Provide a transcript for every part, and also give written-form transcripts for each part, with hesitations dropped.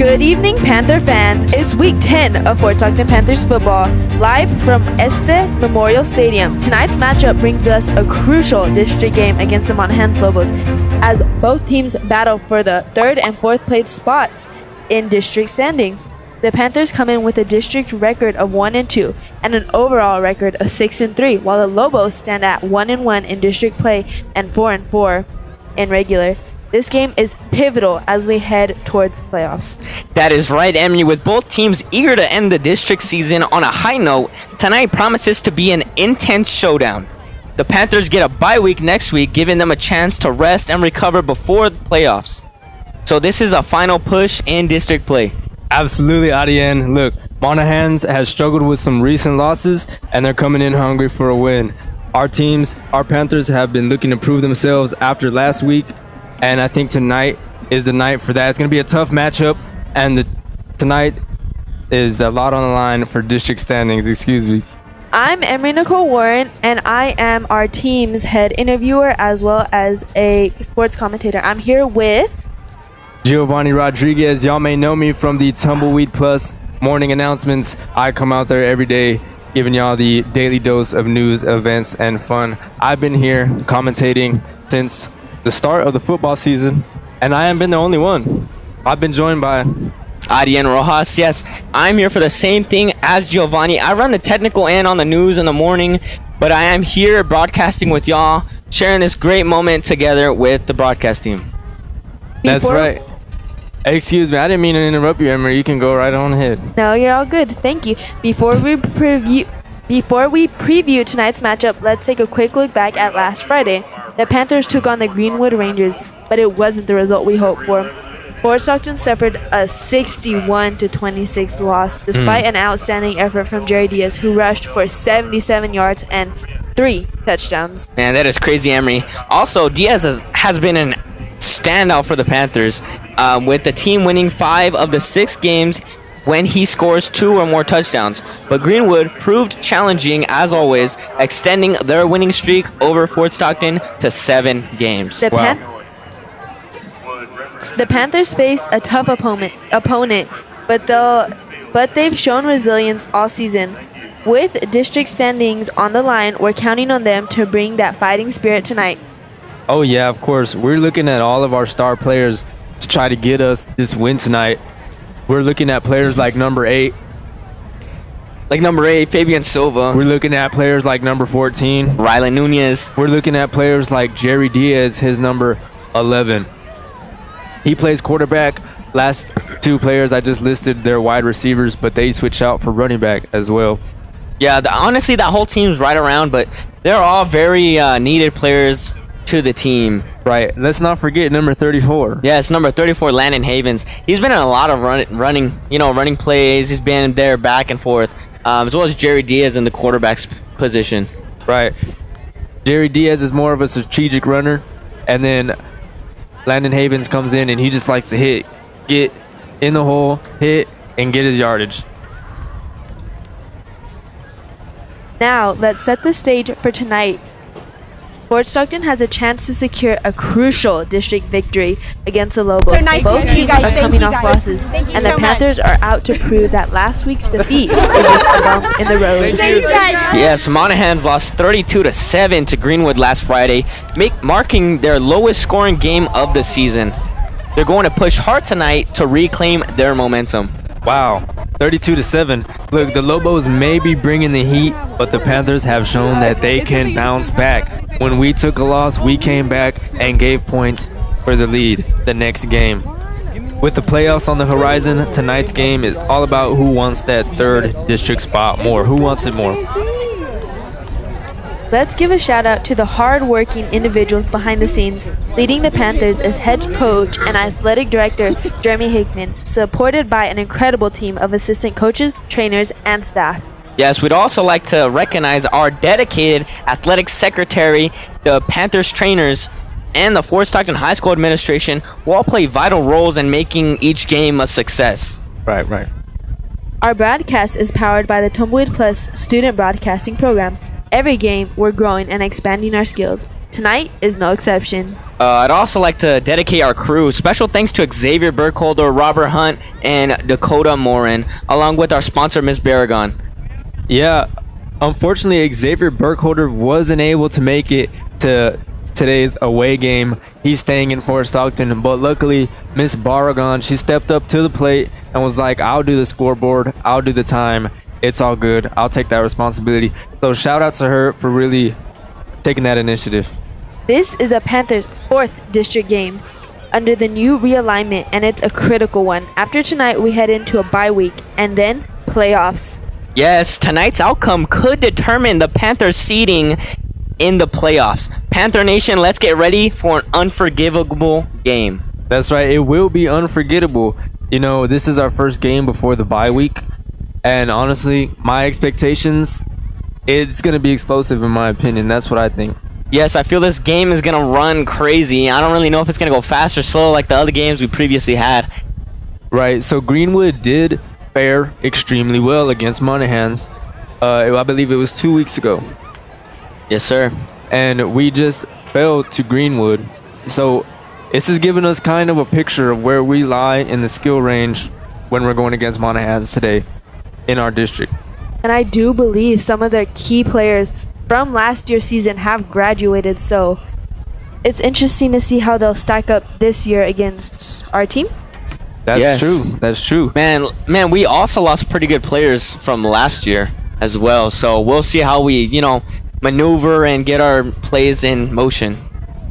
Good evening, Panther fans. It's week 10 of Stockton Panthers football, live from Este Memorial Stadium. Tonight's matchup brings us a crucial district game against the Monahans Loboes, as both teams battle for the third and fourth place spots in district standing. The Panthers come in with a district record of 1-2 and an overall record of 6-3, while the Lobos stand at 1-1 in district play and 4-4 in regular. This game is pivotal as we head towards playoffs. That is right, Emily. With both teams eager to end the district season on a high note, tonight promises to be an intense showdown. The Panthers get a bye week next week, giving them a chance to rest and recover before the playoffs. So this is a final push in district play. Absolutely, Adrian. Look, Monahans has struggled with some recent losses, and they're coming in hungry for a win. Our Panthers have been looking to prove themselves after last week, and I think tonight is the night for that. It's going to be a tough matchup, and tonight is a lot on the line for district standings. Excuse me. I'm Emery Nicole Warren, and I am our team's head interviewer as well as a sports commentator. I'm here with Giovanni Rodriguez. Y'all may know me from the Tumbleweed Plus morning announcements. I come out there every day giving y'all the daily dose of news, events, and fun. I've been here commentating since the start of the football season, and I haven't been the only one. I've been joined by Adrian Rojas. Yes, I'm here for the same thing as Giovanni. I run the technical end on the news in the morning, but I am here broadcasting with y'all, sharing this great moment together with the broadcast team. That's right. Excuse me, I didn't mean to interrupt you, Emery. You can go right on ahead. No, you're all good. Thank you. Before we preview tonight's matchup, let's take a quick look back at last Friday. The Panthers took on the Greenwood Rangers, but it wasn't the result we hoped for. Fort Stockton suffered a 61-26 loss, despite an outstanding effort from Jerry Diaz, who rushed for 77 yards and 3 touchdowns. Man, that is crazy, Emery. Also, Diaz has been an standout for the Panthers, with the team winning 5 of the 6 games when he scores 2 or more touchdowns. But Greenwood proved challenging as always, extending their winning streak over Fort Stockton to 7 games. The Panthers faced a tough opponent, but they've shown resilience all season. With district standings on the line, we're counting on them to bring that fighting spirit tonight. Oh yeah, of course. We're looking at all of our star players to try to get us this win tonight. We're looking at players like number 8. Fabian Silva. We're looking at players like number 14. Rylan Nunez. We're looking at players like Jerry Diaz, his number 11. He plays quarterback. Last 2 players I just listed, they're wide receivers, but they switch out for running back as well. Yeah, honestly, that whole team's right around, but they're all very needed players to the team. Right. Let's not forget number 34. Yes, number 34, Landon Havens. He's been in a lot of running plays. He's been there back and forth, as well as Jerry Diaz in the quarterback's position. Right. Jerry Diaz is more of a strategic runner, and then Landon Havens comes in and he just likes to get in the hole, hit, and get his yardage. Now, let's set the stage for tonight. Fort Stockton has a chance to secure a crucial district victory against the Lobos. Both teams are coming off losses, and the Panthers are out to prove that last week's defeat was just a bump in the road. Yes, Monahans lost 32-7 to Greenwood last Friday, marking their lowest scoring game of the season. They're going to push hard tonight to reclaim their momentum. Wow, 32-7. Look, the Lobos may be bringing the heat, but the Panthers have shown that they can bounce back. When we took a loss, we came back and gave points for the lead the next game. With the playoffs on the horizon, tonight's game is all about who wants that third district spot more. Who wants it more? Let's give a shout out to the hard-working individuals behind the scenes. Leading the Panthers as head coach and athletic director Jeremy Hickman, supported by an incredible team of assistant coaches, trainers, and staff. Yes, we'd also like to recognize our dedicated athletic secretary, the Panthers trainers, and the Fort Stockton High School administration, who all play vital roles in making each game a success. Right. Our broadcast is powered by the Tumbleweed Plus student broadcasting program. Every game, we're growing and expanding our skills. Tonight is no exception. I'd also like to dedicate our crew. Special thanks to Xavier Burkholder, Robert Hunt, and Dakota Morin, along with our sponsor, Miss Barragon. Yeah, unfortunately, Xavier Burkholder wasn't able to make it to today's away game. He's staying in Fort Stockton, but luckily, Miss Barragon, she stepped up to the plate and was like, I'll do the scoreboard, I'll do the time. It's all good. I'll take that responsibility. So shout out to her for really taking that initiative. This is a Panthers' 4th district game under the new realignment, and it's a critical one. After tonight, we head into a bye week and then playoffs. Yes, tonight's outcome could determine the Panthers' seeding in the playoffs. Panther Nation, let's get ready for an unforgivable game. That's right. It will be unforgettable. You know, this is our first game before the bye week. And honestly, my expectations, it's going to be explosive in my opinion. That's what I think. Yes, I feel this game is going to run crazy. I don't really know if it's going to go fast or slow like the other games we previously had. Right, so Greenwood did fare extremely well against Monahans. I believe it was 2 weeks ago. Yes, sir. And we just fell to Greenwood. So this has given us kind of a picture of where we lie in the skill range when we're going against Monahans today in our district. And I do believe some of their key players from last year's season have graduated, so it's interesting to see how they'll stack up this year against our team. That's true. That's true. Man, we also lost pretty good players from last year as well, so we'll see how we, maneuver and get our plays in motion.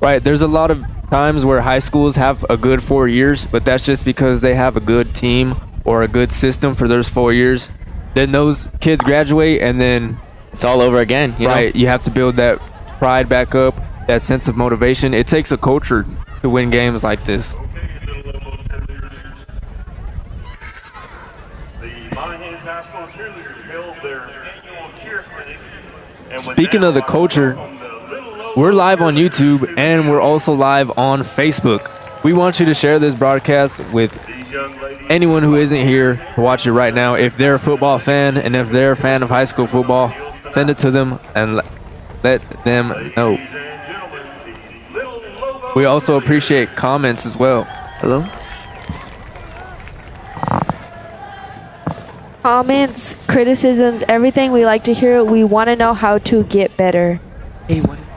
Right, there's a lot of times where high schools have a good 4 years, but that's just because they have a good team or a good system for those 4 years. Then those kids graduate and then it's all over again. Right, you have to build that pride back up, that sense of motivation. It takes a culture to win games like this. The Monahans High School cheerleaders held their annual cheer clinic. Speaking of the culture, we're live on YouTube and we're also live on Facebook. We want you to share this broadcast with anyone who isn't here to watch it right now. If they're a football fan and if they're a fan of high school football, send it to them and let them know. We also appreciate comments as well. Hello? Comments, criticisms, everything we like to hear. We want to know how to get better. Hey, what is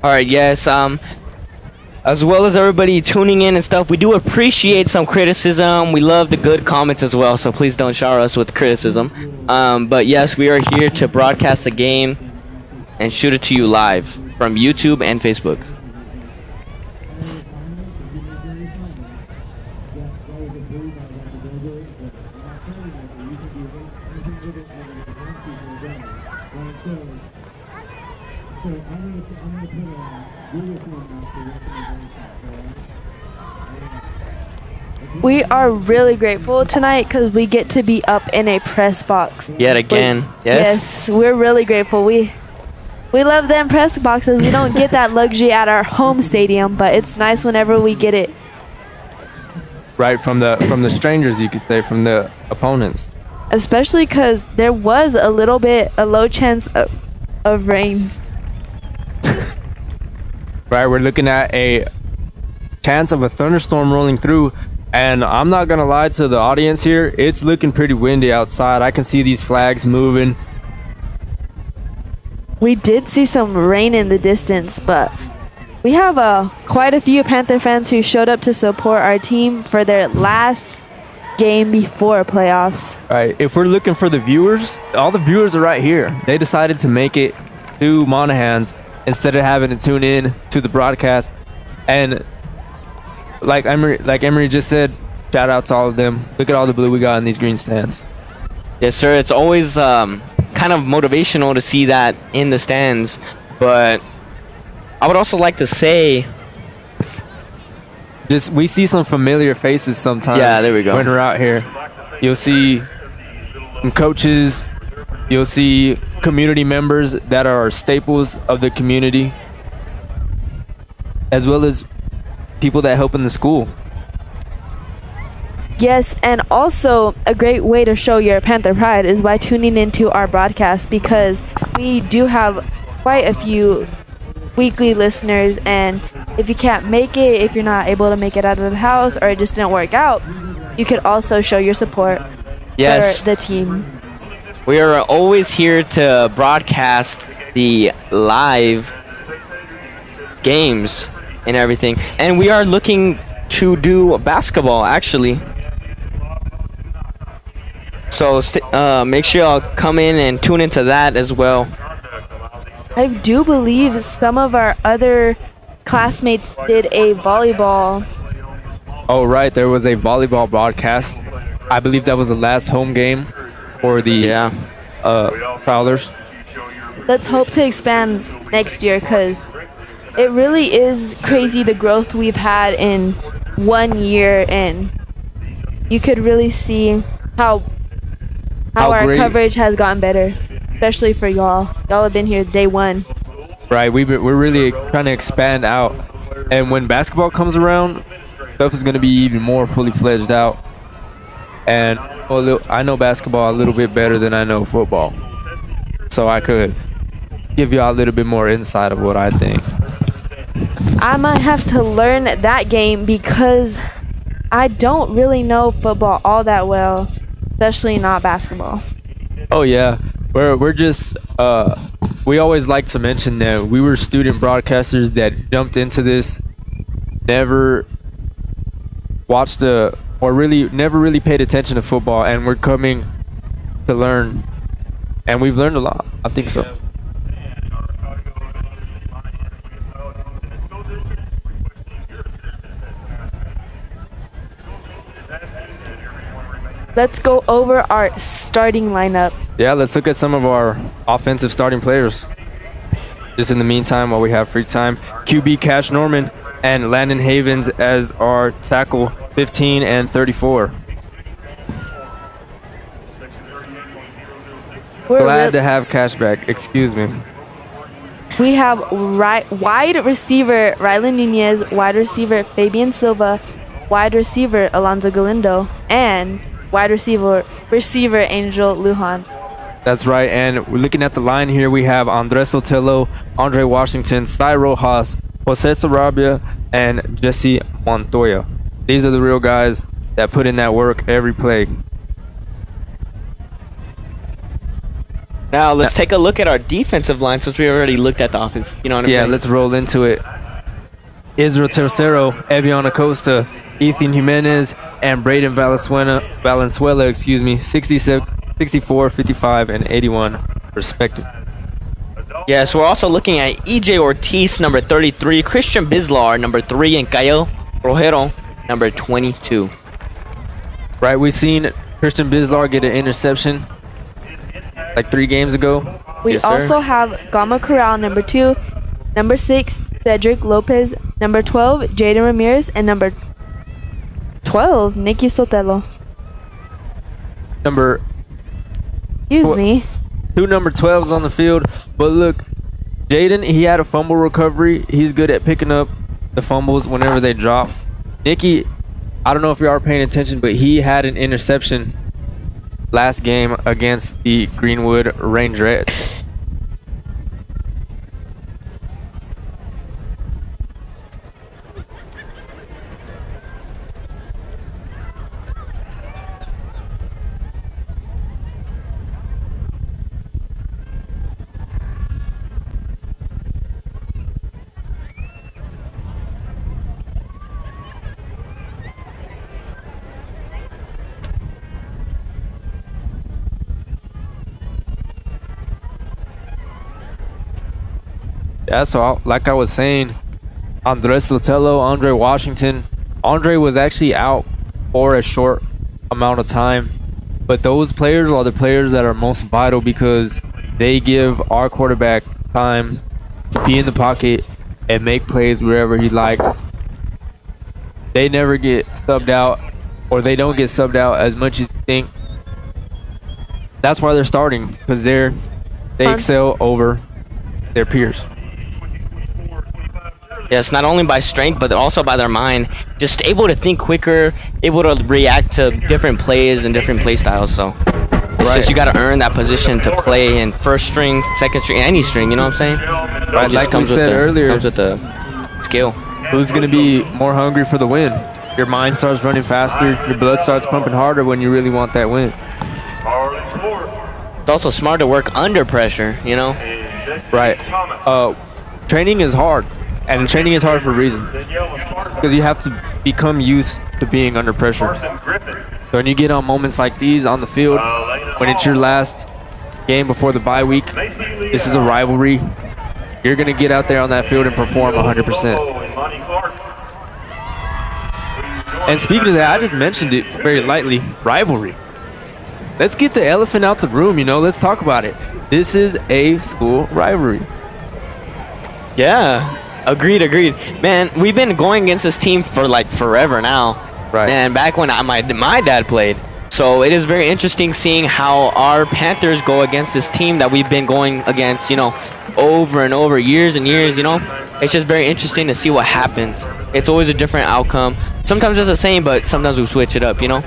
All right, yes. As well as everybody tuning in and stuff, we do appreciate some criticism. We love the good comments as well, so please don't shower us with criticism. But yes, we are here to broadcast the game and shoot it to you live from YouTube and Facebook. We are really grateful tonight because we get to be up in a press box. Yet again, yes? Yes, we're really grateful. We love them press boxes. We don't get that luxury at our home stadium, but it's nice whenever we get it. Right, from the strangers, you could say, from the opponents. Especially because there was a low chance of rain. Right, we're looking at a chance of a thunderstorm rolling through. And I'm not gonna lie to the audience here, it's looking pretty windy outside. I can see these flags moving. We did see some rain in the distance, but we have quite a few Panther fans who showed up to support our team for their last game before playoffs. All right, if we're looking for the viewers, all the viewers are right here. They decided to make it to Monahans instead of having to tune in to the broadcast. And like Emery just said, shout out to all of them. Look at all the blue we got in these green stands. Yes, sir. It's always kind of motivational to see that in the stands. But I would also like to say, we see some familiar faces sometimes. Yeah, there we go. When we're out here, you'll see some coaches. You'll see community members that are staples of the community, as well as people that help in the school. Yes, and also a great way to show your Panther pride is by tuning into our broadcast, because we do have quite a few weekly listeners, and if you can't make it, if you're not able to make it out of the house or it just didn't work out, you could also show your support Yes. for the team. We are always here to broadcast the live games and everything. And we are looking to do basketball, actually. So make sure y'all come in and tune into that as well. I do believe some of our other classmates did a volleyball. Oh, right. There was a volleyball broadcast. I believe that was the last home game for the Prowlers. Let's hope to expand next year, because it really is crazy the growth we've had in 1 year, and you could really see how our great. coverage has gotten better, especially for y'all. Y'all have been here day one. Right. We're really trying to expand out. And when basketball comes around, stuff is going to be even more fully fledged out. And I know basketball a little bit better than I know football. So I could give y'all a little bit more insight of what I think. I might have to learn that game, because I don't really know football all that well, especially not basketball. Oh yeah, we're just we always like to mention that we were student broadcasters that jumped into this, never watched or really never really paid attention to football, and we're coming to learn, and we've learned a lot. I think so. Let's go over our starting lineup. Yeah, let's look at some of our offensive starting players. Just in the meantime, while we have free time, QB Cash Norman and Landon Havens as our tackle, 15 and 34. Glad to have Cash back. Excuse me. We have wide receiver Rylan Nunez, wide receiver Fabian Silva, wide receiver Alonzo Galindo, and wide receiver Angel Lujan. That's right, and we're looking at the line here. We have Andres Sotelo, Andre Washington, Cy Rojas, Jose Sarabia, and Jesse Montoya. These are the real guys that put in that work every play. Now let's take a look at our defensive line, since we already looked at the offense. You know what I'm saying? Yeah, let's roll into it. Israel Tercero, Evian Acosta, Ethan Jimenez, and Braden Valenzuela, 66, 64, 55, and 81, respectively. Yes, we're also looking at EJ Ortiz, number 33, Christian Bislar, number 3, and Cayo Rojero, number 22. Right, we've seen Christian Bislar get an interception like 3 games ago. We Yes, sir. also have Gama Corral, number 2, number 6, Cedric Lopez, number 12, Jaden Ramirez, and number 12, Nicky Sotelo. Excuse me. 2 number 12s on the field. But look, Jaden, he had a fumble recovery. He's good at picking up the fumbles whenever they drop. Nicky, I don't know if you are paying attention, but he had an interception last game against the Greenwood Rangerettes. Yeah, so like I was saying, Andres Sotelo, Andre Washington. Andre was actually out for a short amount of time, but those players are the players that are most vital because they give our quarterback time to be in the pocket and make plays wherever he like. They never get subbed out, or they don't get subbed out as much as you think. That's why they're starting, because they excel over their peers. Yes, not only by strength, but also by their mind. Just able to think quicker, able to react to different plays and different play styles. So it's just you got to earn that position to play in first string, second string, any string. You know what I'm saying? Right, It just like we said earlier, comes with the skill. who's going to be more hungry for the win? Your mind starts running faster, your blood starts pumping harder when you really want that win. It's also smart to work under pressure. You know? Right. Training is hard, and training is hard for a reason, because you have to become used to being under pressure. So when you get on moments like these on the field, when it's your last game before the bye week, this is a rivalry. You're going to get out there on that field and perform 100%. And speaking of that, I just mentioned it very lightly, rivalry. Let's get the elephant out the room, you know, let's talk about it. This is a school rivalry. Yeah, agreed. Man, we've been going against this team for like forever now. Right. And back when my dad played. So it is very interesting seeing how our Panthers go against this team that we've been going against, you know, over and over, years and years, you know. It's just very interesting to see what happens. It's always a different outcome. Sometimes it's the same, but sometimes we switch it up, you know.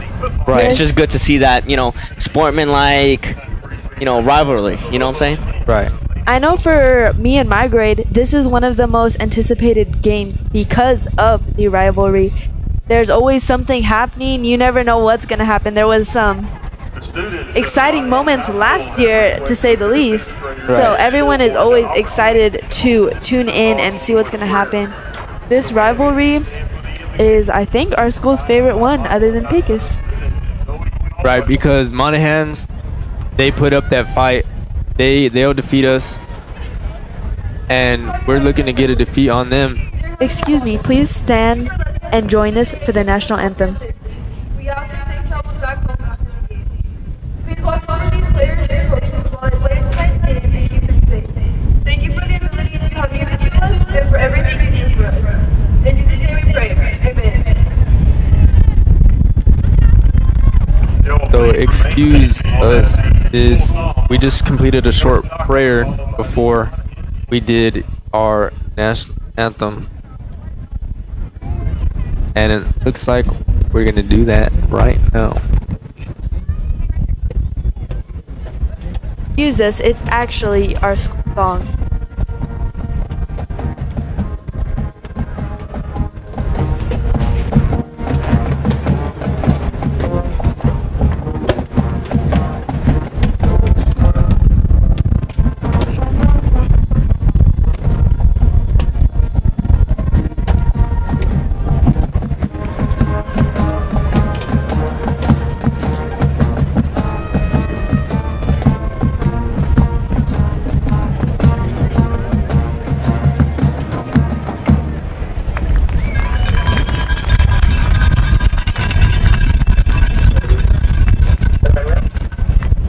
Right. It's just good to see that, you know, sportsman-like, you know, rivalry. You know what I'm saying? Right. I know for me and my grade, this is one of the most anticipated games because of the rivalry. There's always something happening. You never know what's going to happen. There was some exciting moments last year, to say the least. So everyone is always excited to tune in and see what's going to happen. This rivalry is, I think, our school's favorite one other than Pecos. Right, because Monahans, they put up that fight. They'll defeat us, and we're looking to get a defeat on them. Excuse me, please stand and join us for the national anthem. We often take trouble back home after the game. Please watch over these players and coaches while they play tonight's game and keep them safe. Thank you for the ability you have given to us and for everything you do for us. In Jesus' name we pray. Amen. So excuse us, we just completed a short prayer before we did our national anthem. And it looks like we're going to do that right now. Excuse us, it's actually our song.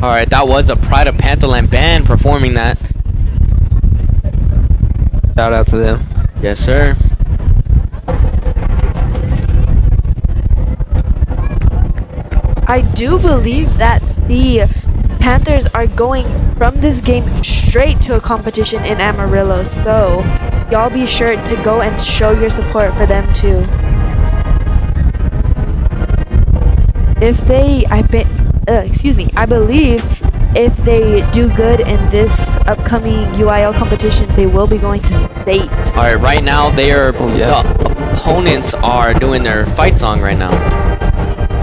Alright, that was the Pride of Pantherland band performing that. Shout out to them. Yes, sir. I do believe that the Panthers are going from this game straight to a competition in Amarillo, so y'all be sure to go and show your support for them too. If they, I believe if they do good in this upcoming UIL competition, they will be going to state. All right, right now the opponents are doing their fight song right now.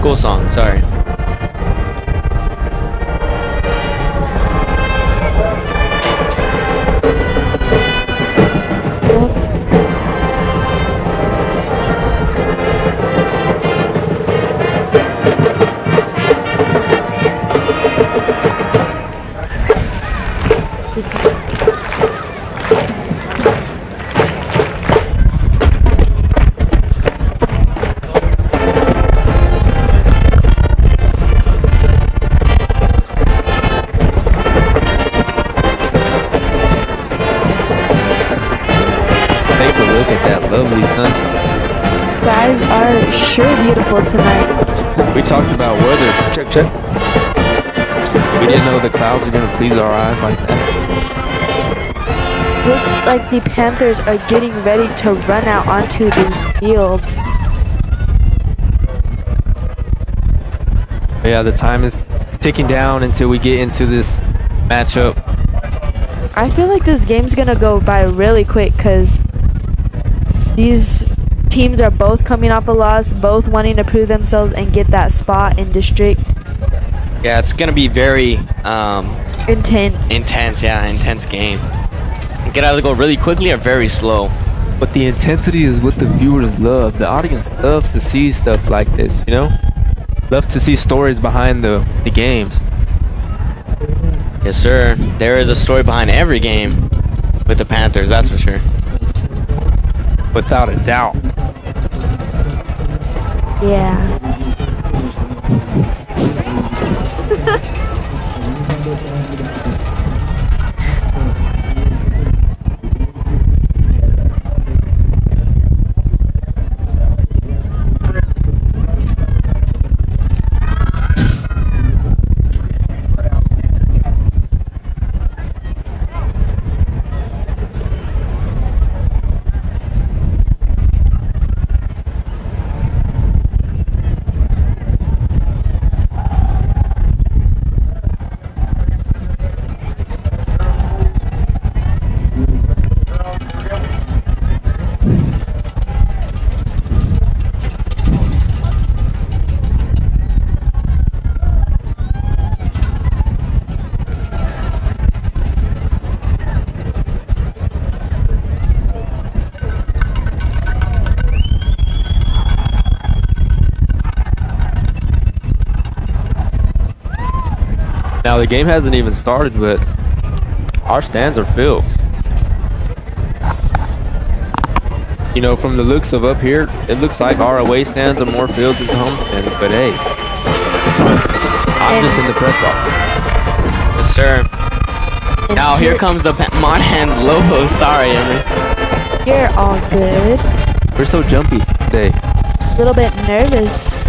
Goal song, sorry. Take a look at that lovely sunset. Guys are sure beautiful tonight. We talked about weather. Check. We didn't know the clouds were going to please our eyes like that. Looks like the Panthers are getting ready to run out onto the field. Yeah, the time is ticking down until we get into this matchup. I feel like this game's gonna go by really quick because these teams are both coming off a loss, both wanting to prove themselves and get that spot in district. Yeah, it's gonna be very Intense. intense game. It can either go really quickly or very slow. But the intensity is what the viewers love. The audience loves to see stuff like this, you know? Love to see stories behind the games. Yes, sir. There is a story behind every game with the Panthers, that's for sure. Without a doubt. Yeah. Now the game hasn't even started, but our stands are filled. You know, from the looks of up here, it looks like our away stands are more filled than the home stands, but hey, I'm just in the press box. Yes, sir. Now here comes the Monahans Loboes. Sorry, Emery. You're all good. We're so jumpy today. A little bit nervous.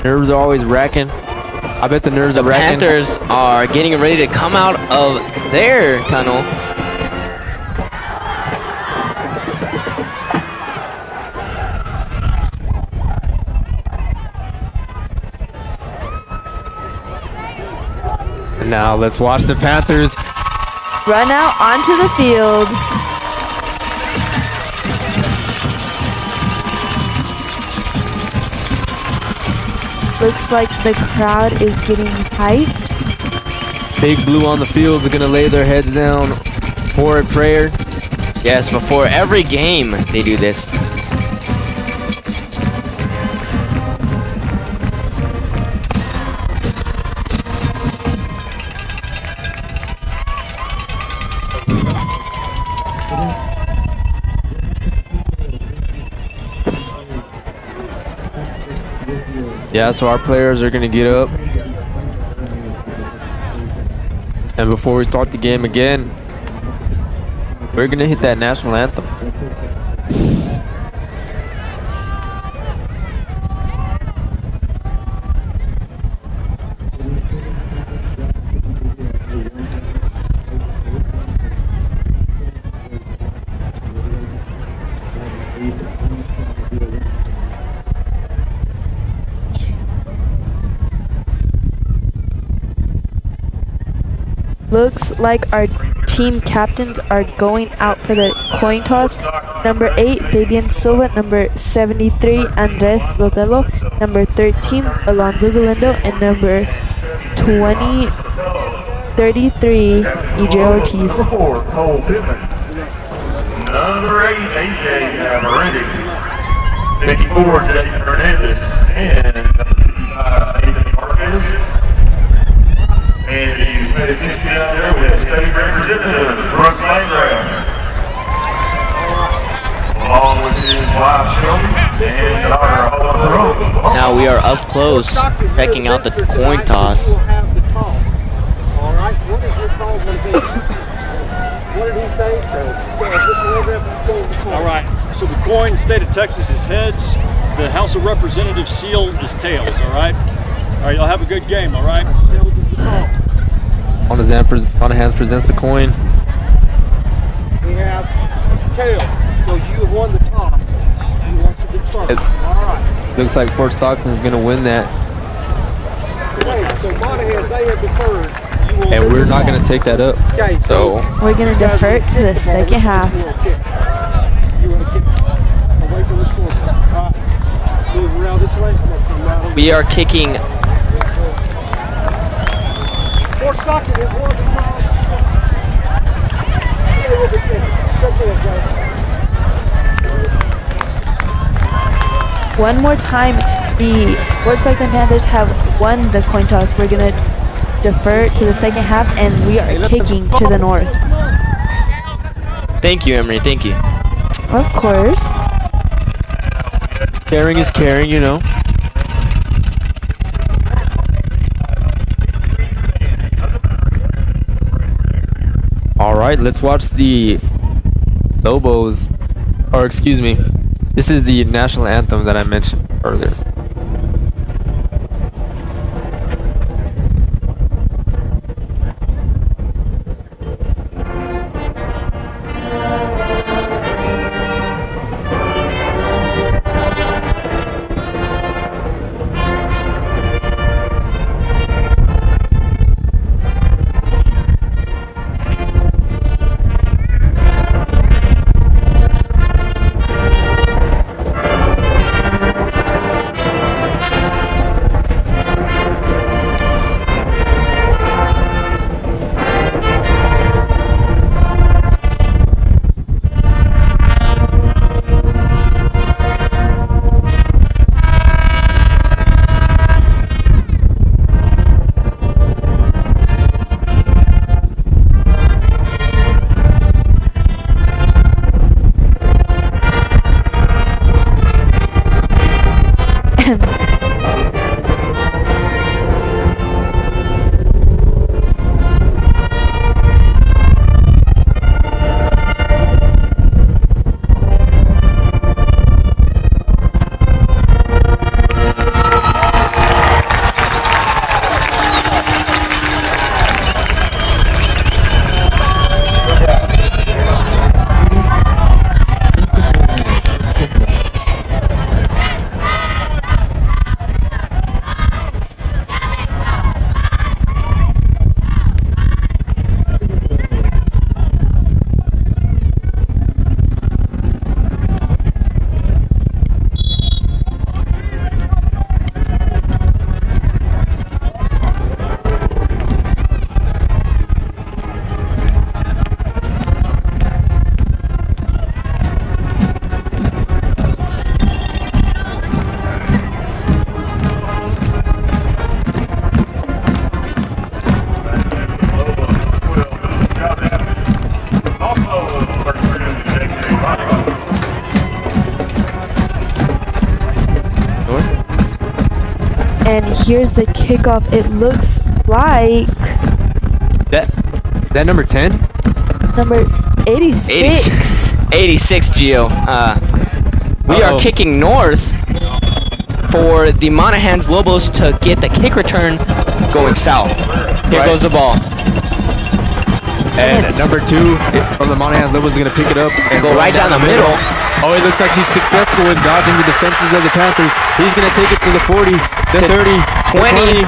Nerves are always racking. I bet the nerves are racking. Panthers are getting ready to come out of their tunnel. And now let's watch the Panthers. Run out onto the field. Looks like the crowd is getting hyped. Big Blue on the field is going to lay their heads down for a prayer. Yes, before every game they do this. Yeah, so our players are going to get up. And before we start the game again, we're going to hit that national anthem. Looks like our team captains are going out for the coin toss. Number 8, Fabian Silva. Number 73, Andres Lotelo. Number 13, Alonso Galindo. And number 33, EJ Ortiz. Number 4, Cole Pittman. Number 8, AJ Moretti. 54, Jason Hernandez. And number 55, Nathan Marquez. And he's made a kick out there with state representative, Brooks Landgraf. Along with his wife, Shelby, and daughter, Oliver Rose. Now we are up close, checking out the coin toss. All right, what is your call going to be? What did he say? All right, so the coin, the state of Texas is heads, the House of Representatives seal is tails, all right? All right, y'all have a good game, all right? Monahans presents the coin. We have tails. So you have won the toss. You want to defer. All right. Looks like Fort Stockton is going to win that. Wait, so Monahans, they have deferred. And we're not going to take that up. Okay, So We're going to defer it to the second half. You want to kick away from the score. Move around this way. I'm going to come right over. We are kicking. Fort Stockton is one of the calls. Stay with the kick. Go for it, guys. One more time, the Fort Stockton Panthers have won the coin toss. We're going to defer to the second half, and we are kicking to the north. Thank you, Emery. Thank you. Of course. caring is caring, you know. All right, let's watch the Lobos, or excuse me, this is the national anthem that I mentioned earlier. And here's the kickoff. It looks like That number 10? number 86. 86, Gio. We are kicking north for the Monahans Loboes to get the kick return going south. Here goes the ball. And number 2 from the Monahans Loboes is going to pick it up and Go right down the middle. Oh, it looks like he's successful in dodging the defenses of the Panthers. He's going to take it to the 40, the 30, 20,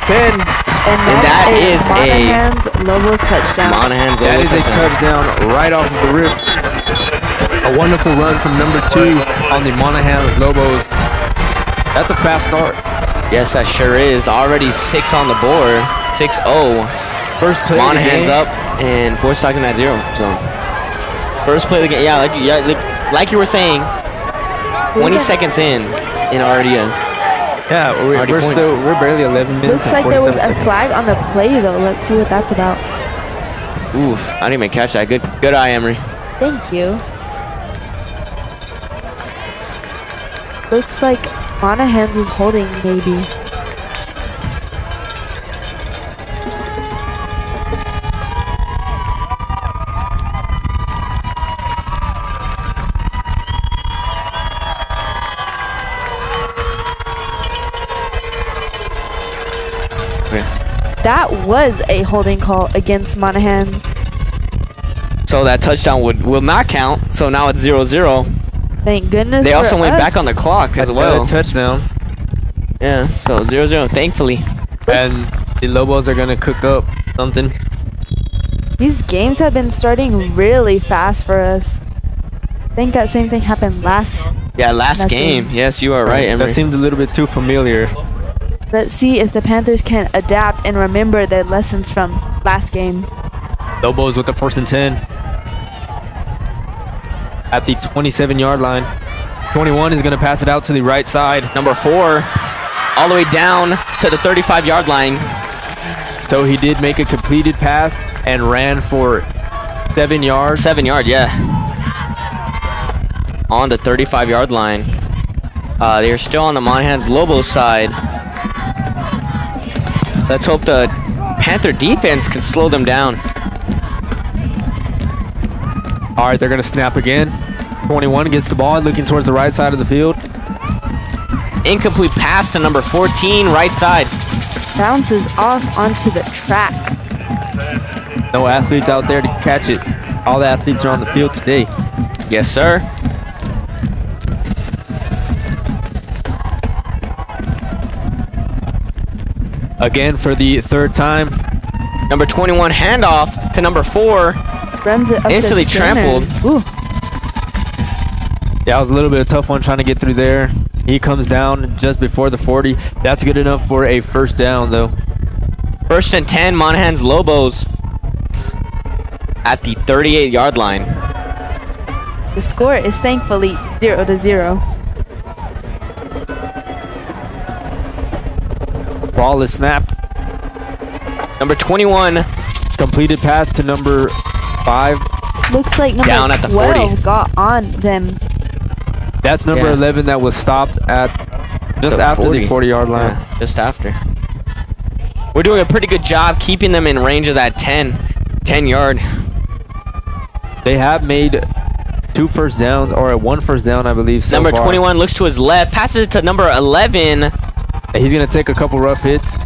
10. And that is a Monahans Loboes touchdown. Monahans That Loboes is a touchdown right off of the rip. A wonderful run from number 2 on the Monahans Lobos. That's a fast start. Yes, that sure is. Already 6 on the board. 6-0. First play of the Monahans game. up and Fort Stockton at 0. So first play of the game. Yeah, like you were saying, 20 seconds in and already Yeah, Already we're points. we're barely 11 minutes. Looks and like there was 47 a seconds. flag on the play though. Let's see what that's about. oof. I didn't even catch that. Good eye, Emery. Thank you. Looks like Monahans is holding maybe. That was a holding call against Monahans. So that touchdown will not count. So now it's 0-0. Thank goodness. They also for went us. back on the clock as well. Touchdown. Yeah, so 0-0, thankfully. And the Lobos are going to cook up something. These games have been starting really fast for us. I think that same thing happened last. Last game. Yes, you are right, Emery. That seemed a little bit too familiar. Let's see if the Panthers can adapt and remember their lessons from last game. Lobos with the 1st and 10. At the 27-yard line. 21 is going to pass it out to the right side. Number 4, all the way down to the 35-yard line. So he did make a completed pass and ran for 7 yards. 7 yard, yeah. On the 35-yard line. They're still on the Monahans Loboes side. Let's hope the Panther defense can slow them down. All right, they're going to snap again. 21 gets the ball, looking towards the right side of the field. Incomplete pass to number 14, right side. Bounces off onto the track. No athletes out there to catch it. All the athletes are on the field today. Yes, sir. Again for the 3rd time. Number 21 handoff to number 4. Runs it up Instantly the center. trampled. Ooh. Yeah, it was a little bit of a tough one trying to get through there. He comes down just before the 40. That's good enough for a 1st down, though. 1st and 10, Monahans Loboes at the 38-yard line. The score is thankfully 0-0. Ball is snapped. Number 21. Completed pass to number 5. Looks like number Down at the 12 40. got on them. That's number 11 that was stopped at just after the 40-yard line. Yeah, just after. We're doing a pretty good job keeping them in range of that 10-yard. They have made 2 first downs, or 1 first down, I believe, so Number far. 21 looks to his left, passes it to number 11, And he's going to take a couple rough hits.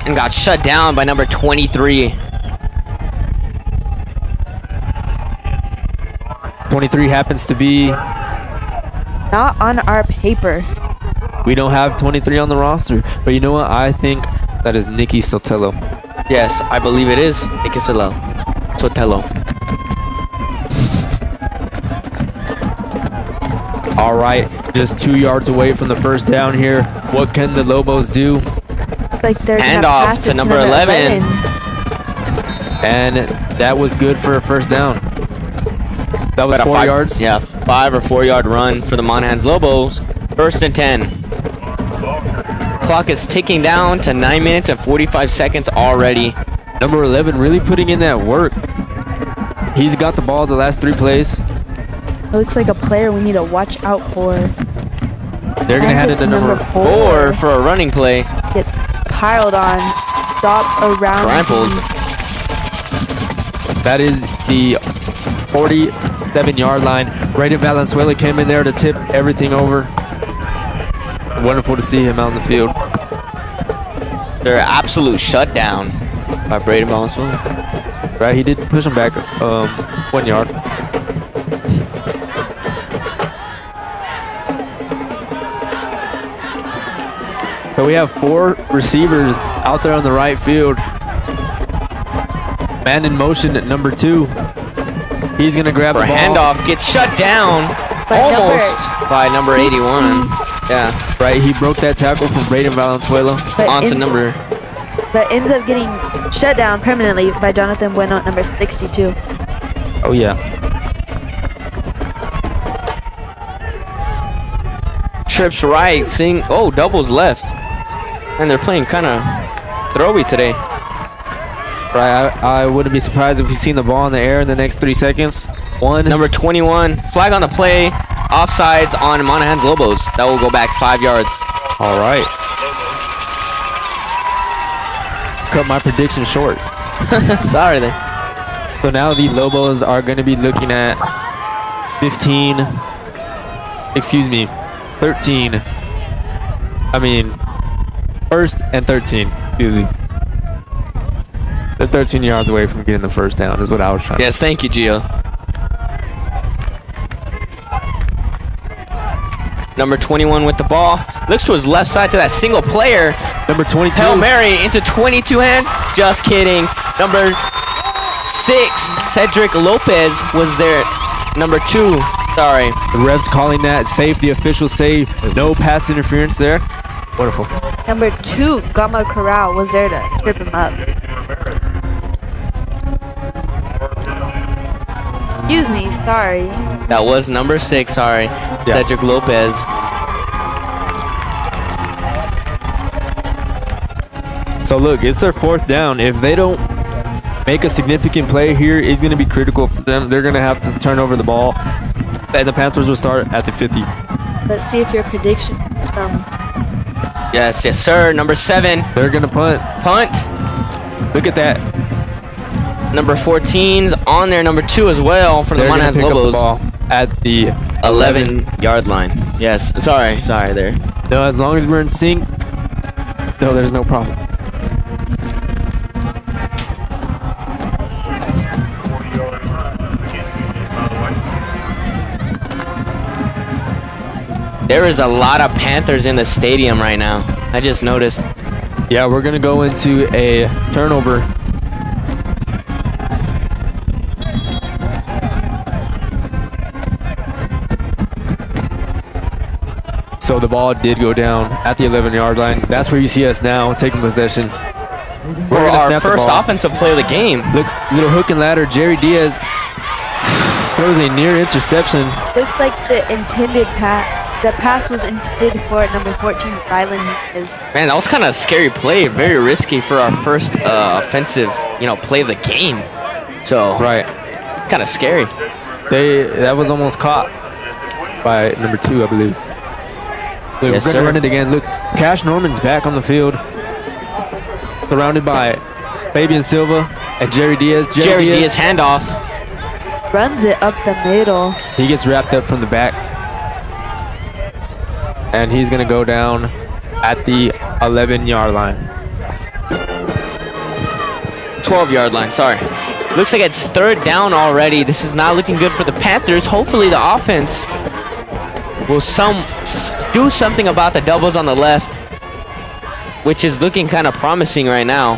and got shut down by number 23. 23 happens to be... Not on our paper. We don't have 23 on the roster. But you know what? I think that is Nicky Sotelo. Yes, I believe it is. Ikisalo. Sotelo. All right, just 2 yards away from the 1st down here. What can the Lobos do? Like they're gonna Handoff pass to it number 11. And that was good for a 1st down. That was About a 4 yards. Yeah, 5 or 4 yard run for the Monahans Loboes. 1st and 10. Clock is ticking down to 9 minutes and 45 seconds already. Number 11 really putting in that work. He's got the ball the last 3 plays. It looks like a player we need to watch out for. They're going to hand it to number 4 for a running play. Gets piled on, stopped around. Trampled. That is the 47-yard line. Braden Valenzuela came in there to tip everything over. Wonderful to see him out in the field. They're absolute shutdown by Braden Valenzuela. Right, he did push him back 1 yard. So we have 4 receivers out there on the right field. Man in motion at number 2. He's going to grab For the a ball. handoff, gets shut down By almost by number 81. 60. Yeah, Right, he broke that tackle from Braden Valenzuela. But on to ends- number. But ends up getting shut down permanently by Jonathan Bueno at number 62. Oh, yeah. Trips right, seeing, oh, doubles left. And they're playing kind of throwy today. Right, I wouldn't be surprised if we've seen the ball in the air in the next 3 seconds. 1. Number 21, flag on the play, offsides on Monahans Loboes. That will go back 5 yards. All right. Cut my prediction short. Sorry there. So now the Lobos are going to be looking at 13. I mean, 1st and 13. Excuse me. They're 13 yards away from getting the first down is what I was trying to Yes, thank you, Gio. Number 21 with the ball. Looks to his left side to that single player. Number 22. Hail Mary into 22 hands. Just kidding. Number 6, Cedric Lopez was there. Number 2, sorry. The refs calling that safe. The officials say no pass interference there. Wonderful. Number 2, Gama Corral, was there to trip him up. Excuse me, sorry. That was number 6, sorry. Cedric Lopez. So look, it's their 4th down. If they don't make a significant play here, it's going to be critical for them. They're going to have to turn over the ball. And the Panthers will start at the 50. Let's see if your prediction. Yes, sir. Number 7. They're going to punt. Punt. Look at that. Number 14's on there. Number 2 as well for the They're going Monahans to pick up the Loboes. ball at the 11-yard line. Yes. Sorry there. No, as long as we're in sync, no, there's no problem. There is a lot of Panthers in the stadium right now. I just noticed. Yeah, we're going to go into a turnover. So the ball did go down at the 11-yard line. That's where you see us now taking possession. For our first offensive play of the game. Look, little hook and ladder. Jerry Diaz throws a near interception. Looks like the intended pass. The pass was intended for number 14, Rylan. Man, that was kind of a scary play. Very risky for our first offensive, play of the game. So right, kind of scary. That was almost caught by number 2, I believe. Look, Yes, we're going to sir. run it again. Look, Cash Norman's back on the field, surrounded by Fabian Silva and Jerry Diaz. Jerry Diaz handoff. Runs it up the middle. He gets wrapped up from the back. And he's going to go down at the 11-yard line. 12-yard line, sorry. Looks like it's 3rd down already. This is not looking good for the Panthers. Hopefully the offense will do something about the doubles on the left, which is looking kind of promising right now.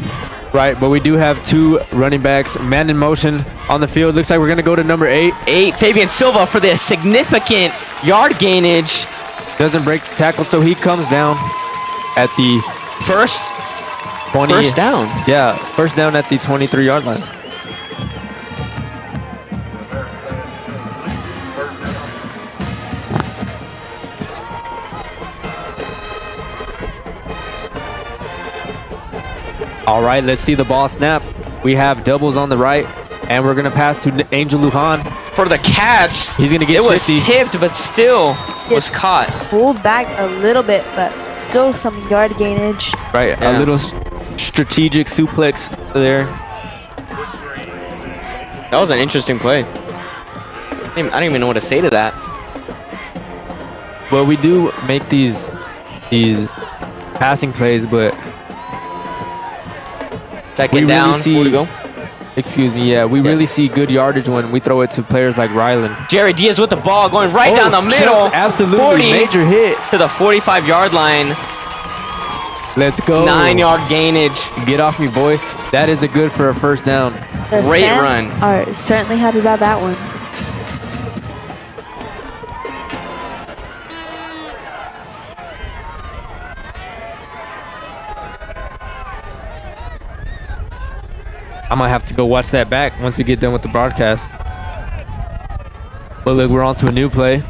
Right, but we do have 2 running backs, man in motion on the field. Looks like we're going to go to number 8. Fabian Silva for the significant yard gainage. Doesn't break the tackle, so he comes down at the First 20. First down. Yeah, first down at the 23-yard line. All right, let's see the ball snap. We have doubles on the right, and we're going to pass to Angel Lujan. For the catch. He's going to get It was shifty. tipped, but still was caught. Pulled back a little bit, but still some yard gainage. Right, Yeah. a little strategic suplex there. That was an interesting play. I don't even know what to say to that. Well, we do make these passing plays, but Second down, 4 to go. Excuse me, yeah, we really see good yardage when we throw it to players like Rylan. Jerry Diaz with the ball going right down the middle. Chokes, absolutely, 40 major hit. to the 45-yard line. Let's go. 9-yard gainage. Get off me, boy. That is a good for a first down. The Great fans run. are certainly happy about that one. I might have to go watch that back once we get done with the broadcast. But look, we're on to a new play.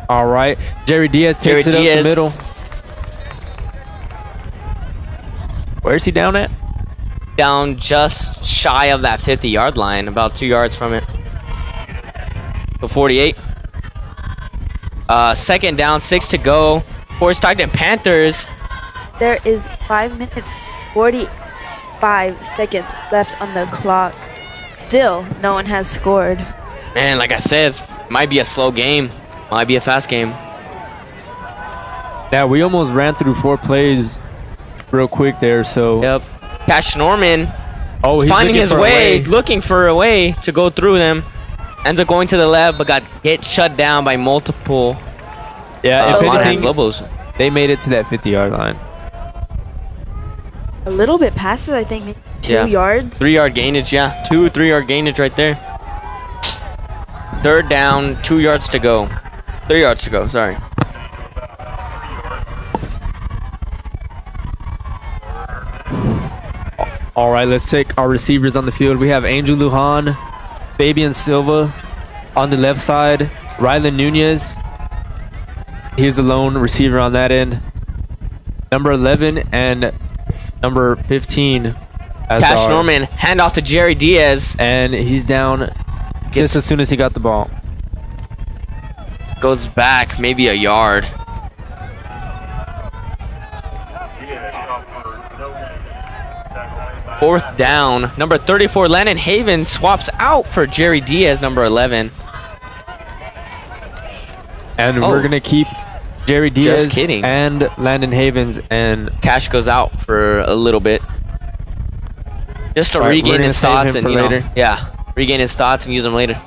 All right, Jerry Diaz takes it up the middle. Where's he down at? Down just shy of that 50-yard line, about 2 yards from it. So 48. Second down, 6 to go. For Stockton Panthers. There is 5 minutes, 45 seconds left on the clock. Still, no one has scored. Man, like I said, it might be a slow game. Might be a fast game. Yeah, we almost ran through 4 plays real quick there. So. Yep. Cash Norman Oh, he's finding looking his for a way, looking for a way to go through them. Ends up going to the left, but get shut down by multiple Yeah, if Monahans anything, Loboes. they made it to that 50-yard line. A little bit past it, I think. Maybe 2 Yeah. yards. 3-yard gainage, yeah. 2 3-yard gainage right there. 3rd down, 2 yards to go. 3 yards to go, sorry. All right, let's take our receivers on the field. We have Angel Lujan, Fabian Silva on the left side, Rylan Nunez. He's the lone receiver on that end. Number 11 and number 15. Cash Norman, handoff to Jerry Diaz. And he's down just as soon as he got the ball. Goes back maybe a yard. Fourth down. Number 34, Landon Haven swaps out for Jerry Diaz, number 11. And Oh. we're going to keep Jerry Diaz Just kidding. and Landon Havens. And Cash goes out for a little bit. Just to All right, we're regain gonna his save thoughts him and, for you know, later. yeah, regain his thoughts and use them later.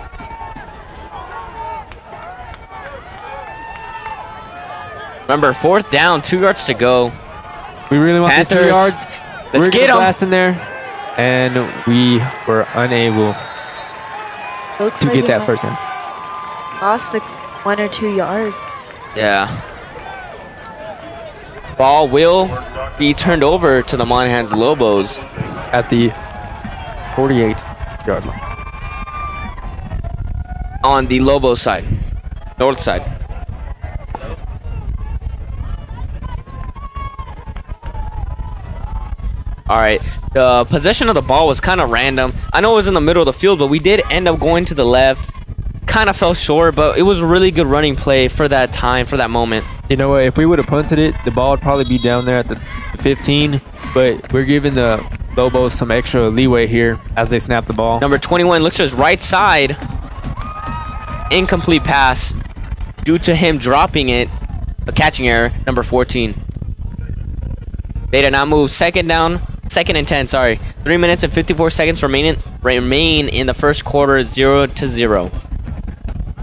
Remember, 4th down, 2 yards to go. we really want these 2 Panthers, yards. let's We're get gonna 'em. blast in there. And we were unable Looks to like get we that might first down. lost 1 or 2 yards. Yeah. Ball will be turned over to the Monahans Loboes. At the 48-yard line. On the Lobo side, north side. All right, the possession of the ball was kind of random. I know it was in the middle of the field, but we did end up going to the left. Kind of fell short, but it was a really good running play for that time, for that moment. You know what? If we would have punted it, the ball would probably be down there at the 15. But we're giving the Lobos some extra leeway here as they snap the ball. Number 21 looks to his right side. Incomplete pass due to him dropping it. A catching error, number 14. They did not move. 2nd and 10, sorry. 3 minutes and 54 seconds remain in the first quarter, 0-0.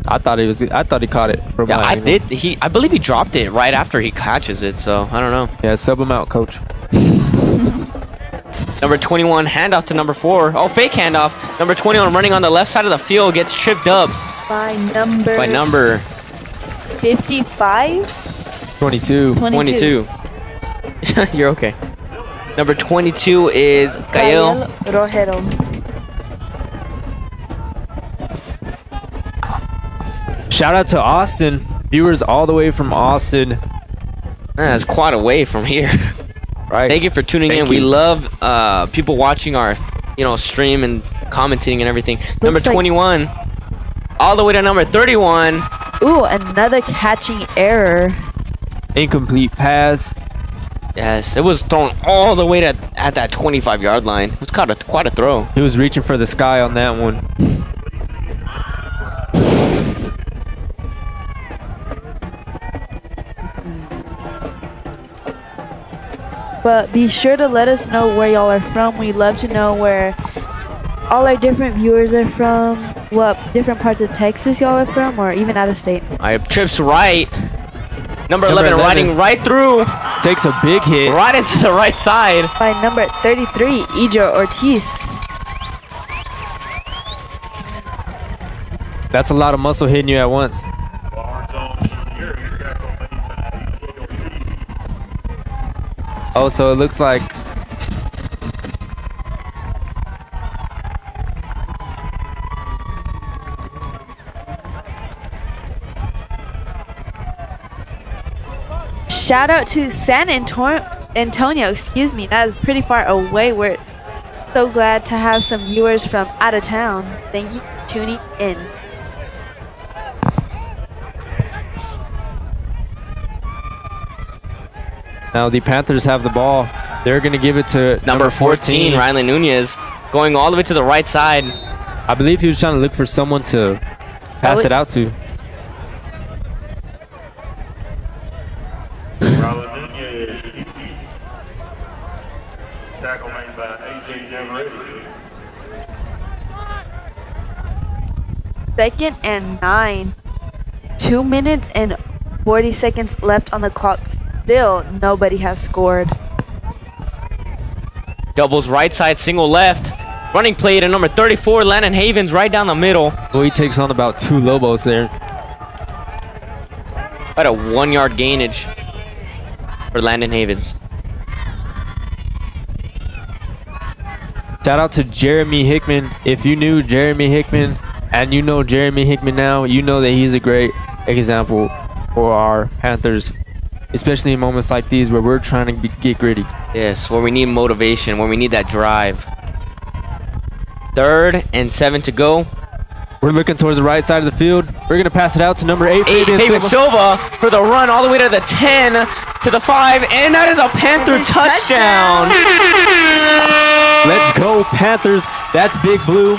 I thought he caught it. From Yeah, my I angle. did. I believe he dropped it right after he catches it, so I don't know. Yeah, sub him out, coach. Number 21, handoff to number 4. Oh, fake handoff. Number 21 running on the left side of the field, gets tripped up By number 55? 22. 22. You're okay. Number 22 is Gael. Rojero. Shout out to Austin. Viewers all the way from Austin. That's quite a way from here. Right. Thank you for tuning in. Thank We you. love people watching our, stream and commenting and everything. Number like- 21, all the way to number 31. Ooh, another catching error. Incomplete pass. Yes, it was thrown all the way at that 25-yard line. It was quite a throw. He was reaching for the sky on that one. But be sure to let us know where y'all are from. We love to know where all our different viewers are from, what different parts of Texas y'all are from, or even out of state. All right, trips right. Number 11 riding right through, Takes a big hit. right into the right side. By number 33, Idro Ortiz. That's a lot of muscle hitting you at once. Oh, so it looks like Shout out to San Antonio, excuse me. That is pretty far away. We're so glad to have some viewers from out of town. Thank you for tuning in. now the Panthers have the ball. They're going to give it to Number 14, Rylan Nunez, going all the way to the right side. I believe he was trying to look for someone to pass it out to. Tackle made by A.J. Devereaux. 2nd and 9. 2 minutes and 40 seconds left on the clock. Still, nobody has scored. Doubles right side, single left. Running play to number 34, Landon Havens, right down the middle. Well, he takes on about 2 Lobos there. About a 1 yard gainage for Landon Havens. Shout out to Jeremy Hickman. If you knew Jeremy Hickman and you know Jeremy Hickman now, you know that he's a great example for our Panthers, especially in moments like these where we're trying to get gritty. Yes, where we need motivation, where we need that drive. 3rd and 7 to go. We're looking towards the right side of the field. We're going to pass it out to number 8, Fabian Silva for the run all the way to the 10, to the 5, and that is a Panther touchdown. Let's go, Panthers. That's Big Blue.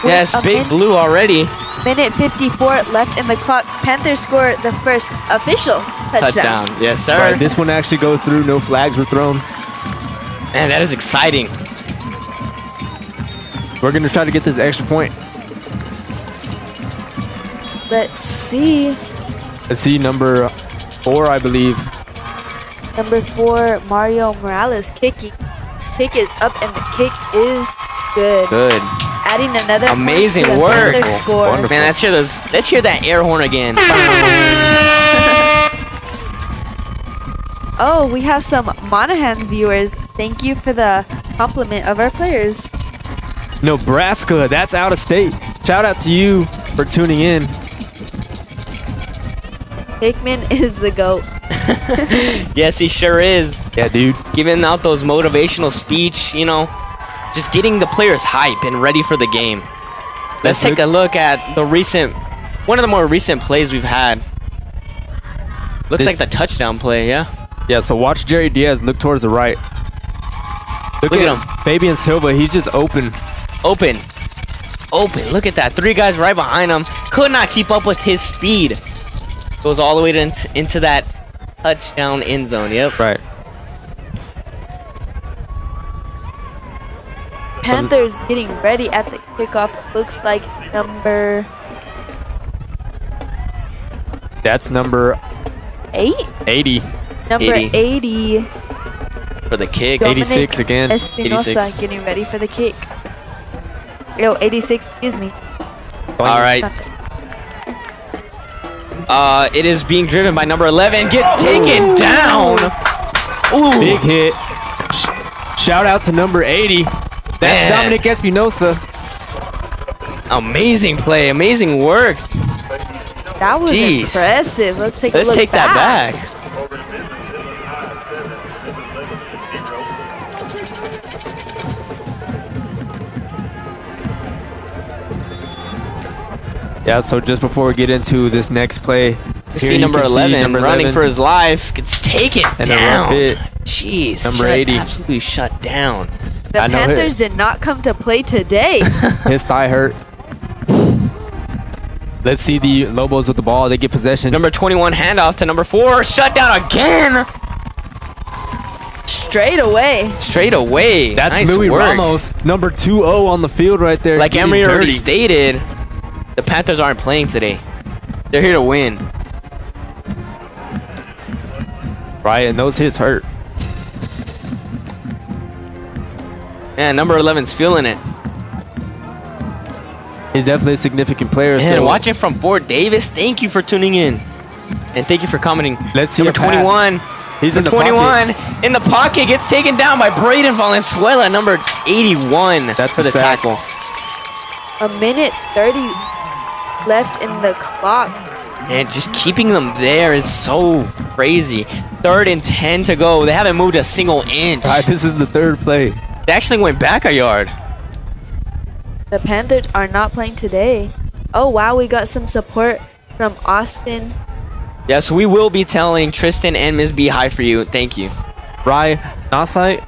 Yes, Big Blue already. Minute 54 left in the clock. Panthers score the first official touchdown. Yes, sir. Right, this one actually goes through. No flags were thrown. Man, that is exciting. We're going to try to get this extra point. Let's see. Let's see, number 4, I believe. Number 4, Mario Morales kicking. Kick is up and the kick is good. Good. Adding another Amazing point to the work. Panthers score. Wonderful. Man, let's hear that air horn again. Oh, we have some Monahans viewers. Thank you for the compliment of our players. Nebraska, that's out of state. Shout out to you for tuning in. Hickman is the GOAT. Yes, he sure is. Yeah, dude. Giving out those motivational speech, you know, just getting the players hype and ready for the game. Let's take a look at one of the more recent plays we've had. Looks like the touchdown play, yeah? Yeah, so watch Jerry Diaz look towards the right. Look at him. Fabian Silva, he's just open. Open. Look at that. 3 guys right behind him. Could not keep up with his speed. Goes all the way into that touchdown end zone. Yep. Right. Panthers getting ready at the kickoff. Looks like number That's number 8? 80. Number 80. 80. For the kick. Dominic 86 again. Espinosa 86. getting ready for the kick. Yo, 86, excuse me. All right. It is being driven by number 11. Gets taken down. Ooh. Big hit. Shout out to number 80. That's Man. Dominic Espinosa. Amazing play. Amazing work. That was Jeez. impressive. Let's take Let's a look take that back. Yeah, so just before we get into this next play, You see number 11 running for his life. Gets taken and a down. rough hit. Jeez. Number 80. Absolutely shut down. The I know Panthers did not come to play today. His thigh hurt. Let's see the Lobos with the ball. They get possession. Number 21 handoff to number 4. Shut down again. Straight away. Straight away. That's nice Louis work. Ramos, number 2-0 on the field right there. Like getting Emery already dirty. stated, the Panthers aren't playing today. They're here to win. Right, and those hits hurt. Man, number 11's feeling it. He's definitely a significant player. And so watching from Fort Davis, thank you for tuning in. And thank you for commenting. Let's see number a pass. 21. He's in the 21 in the pocket, gets taken down by Braden Valenzuela, number 81. That's for a the sack. tackle. A minute 30 left in the clock. And just keeping them there is so crazy. 3rd and 10 to go. They haven't moved a single inch. Right, this is the third play. They actually went back a yard. The Panthers are not playing today. Oh, wow, we got some support from Austin. Yes, we will be telling Tristan and Ms. B hi for you. Thank you. Ryan, Nosite,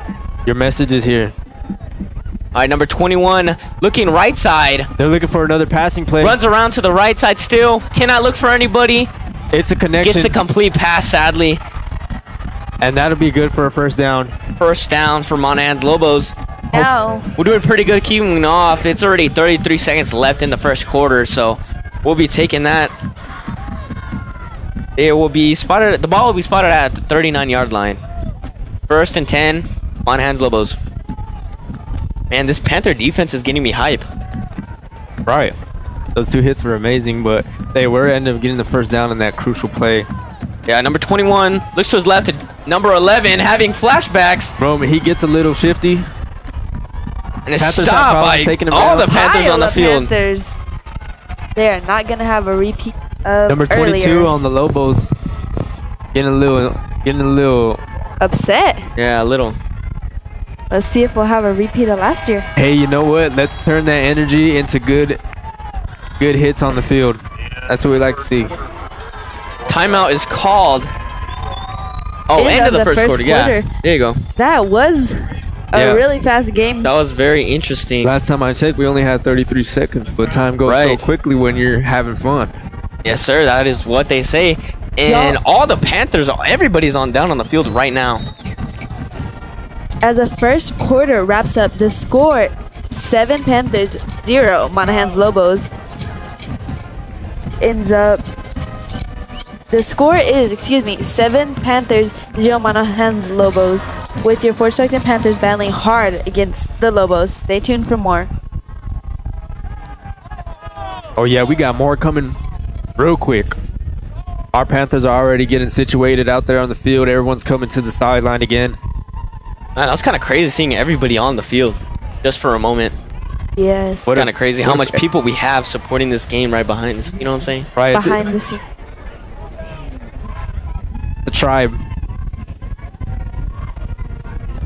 your message is here. All right, number 21 looking right side. They're looking for another passing play. Runs around to the right side still. Cannot look for anybody. It's a connection. Gets a complete pass, sadly. And that'll be good for a first down. First down for Monahans Loboes. Now, We're doing pretty good keeping off. It's already 33 seconds left in the first quarter, so we'll be taking that. It will be spotted. The ball will be spotted at the 39-yard line. First and 10, Monahans Loboes. Man, this Panther defense is getting me hype. Right. Those 2 hits were amazing, but they were ended up getting the first down in that crucial play. Yeah, number 21 looks to his left to number 11, having flashbacks. Bro, he gets a little shifty. And it's Panthers have stopped problems by taking him all down. the Panthers on the field. Panthers. They are not gonna have a repeat of Number 22 earlier. on the Lobos. Getting a little. Upset. Yeah, a little. Let's see if we'll have a repeat of last year. Hey, you know what? Let's turn that energy into good hits on the field. That's what we like to see. Timeout is called. Oh, end of the first quarter. Yeah, there you go. That was a really fast game. That was very interesting. Last time I checked, we only had 33 seconds, but time goes so Right. quickly when you're having fun. Yes, sir. That is what they say. And all the Panthers, everybody's down on the field right now. As the first quarter wraps up, the score 7 Panthers, 0 Monahans Loboes ends up. The score is, 7 Panthers, 0 Monahans Loboes, with your Fort Stockton Panthers battling hard against the Lobos. Stay tuned for more. Oh yeah, we got more coming real quick. Our Panthers are already getting situated out there on the field. Everyone's coming to the sideline again. Man, that was kind of crazy seeing everybody on the field just for a moment. Yes. Kind of crazy how much people we have supporting this game right behind us. You know what I'm saying? Right, Behind the scenes. the tribe.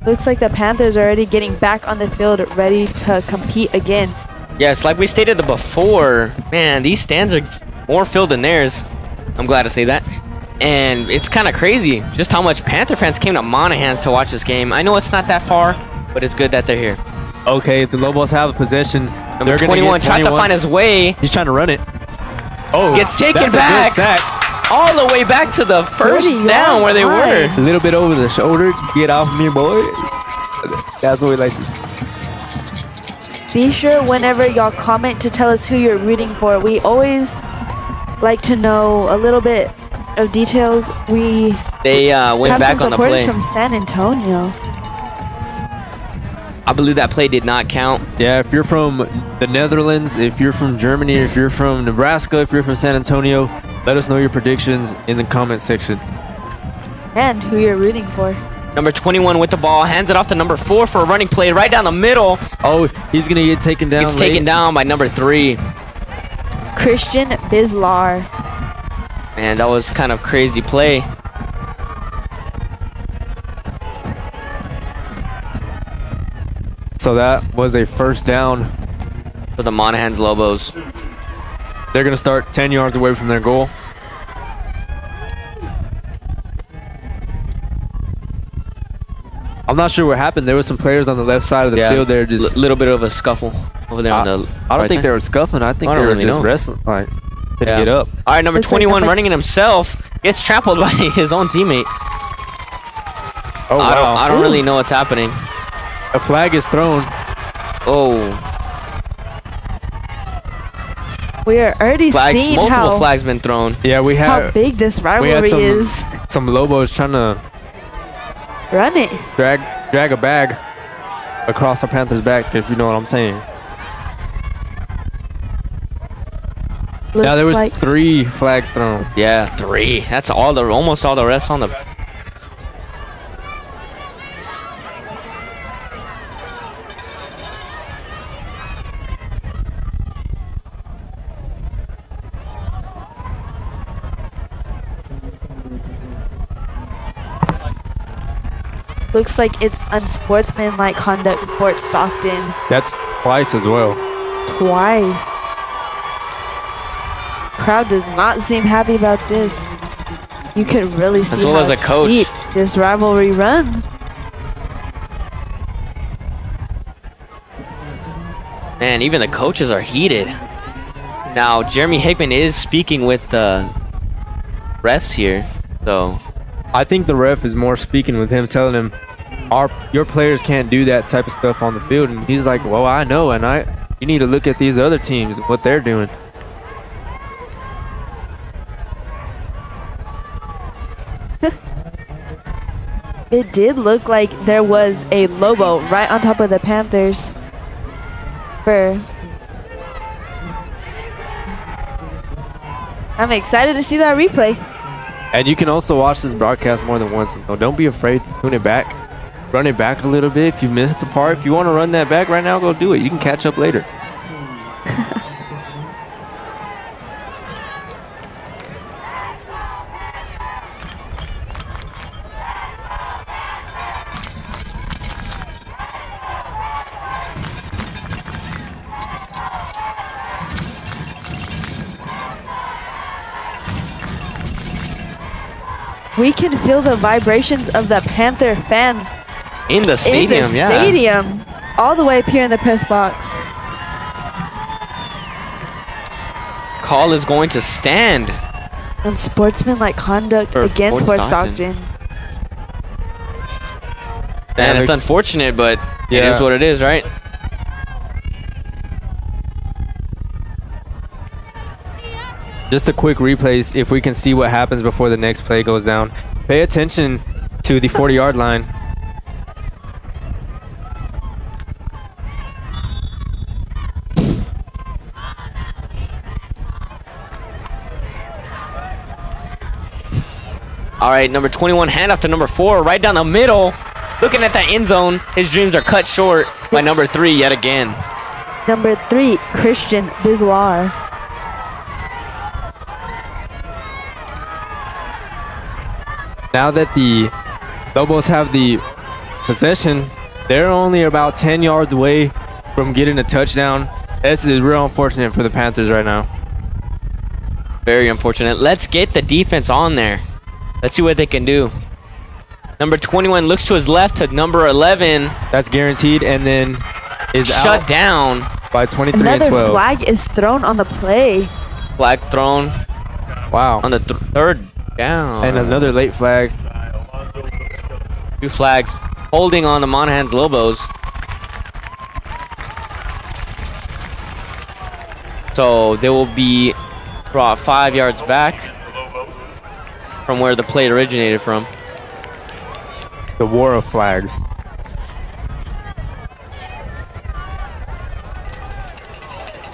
Looks like the Panthers are already getting back on the field, ready to compete again. Yes, like we stated before, man, these stands are more filled than theirs. I'm glad to say that. And it's kind of crazy just how much Panther fans came to Monahans to watch this game. I know it's not that far, but it's good that they're here. Okay, the Lobos have a possession. Number 21 tries to find his way. He's trying to run it. Oh, Gets taken that's back. a good sack. All the way back to the first 30 down where they yards. were. A little bit over the shoulder. Get off me, boy. That's what we like to do. Be sure whenever y'all comment to tell us who you're rooting for. We always like to know a little bit of details. We They went have back some on the supporters play. from San Antonio. I believe that play did not count. Yeah, if you're from the Netherlands, if you're from Germany, if you're from Nebraska, if you're from San Antonio, let us know your predictions in the comment section. And who you're rooting for. Number 21 with the ball, hands it off to number 4 for a running play right down the middle. Oh, he's going to get taken down. It's taken down by number 3. Christian Bislar. Man, that was kind of crazy play. So that was a first down. For the Monahans Loboes. They're going to start 10 yards away from their goal. I'm not sure what happened. There were some players on the left side of the field there just... little bit of a scuffle over there on the I don't right think side. they were scuffling. I think I they don't were really just know. wrestling. Like, couldn't Yeah. get up. All right, number Looks like 21 a- running it himself. Gets trampled by his own teammate. Oh, wow. I don't really know what's happening. A flag is thrown. Oh, We are already seeing multiple how flags been thrown. Yeah, we how had big this we had rivalry is. some Lobos trying to Run it. drag a bag across our Panthers' back, if you know what I'm saying. Looks Now there was like 3 flags thrown. Yeah, 3. That's almost all the refs on the. looks like it's unsportsmanlike conduct in Fort Stockton. That's twice as well. Twice. Crowd does not seem happy about this. You could really see As well how as a coach. deep this rivalry runs. Man, even the coaches are heated. Now, Jeremy Hickman is speaking with the refs here, so I think the ref is more speaking with him, telling him, your players can't do that type of stuff on the field. And he's like, well, I know, and you need to look at these other teams, what they're doing. It did look like there was a Lobo right on top of the Panthers. I'm excited to see that replay. And you can also watch this broadcast more than once. So don't be afraid to tune it back. Run it back a little bit if you missed a part. If you want to run that back right now, go do it. You can catch up later. We can feel the vibrations of the Panther fans in the stadium, stadium, all the way up here in the press box. Call is going to stand. Unsportsmanlike conduct against Fort Stockton. And it's unfortunate, but it is what it is, right? Just a quick replay, if we can see what happens before the next play goes down. Pay attention to the 40-yard line. All right, number 21, handoff to number 4, right down the middle. Looking at that end zone, his dreams are cut short by number 3 yet again. Number 3, Christian Biswar. Now that the Lobos have the possession, they're only about 10 yards away from getting a touchdown. This is real unfortunate for the Panthers right now. Very unfortunate. Let's get the defense on there. Let's see what they can do. Number 21 looks to his left to number 11. That's guaranteed, and then is shut out down by 23 and 12. Another flag is thrown on the play. Flag thrown. Wow. On the third down. And another late flag. 2 flags holding on the Monahans Loboes. So they will be brought 5 yards back from where the play originated from. The war of flags.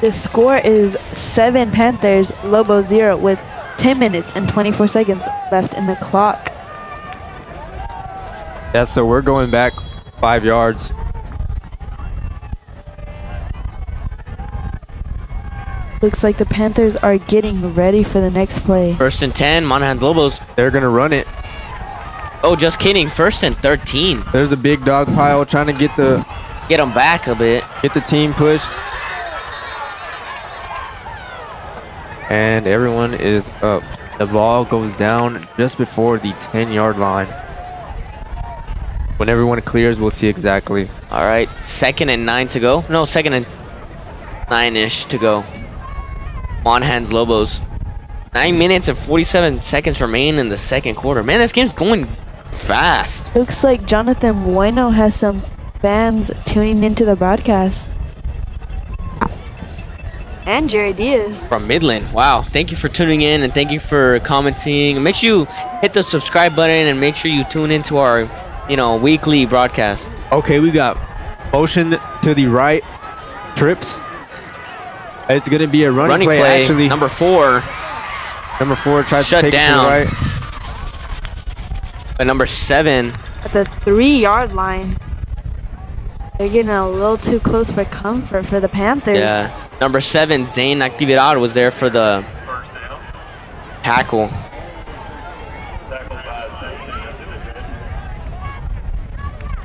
The score is 7 Panthers, Lobo 0 with 10 minutes and 24 seconds left in the clock. Yeah, so we're going back 5 yards. Looks like the Panthers are getting ready for the next play. 1st and 10, Monahans Lobos. They're going to run it. Oh, just kidding. 1st and 13. There's a big dog pile trying to get them back a bit. Get the team pushed. And everyone is up. The ball goes down just before the 10-yard line. When everyone clears, we'll see exactly. All right, 2nd and 9 to go. No, 2nd and 9-ish to go. Monahans Lobos. 9 minutes and 47 seconds remain in the second quarter. Man, this game's going fast. Looks like Jonathan Bueno has some fans tuning into the broadcast. And Jerry Diaz. From Midland. Wow. Thank you for tuning in and thank you for commenting. Make sure you hit the subscribe button and make sure you tune into our, weekly broadcast. Okay, we got motion to the right, trips. It's going to be a running play, actually. Number 4. Number 4 tries Shut to take down. it to the right. But number 7. At the 3-yard line. They're getting a little too close for comfort for the Panthers. Yeah. Number 7, Zane Actividad was there for the tackle.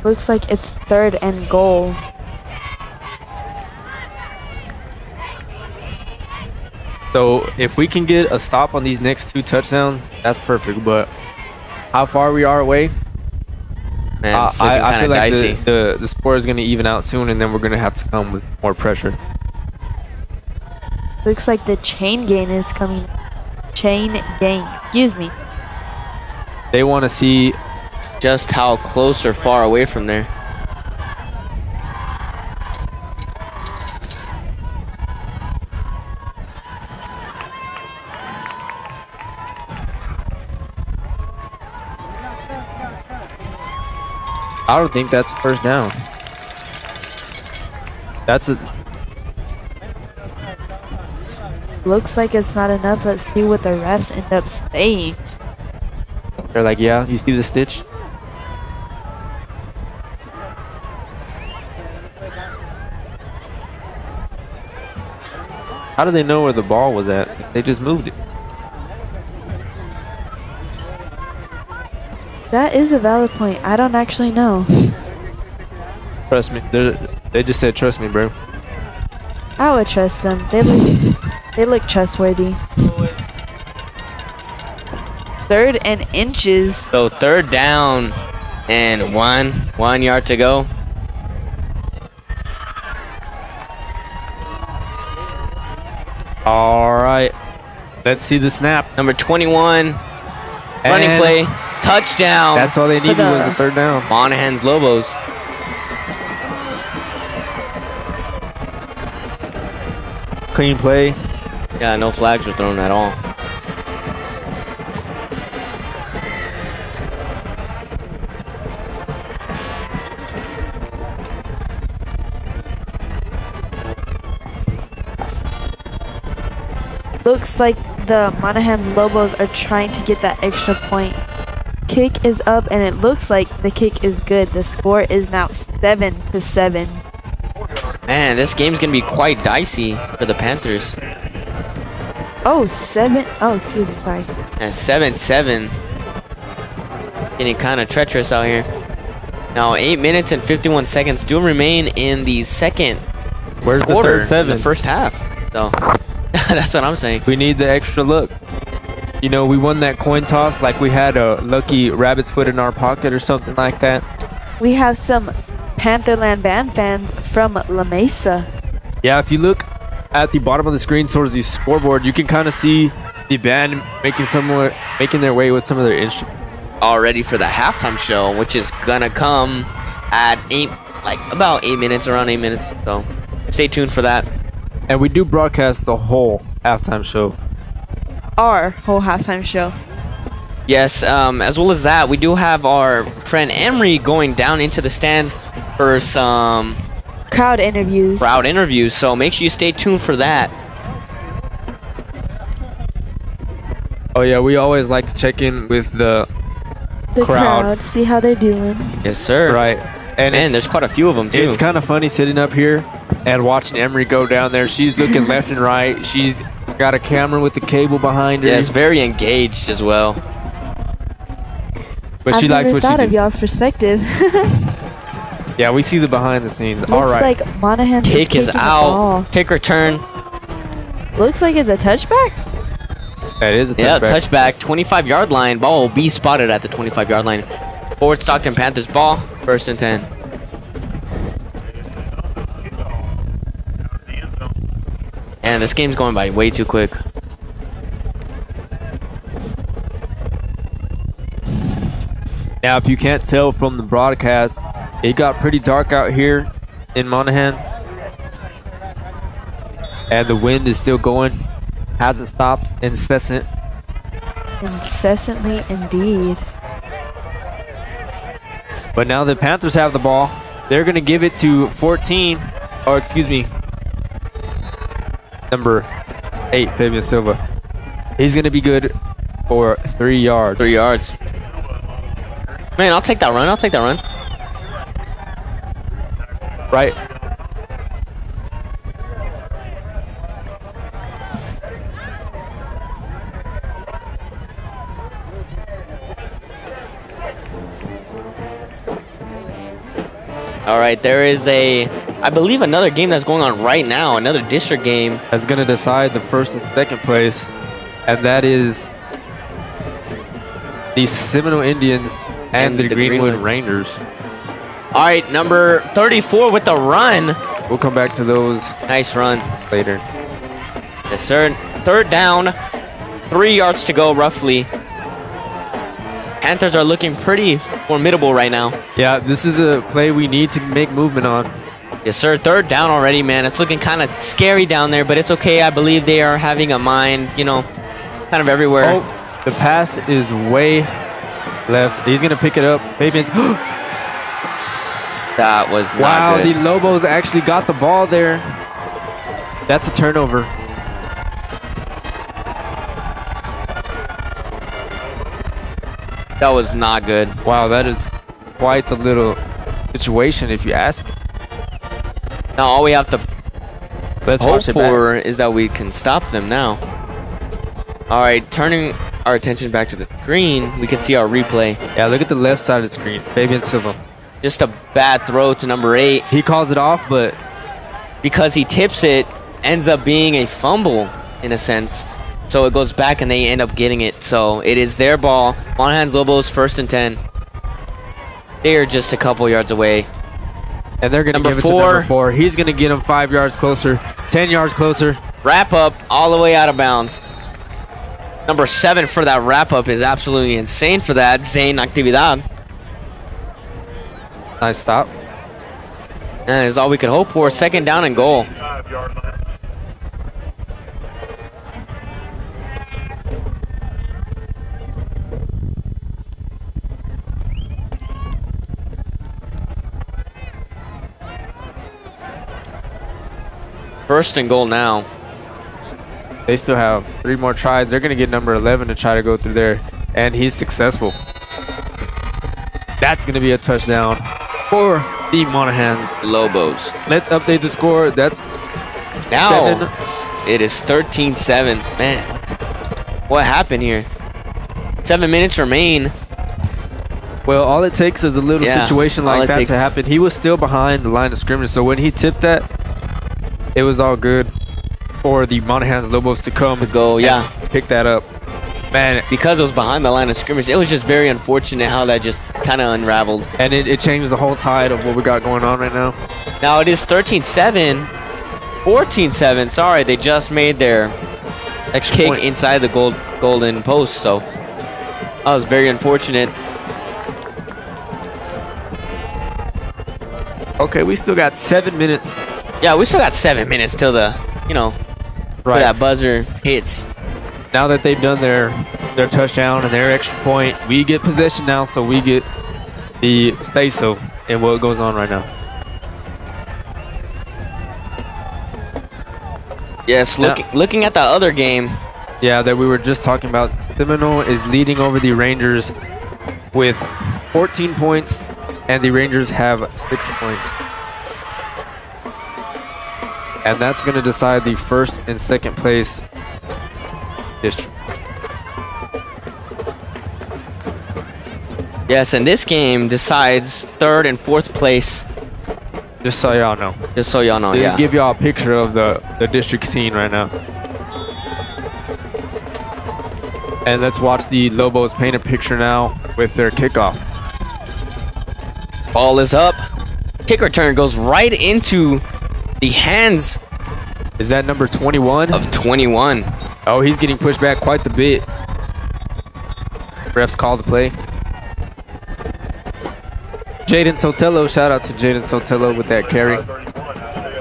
Looks like it's 3rd and goal. So if we can get a stop on these next 2 touchdowns, that's perfect. But how far we are away, Man, it's looking I kind feel of like dicey. the score is going to even out soon, and then we're going to have to come with more pressure. Looks like the chain gain is coming. Chain gain. Excuse me. They want to see just how close or far away from there. I don't think that's first down. That's a Looks like it's not enough. Let's see what the refs end up saying. They're like, yeah, you see the stitch? How do they know where the ball was at? They just moved it. That is a valid point. I don't actually know. Trust me. They just said, trust me, bro. I would trust them. They look trustworthy. 3rd and inches. So 3rd down and 1 yard to go. All right. Let's see the snap. Number 21, running And play, touchdown. That's all they needed was a 3rd down. Monahans Loboes. Clean play. Yeah, no flags were thrown at all. Looks like the Monahans Loboes are trying to get that extra point. Kick is up and it looks like the kick is good. The score is now 7-7. Man, this game's gonna be quite dicey for the Panthers. Oh, excuse me, sorry. And 7-7. Getting kind of treacherous out here. Now 8 minutes and 51 seconds do remain in the second Where's the quarter, third 7? in the first half. So that's what I'm saying. We need the extra look. You know, we won that coin toss like we had a lucky rabbit's foot in our pocket or something like that. We have some Pantherland band fans from La Mesa. Yeah, if you look at the bottom of the screen towards the scoreboard, you can kind of see the band making their way with some of their instruments. All ready for the halftime show, which is gonna come at about 8 minutes, around 8 minutes. So stay tuned for that. And we do broadcast the whole halftime show. Our whole halftime show. Yes, as well as that, we do have our friend Emery going down into the stands for some Crowd interviews. So make sure you stay tuned for that. Oh yeah, we always like to check in with the crowd. See how they're doing. Yes, sir. Right. And Man, there's quite a few of them too. It's kind of funny sitting up here and watching Emery go down there. She's looking left and right. She's got a camera with the cable behind her. Yes, very engaged as well. But she likes what she thought of does. y'all's perspective. Yeah, we see the behind the scenes. All Looks right. like Monahans Kick is kicking the out. ball. Kick return. Looks like it's a touchback. That is a Yeah, touchback. touchback. 25-yard line. Ball will be spotted at the 25-yard line. Forward Stockton Panthers ball. 1st and 10. And this game's going by way too quick. Now, if you can't tell from the broadcast, it got pretty dark out here in Monahans. And the wind is still going. Hasn't stopped. Incessant. Incessantly indeed. But now the Panthers have the ball. They're going to give it to 14. Oh, excuse me. Number 8, Fabian Silva. He's going to be good for 3 yards. 3 yards. Man, I'll take that run. Right. All right, there is I believe another game that's going on right now, another district game. That's going to decide the 1st and 2nd place. And that is the Seminole Indians and the Greenwood Rangers. All right, number 34 with the run. We'll come back to those Nice run. later. Yes, sir. 3rd down. 3 yards to go, roughly. Panthers are looking pretty formidable right now. Yeah, this is a play we need to make movement on. Yes, sir. 3rd down already, man. It's looking kind of scary down there, but it's okay. I believe they are having a mind, you know, kind of everywhere. Oh, the pass is way left. He's going to pick it up. Fabian's. That was not Wow, good. the Lobos actually got the ball there. That's a turnover. That was not good. Wow, that is quite the little situation, if you ask me. Now all we have to Let's hope watch it back. for is that we can stop them now. All right, turning our attention back to the green, we can see our replay. Yeah, look at the left side of the screen. Fabian Silva. Just a bad throw to number 8. He calls it off, but Because he tips it, ends up being a fumble in a sense. So it goes back and they end up getting it. So it is their ball. Monahans Loboes 1st and 10. They are just a couple yards away. and they're going to Number give it to 4. number 4. He's going to get him 5 yards closer, 10 yards closer. Wrap up all the way out of bounds. Number 7 for that wrap up is absolutely insane for that. Zane Actividad. Nice stop. That is all we could hope for. 2nd down and goal. 5-yard line. First and goal now. They still have 3 more tries. They're going to get number 11 to try to go through there, and he's successful. That's going to be a touchdown for the Monahans Lobos. Let's update the score. That's Now 7. it is 13-7. Man, what happened here? 7 minutes remain. Well, all it takes is a little Yeah, situation all like it that takes- to happen. He was still behind the line of scrimmage, so when he tipped that, it was all good for the Monahans Lobos to come Go, and yeah. pick that up. Man, Because it was behind the line of scrimmage, it was just very unfortunate how that just kind of unraveled. and it changed the whole tide of what we got going on right now. Now it is 13-7. 14-7. Sorry, they just made their Extra kick point. inside the golden post, so that was very unfortunate. Okay, we still got 7 minutes. Yeah, we still got 7 minutes till the, you know, till Right. that buzzer hits. Now that they've done their touchdown and their extra point, we get possession now, so we get the say-so in what goes on right now. Yes, Now- looking at the other game, Yeah, that we were just talking about. Seminole is leading over the Rangers with 14 points, and the Rangers have 6 points. And that's going to decide the 1st and 2nd place district. yes, and this game decides 3rd and 4th place, Just so y'all know. just so y'all know, They yeah. give y'all a picture of the district scene right now. And let's watch the Lobos paint a picture now with their kickoff. Ball is up. Kick return goes right into the hands Is that number 21? of 21. Oh, he's getting pushed back quite a bit. Refs call the play. Jaden Sotelo, shout out to Jaden Sotelo with that carry.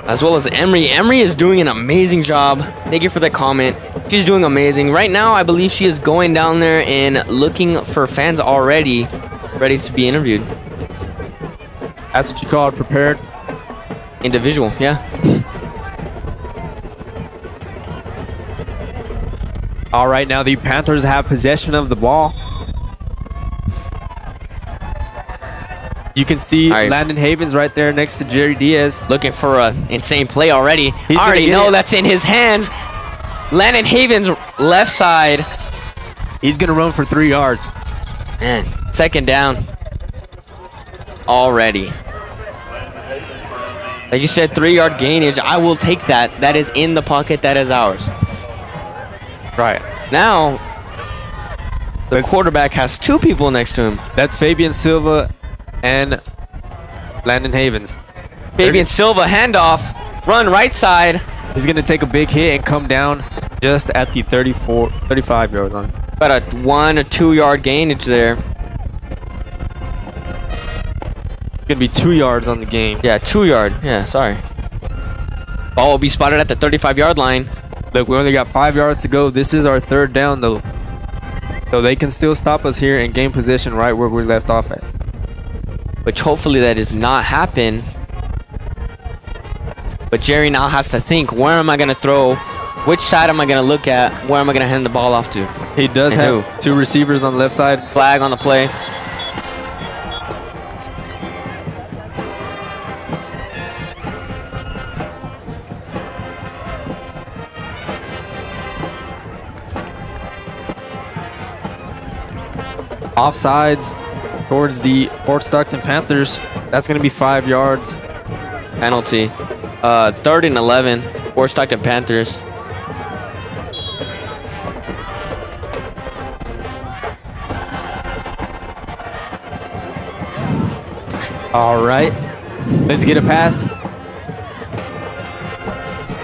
As well as Emery. Emery is doing an amazing job. Thank you for that comment. She's doing amazing. Right now, I believe she is going down there and looking for fans already ready to be interviewed. That's what you call it, prepared. Individual, yeah. All right, now the Panthers have possession of the ball. You can see All right. Landon Havens right there next to Jerry Diaz. Looking for an insane play already. He's I already gonna get know it. that's in his hands. Landon Havens, left side. He's going to run for 3 yards. Man, 2nd down. Already. Like you said, 3-yard gainage. I will take that. That is in the pocket. That is ours. Right. Now, the Let's- quarterback has 2 people next to him. That's Fabian Silva and Landon Havens. Fabian Silva, handoff. Run right side. He's going to take a big hit and come down just at the 35 yard line. About a 1 or 2 yard gainage there. Gonna be 2 yards on the game. Yeah, 2 yard. Yeah, sorry. Ball will be spotted at the 35-yard line. Look, we only got 5 yards to go. This is our 3rd down, though. So they can still stop us here and gain possession right where we left off at. Which hopefully that does not happen. But Jerry now has to think, where am I going to throw? Which side am I going to look at? Where am I going to hand the ball off to? He does And have who? 2 receivers on the left side. Flag on the play. Offsides towards the Fort Stockton Panthers. That's going to be 5 yards. Penalty. 3rd and 11 for Stockton Panthers. All right. Let's get a pass.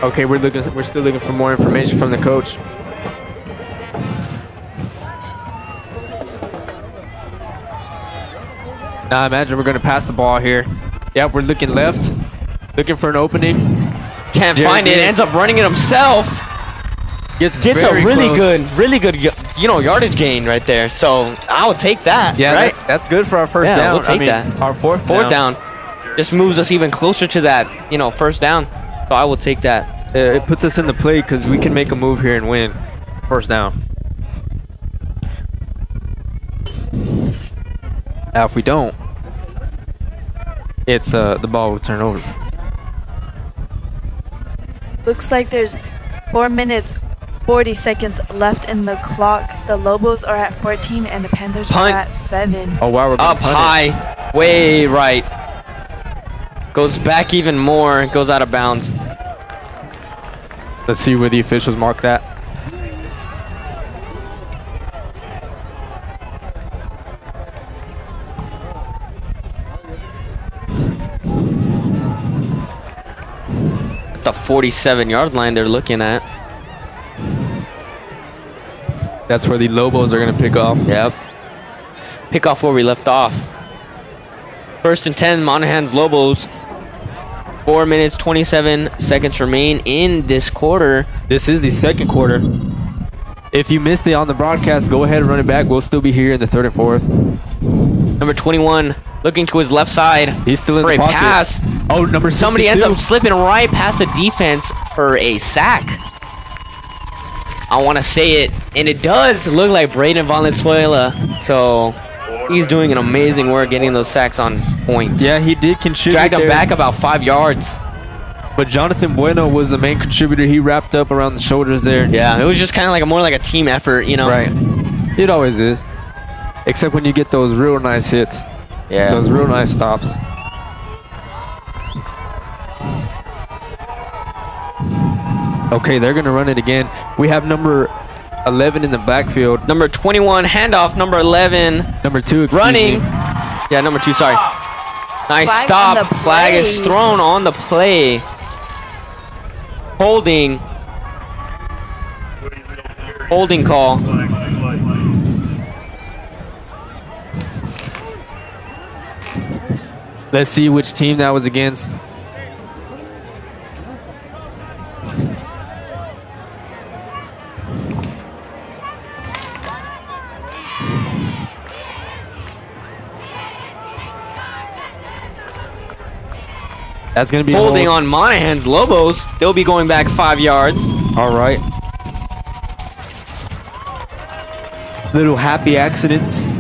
Okay, we're still looking for more information from the coach. Now I imagine we're going to pass the ball here. Yep, we're looking left. Looking for an opening. Can't Jerry find it. Gibbs Ends up running it himself. Gets a very really close. good, yardage gain right there. So I would take that. Yeah, right. that's good for our first Yeah, down. we'll take that. Our fourth down. Just moves us even closer to that, first down. So I will take that. It puts us in the play because we can make a move here and win. First down. Now, if we don't, it's the ball will turn over. Looks like there's 4 minutes 40 seconds left in the clock. The Lobos are at 14 and the Panthers Punt. are at 7. Oh wow, we're gonna Up punt it. high, way right. Goes back even more. Goes out of bounds. Let's see where the officials mark that. The 47-yard line they're looking at. That's where the Lobos are gonna pick off. Yep. Pick off where we left off. 1st and 10, Monahans Loboes. 4 minutes, 27 seconds remain in this quarter. This is the second quarter. If you missed it on the broadcast, go ahead and run it back. We'll still be here in the 3rd and 4th. Number 21 looking to his left side. He's still in for the a pocket. pass. Oh, number 62. Somebody ends up slipping right past the defense for a sack. I want to say it, and it does look like Braden Valenzuela. So he's doing an amazing work getting those sacks on point. Yeah, he did contribute. Dragged him there, back about 5 yards. but Jonathan Bueno was the main contributor. He wrapped up around the shoulders there. Yeah, it was just kind of like more like a team effort, Right. It always is. Except when you get those real nice hits. Yeah. Those real nice stops. Okay, they're going to run it again. We have number 11 in the backfield. Number 21, handoff. Number 11, Number 2, excuse running. me. Yeah, number 2, sorry. Nice Flag stop. on the Flag is play. thrown on the play. Holding. Holding call. Let's see which team that was against. That's going to be Holding on Monahans Loboes. They'll be going back 5 yards. All right. Little happy accidents.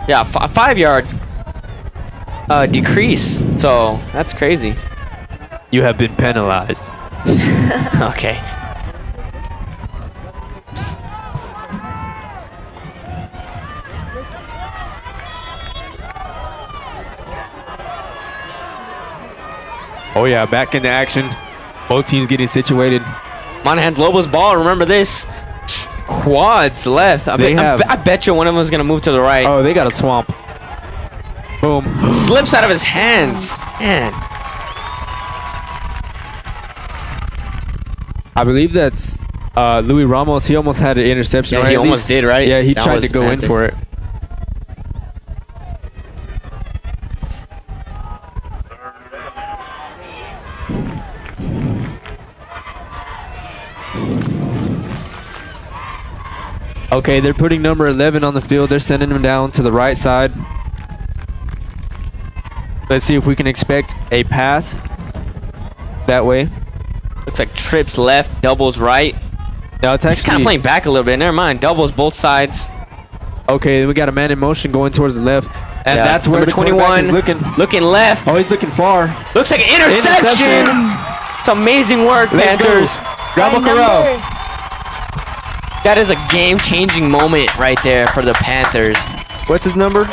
Yeah, 5 yard decrease. So that's crazy. You have been penalized. Okay. Oh yeah, back into action. Both teams getting situated. Monahans Loboes ball. Remember this. Quads left. I bet you one of them is going to move to the right. Oh, they got a swamp. Boom. Slips out of his hands. Man. I believe that's Louis Ramos. He almost had an interception. Yeah, right? he At almost did, right? Yeah, he That tried was to go in Panther. for it. Okay, they're putting number 11 on the field. They're sending him down to the right side. Let's see if we can expect a pass that way. Looks like trips left, doubles right. No, it's He's kind actually of playing back a little bit. Never mind. Doubles both sides. okay. We got a man in motion going towards the left, and Yeah, that's where number the quarterback 21 is looking. looking left. Oh, he's looking far. Looks like an interception. It's amazing work, Let's Panthers. go. Grab a corral. That is a game-changing moment right there for the Panthers. What's his number?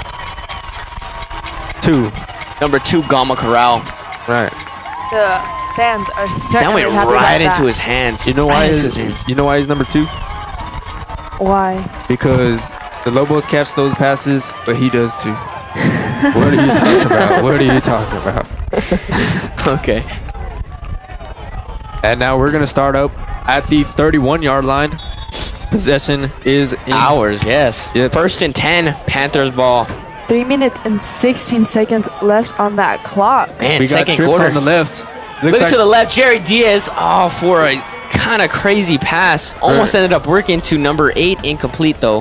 2. Number 2, Gama Corral. Right. The fans are That certainly went happy right about into that. his hands. You know why? Right into his hands. You know why he's number 2? Why? Because the Lobos catch those passes, but he does too. What are you talking about? What are you talking about? Okay. And now we're gonna start up at the 31-yard line. Possession is in Ours, yes. Yes. 1st and 10, Panthers ball. 3 minutes and 16 seconds left on that clock. Man, We got second trips quarter. on the left. Look Looks to the like left, Jerry Diaz. Oh, for a kind of crazy pass. Almost ended up working to number 8, incomplete though.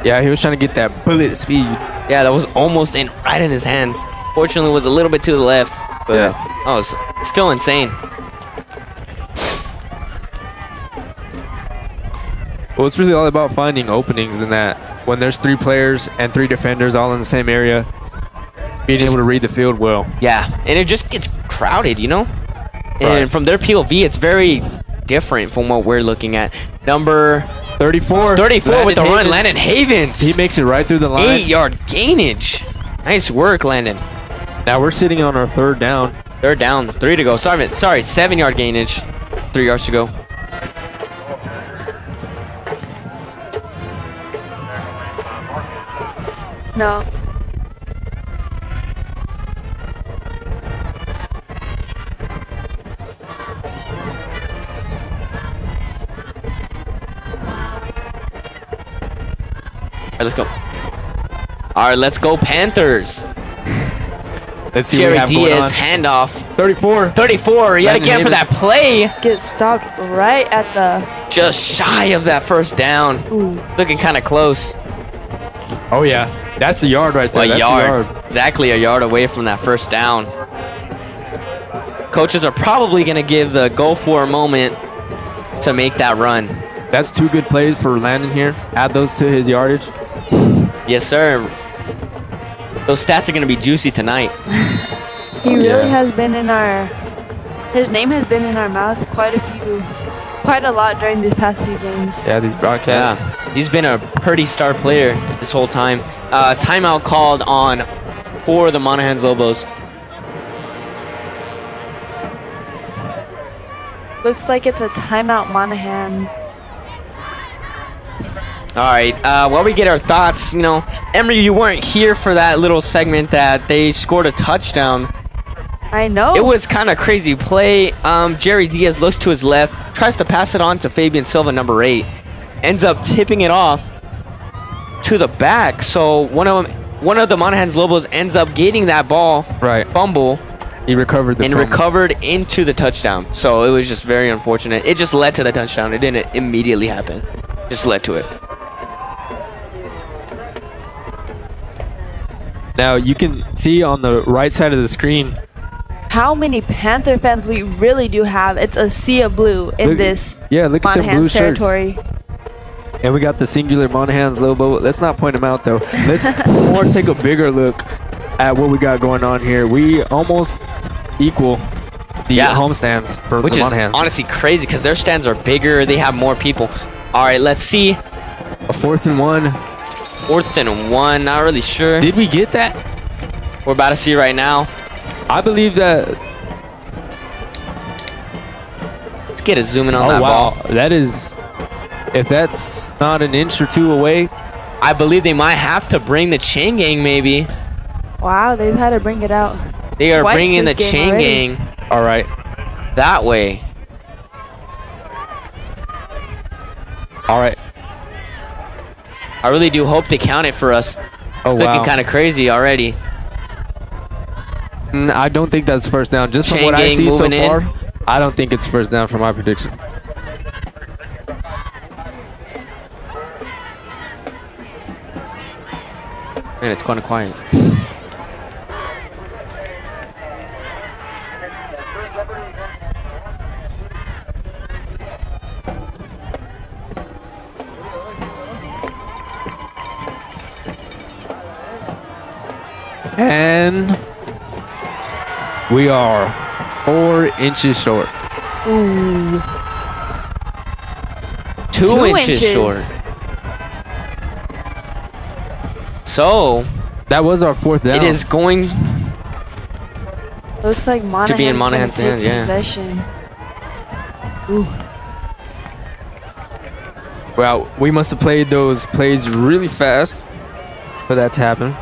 yeah, he was trying to get that bullet speed. Yeah, that was almost right in his hands. Fortunately, it was a little bit to the left, but Yeah. that was still insane. Well, it's really all about finding openings in that when there's 3 players and 3 defenders all in the same area, being able to read the field well. Yeah, and it just gets crowded, you know? And Right. from their POV, it's very different from what we're looking at. Number 34. 34 with the Landon run, Havens. Landon Havens. He makes it right through the line. 8-yard gainage. Nice work, Landon. Now we're sitting on our 3rd down. They're down, 3 to go. Sorry, 7-yard gainage. 3 yards to go. No. All right, let's go. All right, let's go Panthers. Let's see Jerry what we have Diaz going on. handoff. 34. 34 yet Landon again for that Havens. play. Get stopped right at the... Just shy of that first down. Ooh. Looking kind of close. Oh, yeah. That's a yard right there. A That's yard. a yard. Exactly a yard away from that first down. Coaches are probably going to give the go for a moment to make that run. That's 2 good plays for Landon here. Add those to his yardage. Yes, sir. Those stats are going to be juicy tonight. He really Yeah. has been in our... His name has been in our mouth quite a lot during these past few games. Yeah, these broadcasts. Yeah, he's been a pretty star player this whole time. Timeout called on for the Monahans Loboes. Looks like it's a timeout, Monahan. All right, while we get our thoughts, you know, Emery, you weren't here for that little segment that they scored a touchdown. I know. It was kind of crazy play. Jerry Diaz looks to his left, tries to pass it on to Fabian Silva, number 8, ends up tipping it off to the back. So one of the Monahans Lobos ends up getting that ball, Right. fumble, He recovered the and fumble. recovered into the touchdown. So it was just very unfortunate. It just led to the touchdown. It didn't immediately happen. Just led to it. Now, you can see on the right side of the screen, How many Panther fans we really do have. It's a sea of blue in Look- this yeah, look at them blue Monahans shirts. territory. and we got the singular Monahans Lobo. Let's not point them out, though. Let's more take a bigger look at what we got going on here. We almost equal the Yeah. home stands for Which the is Monahans. honestly crazy because their stands are bigger. They have more people. All right, let's see. A 4th and 1. 4th and 1. Not really sure. Did we get that? We're about to see right now. I believe that. Let's get a zoom in on Oh, that wow. ball. That is. If that's not an inch or 2 away. I believe they might have to bring the chain gang maybe. Wow, they've had to bring it out. They are Twice bringing the this game chain already. gang All right. that way. All right. I really do hope they count it for us. Oh, Looking wow. kind of crazy already. I don't think that's first down. Just from Chain what I gang see so moving in. far, I don't think it's first down for my prediction. Man, it's kind of quiet. And we are 4 inches short. Ooh. 2 inches short. So That was our 4th down. it is going. Looks like Monahans To be in gonna Monahans' take hands, yeah. possession. Ooh. Well, we must have played those plays really fast for that to happen.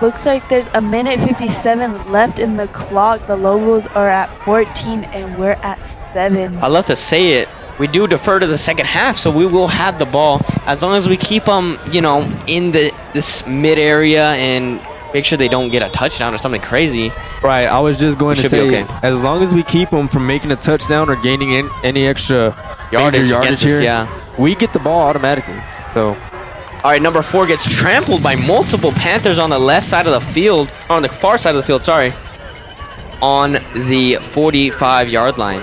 Looks like there's a minute 57 left in the clock. The Lobos are at 14 and we're at 7. I love to say it. We do defer to the second half, so we will have the ball as long as we keep them, you know, in this mid area and make sure they don't get a touchdown or something crazy. Right, I was just going to should be say, okay. as long as we keep them from making a touchdown or gaining any extra Yardage major against here, us, yeah. we get the ball automatically. So, All right, number 4 gets trampled by multiple Panthers on the left side of the field, or on the far side of the field, sorry, on the 45-yard line.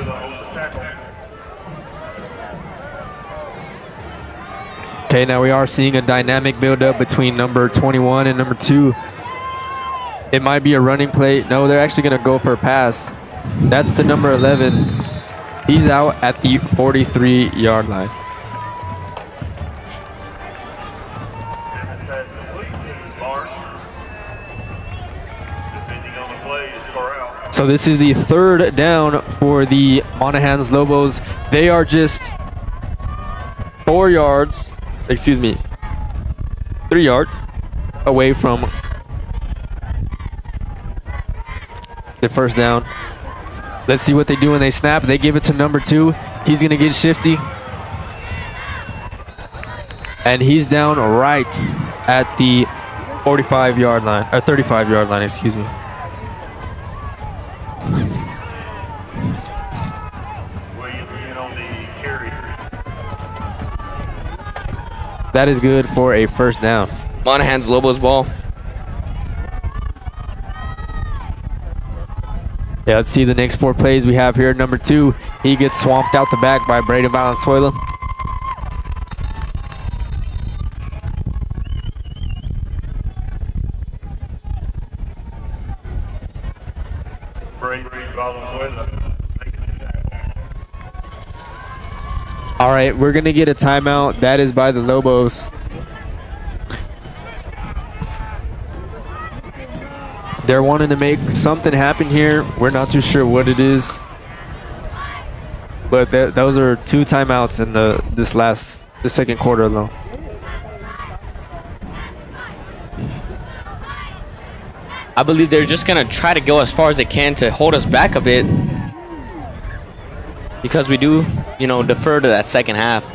okay, now we are seeing a dynamic build-up between number 21 and number 2. It might be a running play. No, they're actually going to go for a pass. That's the number 11. He's out at the 43-yard line. So this is the 3rd down for the Monahans Loboes. They are just 3 yards away from the first down. Let's see what they do when they snap. They give it to number 2. He's going to get shifty. And he's down right at the 45-yard line, or 35-yard line, excuse me. That is good for a first down. Monahans Loboes ball. Yeah, let's see the next 4 plays we have here. Number 2, he gets swamped out the back by Braden Valenzuela. All right, we're going to get a timeout. That is by the Lobos. They're wanting to make something happen here. We're not too sure what it is. But those are 2 timeouts in the second quarter alone. I believe they're just going to try to go as far as they can to hold us back a bit. Because we do, you know, defer to that second half.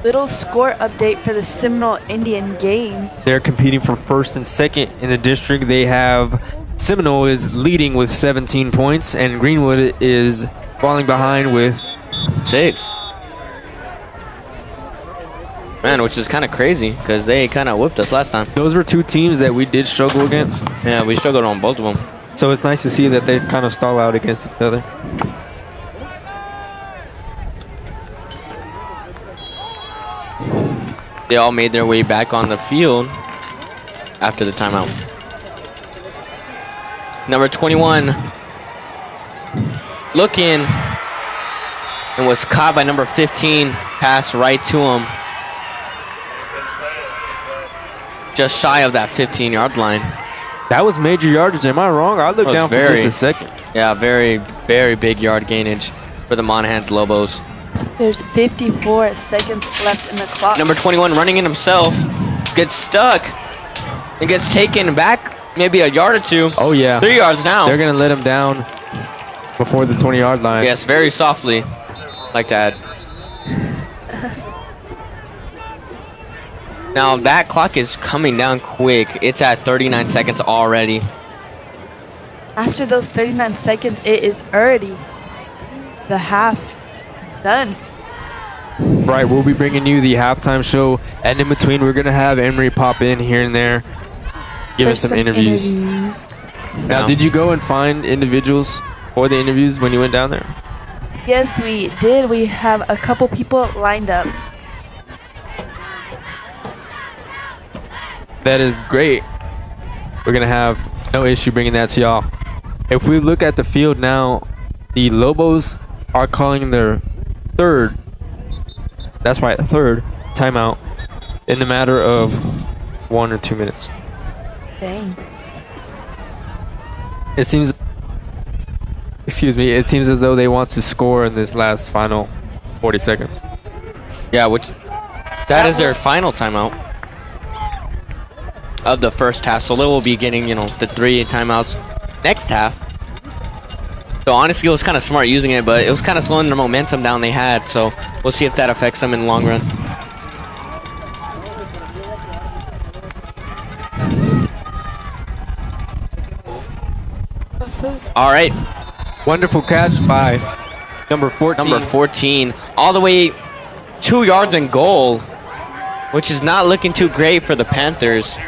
Little score update for the Seminole Indian game. They're competing for 1st and 2nd in the district. They have Seminole is leading with 17 points, and Greenwood is falling behind with 6. Man, which is kind of crazy because they kind of whipped us last time. Those were 2 teams that we did struggle against. Yeah, we struggled on both of them. So it's nice to see that they kind of stall out against each other. They all made their way back on the field after the timeout. Number 21 looking and was caught by number 15. Pass right to him. Just shy of that 15-yard line. That was major yardage. Am I wrong? I looked down for just a second. Yeah, very, very big yard gainage for the Monahans Lobos. There's 54 seconds left in the clock. Number 21 running in himself. Gets stuck. And gets taken back maybe a yard or 2. Oh, yeah. 3 yards now. They're going to let him down before the 20-yard line. Yes, very softly. Like to add. Now that clock is coming down quick. It's at 39 seconds already. After those 39 seconds, it is already the half done. Right, we'll be bringing you the halftime show, and in between, we're gonna have Emery pop in here and there, give us some interviews. Now, did you go and find individuals for the interviews when you went down there? Yes, we did. We have a couple people lined up. That is great. We're gonna have no issue bringing that to y'all. If we look at the field now, the Lobos are calling their third timeout in the matter of 1 or 2 minutes. Dang. It seems as though they want to score in this last final 40 seconds. Yeah, that is their final timeout of the first half. So they will be getting, the 3 timeouts next half. So honestly, it was kind of smart using it, but it was kind of slowing the momentum down they had. So we'll see if that affects them in the long run. All right. Wonderful catch by number 14. Number 14, all the way 2 yards and goal, which is not looking too great for the Panthers.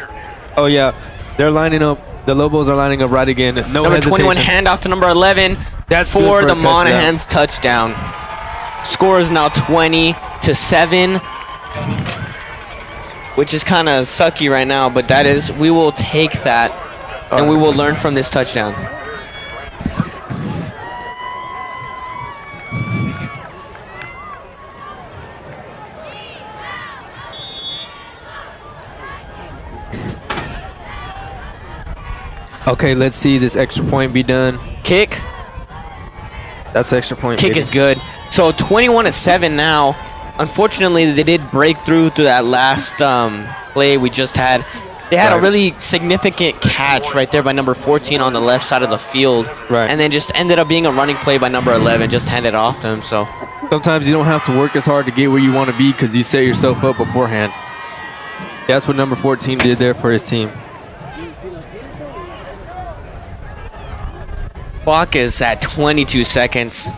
Oh yeah, they're lining up. The Lobos are lining up right again. No number hesitation. 21 handoff to number 11. That's for good the a touchdown. Monahans touchdown. Score is now 20-7, which is kind of sucky right now, but we will take that, and we will learn from this touchdown. Okay, let's see this extra point be done. Kick. That's extra point. Kick baby. is good. So 21-7 now. Unfortunately, they did break through that last play we just had. They had a really significant catch right there by number 14 on the left side of the field. Right. And then just ended up being a running play by number 11. Just handed off to him. So sometimes you don't have to work as hard to get where you want to be because you set yourself up beforehand. That's what number 14 did there for his team. Clock is at 22 seconds.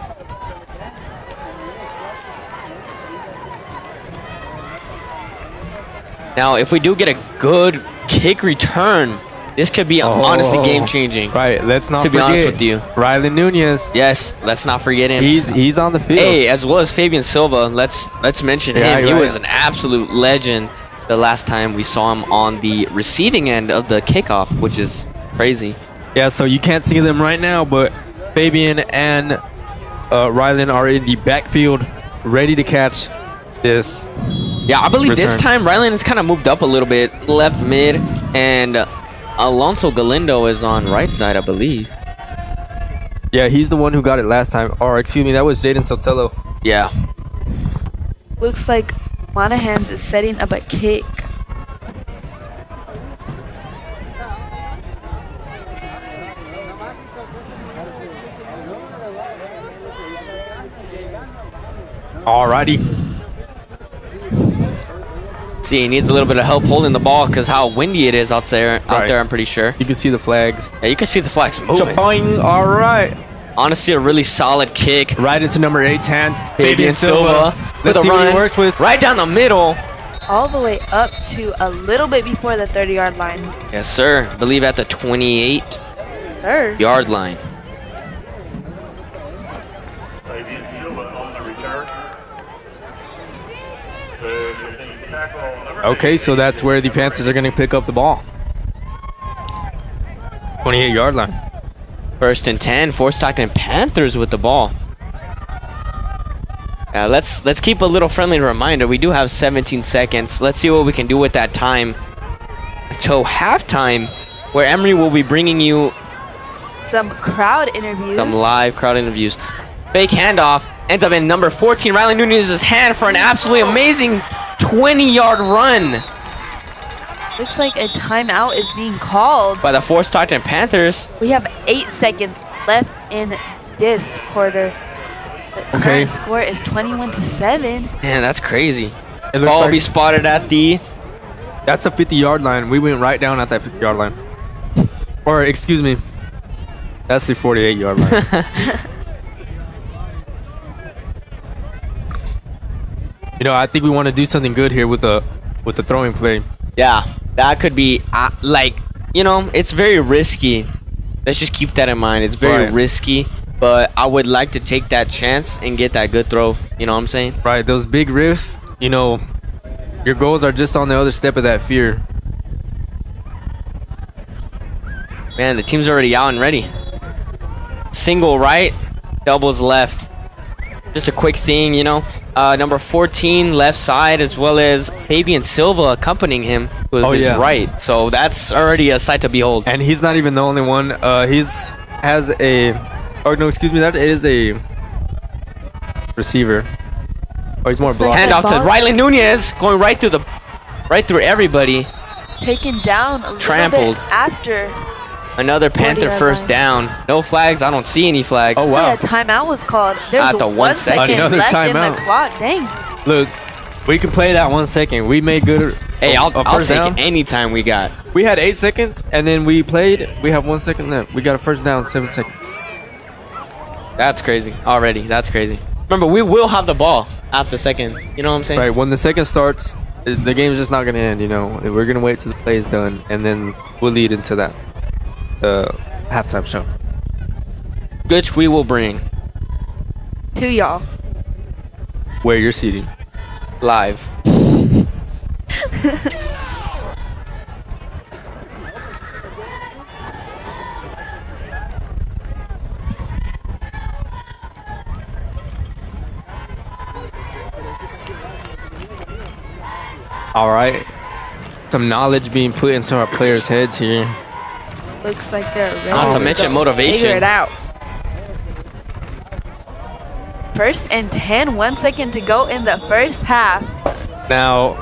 Now, if we do get a good kick return, this could be honestly game-changing. Right, let's not forget. To be honest with you. Riley Nunez. Yes, let's not forget him. He's on the field. Hey, as well as Fabian Silva. Let's mention him. He was an absolute legend the last time we saw him on the receiving end of the kickoff, which is crazy. Yeah, so you can't see them right now, but Fabian and Rylan are in the backfield, ready to catch this. Yeah, I believe this return. time Rylan has kind of moved up a little bit, left mid, and Alonso Galindo is on right side, I believe. Yeah, he's the one who got it last time. Or excuse me, that was Jaden Sotelo. Yeah. Looks like Monahans is setting up a kick. Alrighty. See, he needs a little bit of help holding the ball because how windy it is out there, I'm pretty sure. You can see the flags. Yeah, you can see the flags moving. All right. Honestly, a really solid kick. Right into number 8's hands. Fabian Silva with Let's a see run what he works with. right down the middle. All the way up to a little bit before the 30-yard line. Yes, sir. I believe at the 28-yard line. Fabian Silva on the return. Okay, so that's where the Panthers are going to pick up the ball. 28-yard line. 1st and 10 for Stockton Panthers with the ball. Let's keep a little friendly reminder. We do have 17 seconds. Let's see what we can do with that time until halftime, where Emery will be bringing you some crowd interviews. some live crowd interviews. Fake handoff ends up in number 14, Riley Nunez's hand for an absolutely amazing 20-yard run Looks like a timeout is being called. by the 4 Stockton Panthers. We have 8 seconds left in this quarter. The Okay. current score is 21-7. Man, that's crazy. It looks Ball will like be spotted at the. that's a 50-yard line. We went right down at that 50-yard line. Or excuse me, that's the 48-yard line. You know, I think we want to do something good here with the throwing play. Yeah, that could be like, you know, it's very risky. Let's just keep that in mind. It's very Right. risky, but I would like to take that chance and get that good throw. You know what I'm saying? Right, those big risks, you know, your goals are just on the other step of that fear. Man, the team's already out and ready. Single right, doubles left. Just a quick thing, you know. Number 14 left side, as well as Fabian Silva accompanying him with his right. So that's already a sight to behold. And he's not even the only one. Has a, oh no, excuse me, that is a receiver. Oh, he's more Looks like blocked. Hand that off to ball- Rylan Nunez, going right through everybody. Taken down a little Trampled. bit after. Another Panther 40-yard first line. down. No flags. I don't see any flags. Oh, wow. Yeah, timeout was called. There's At the 1 second. Another left in timeout. the clock. Dang. Look, we can play that 1 second. We made good. Hey, I'll first take down. any time we got. We had 8 seconds, and then we played. We have 1 second left. We got a first down, 7 seconds. That's crazy already. That's crazy. Remember, we will have the ball after second. You know what I'm saying? Right, when the second starts, the game's just not gonna end. You know, we're gonna wait till the play is done, and then we'll lead into that halftime show. Which we will bring To y'all. Where you're seating. live. All right, some knowledge being put into our players' heads here. Looks like they're ready. Not to to mention go. motivation. Figure it out. First and 10, 1 second to go in the first half. Now,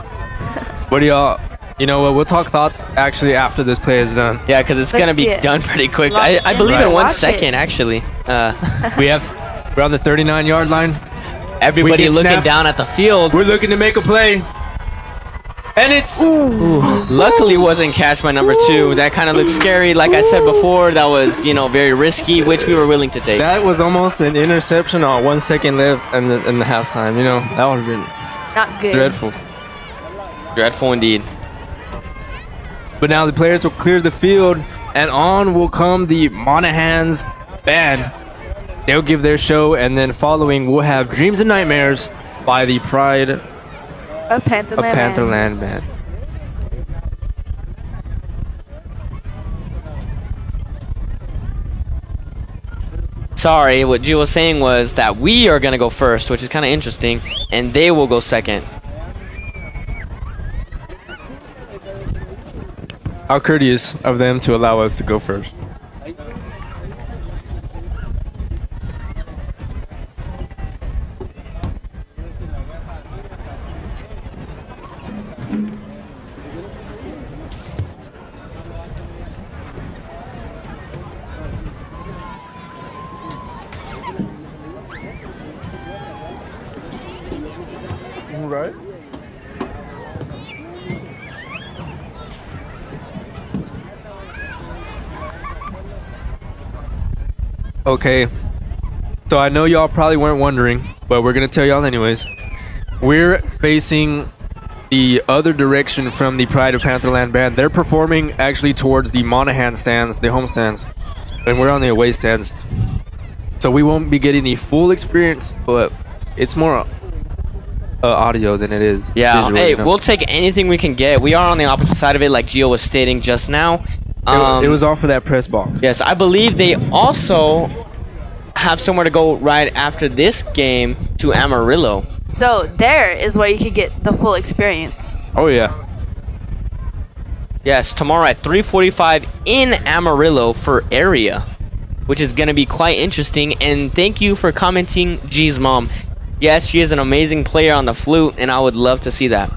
what do y'all? You know what? We'll talk thoughts actually after this play is done. Yeah, because it's Let's gonna be get done pretty quick. locked I in. believe Right. in 1 Watch second it. actually. We're on the 39-yard line. Everybody get looking snapped. down at the field. We're looking to make a play, and it's Luckily, wasn't catched by number 2. That kind of looked scary. Like I said before, that was, you know, very risky, which we were willing to take. that was almost an interception on 1 second left in the halftime. You know, that would have been Not good. dreadful. Dreadful indeed. But now the players will clear the field, and on will come the Monahans band. They'll give their show, and then following, we'll have Dreams and Nightmares by the Pride of A Pantherland. Pantherland band. Sorry, what G was saying was that we are gonna go first, which is kind of interesting, and they will go second. How courteous of them to allow us to go first. All right. Okay, so I know y'all probably weren't wondering, but we're gonna tell y'all anyways. We're facing the other direction from the Pride of Pantherland band. They're performing actually towards the Monahan stands, the home stands, and we're on the away stands. So we won't be getting the full experience, but it's more audio than it is Yeah, visual, hey, you know? we'll take anything we can get. We are on the opposite side of it, like Gio was stating just now. It was all for that press box. Yes, I believe they also have somewhere to go right after this game to Amarillo. So there is where you can get the full experience. Oh yeah. Yes, tomorrow at 3:45 in Amarillo for area, which is going to be quite interesting. And thank you for commenting, G's mom. Yes, she is an amazing player on the flute, and I would love to see that.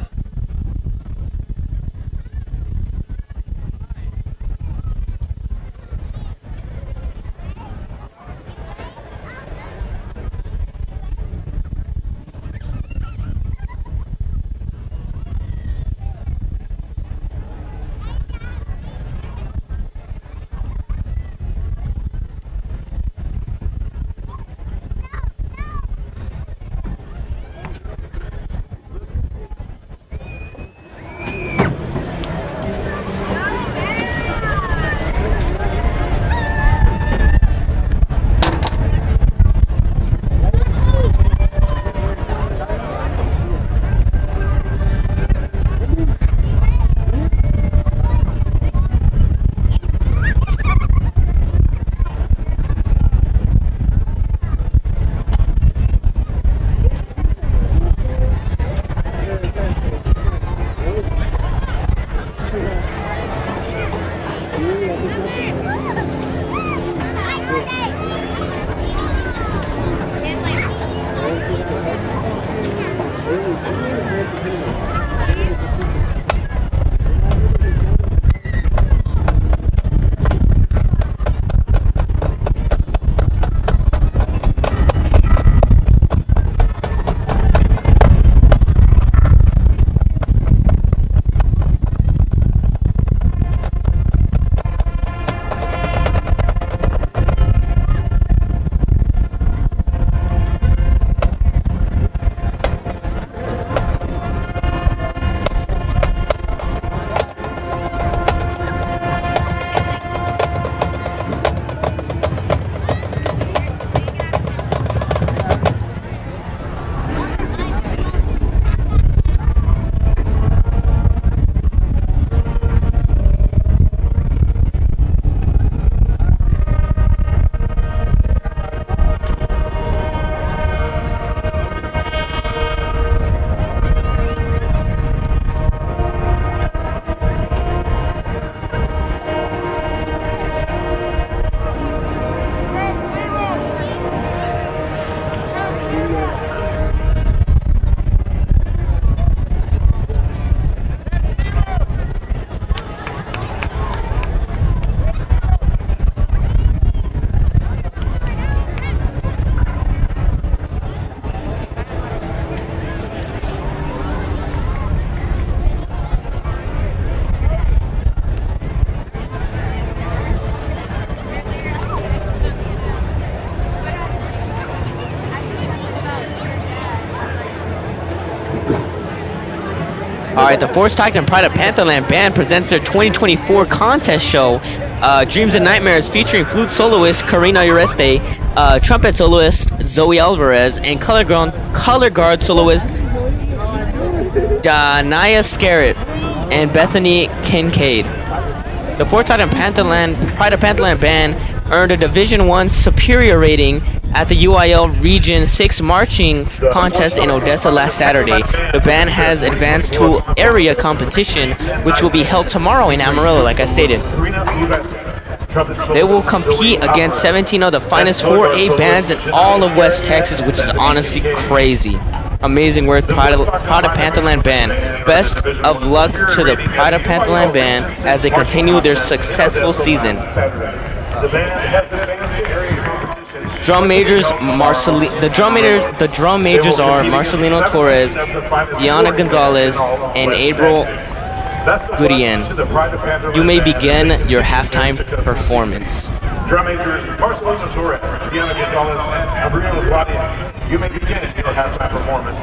All right, the Fort Stockton Pride of Pantherland Band presents their 2024 contest show, Dreams and Nightmares, featuring flute soloist Karina Ureste, trumpet soloist Zoe Alvarez, and color guard soloist Danaya Scarrett and Bethany Kincaid. The Fort Stockton Pride of Pantherland Band earned a Division I superior rating at the UIL Region 6 marching contest in Odessa last Saturday. The band has advanced to area competition, which will be held tomorrow in Amarillo, like I stated. They will compete against 17 of the finest 4A bands in all of West Texas, which is honestly crazy. Amazing work, Pride of Pantherland Band. Best of luck to the Pride of Pantherland Band as they continue their successful season. Drum majors are Marcelino Torres, Diana Gonzalez, and April Goodien. You may begin your halftime performance. Drum majors Marcelino Torres, Diana Gonzalez, and April Goodien. You may begin your halftime performance.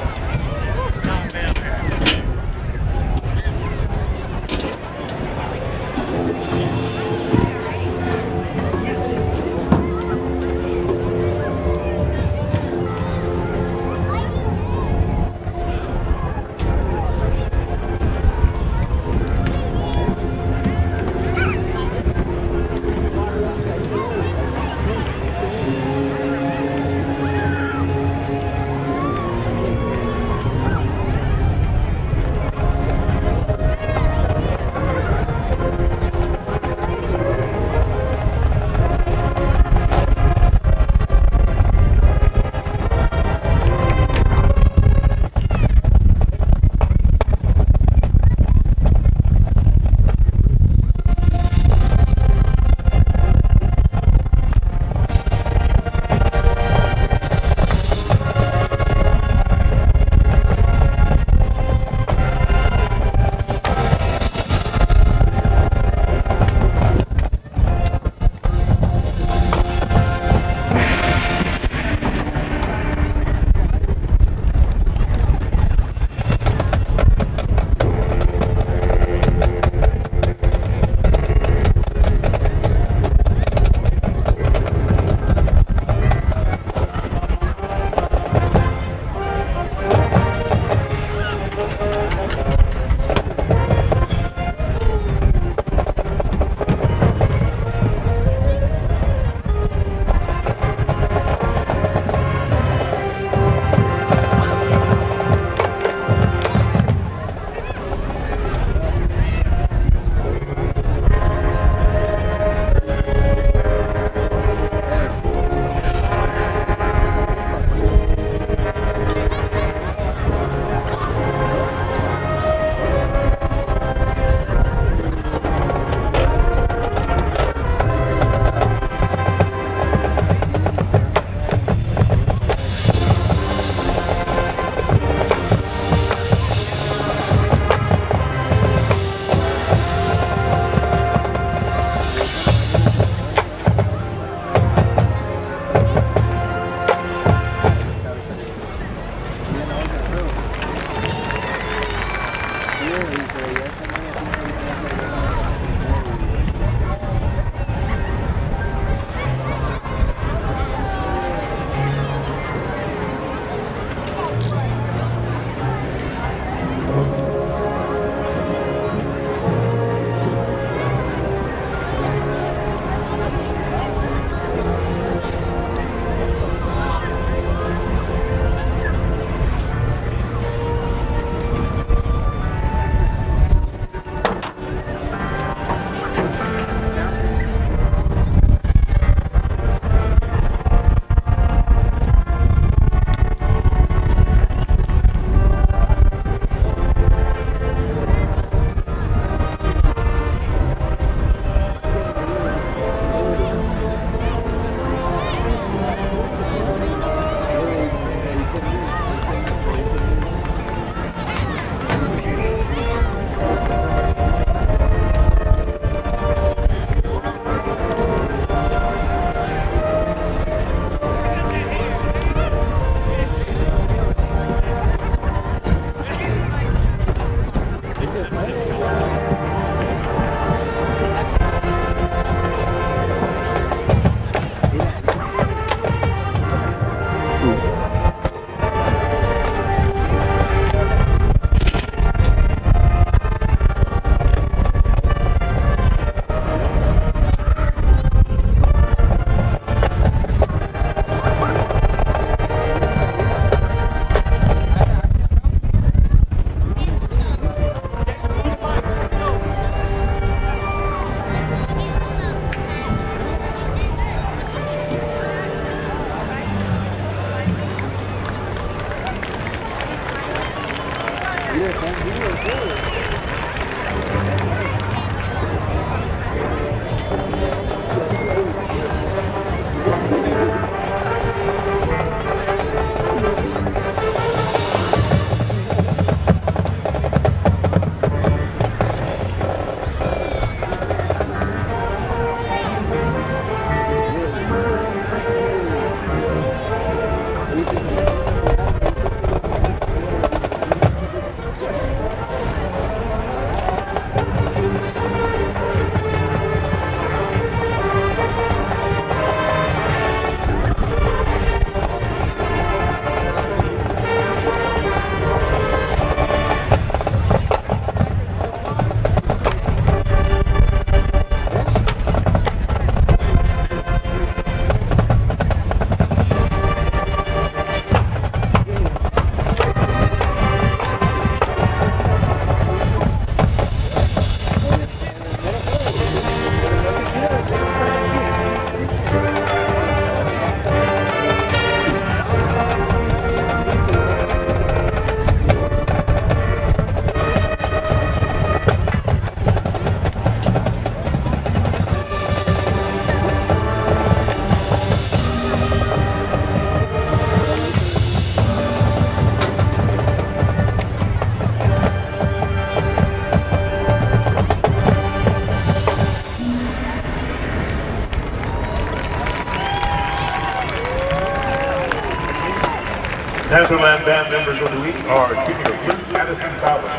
Pantherland Band members of the week are Junior Luke Addison Fowler,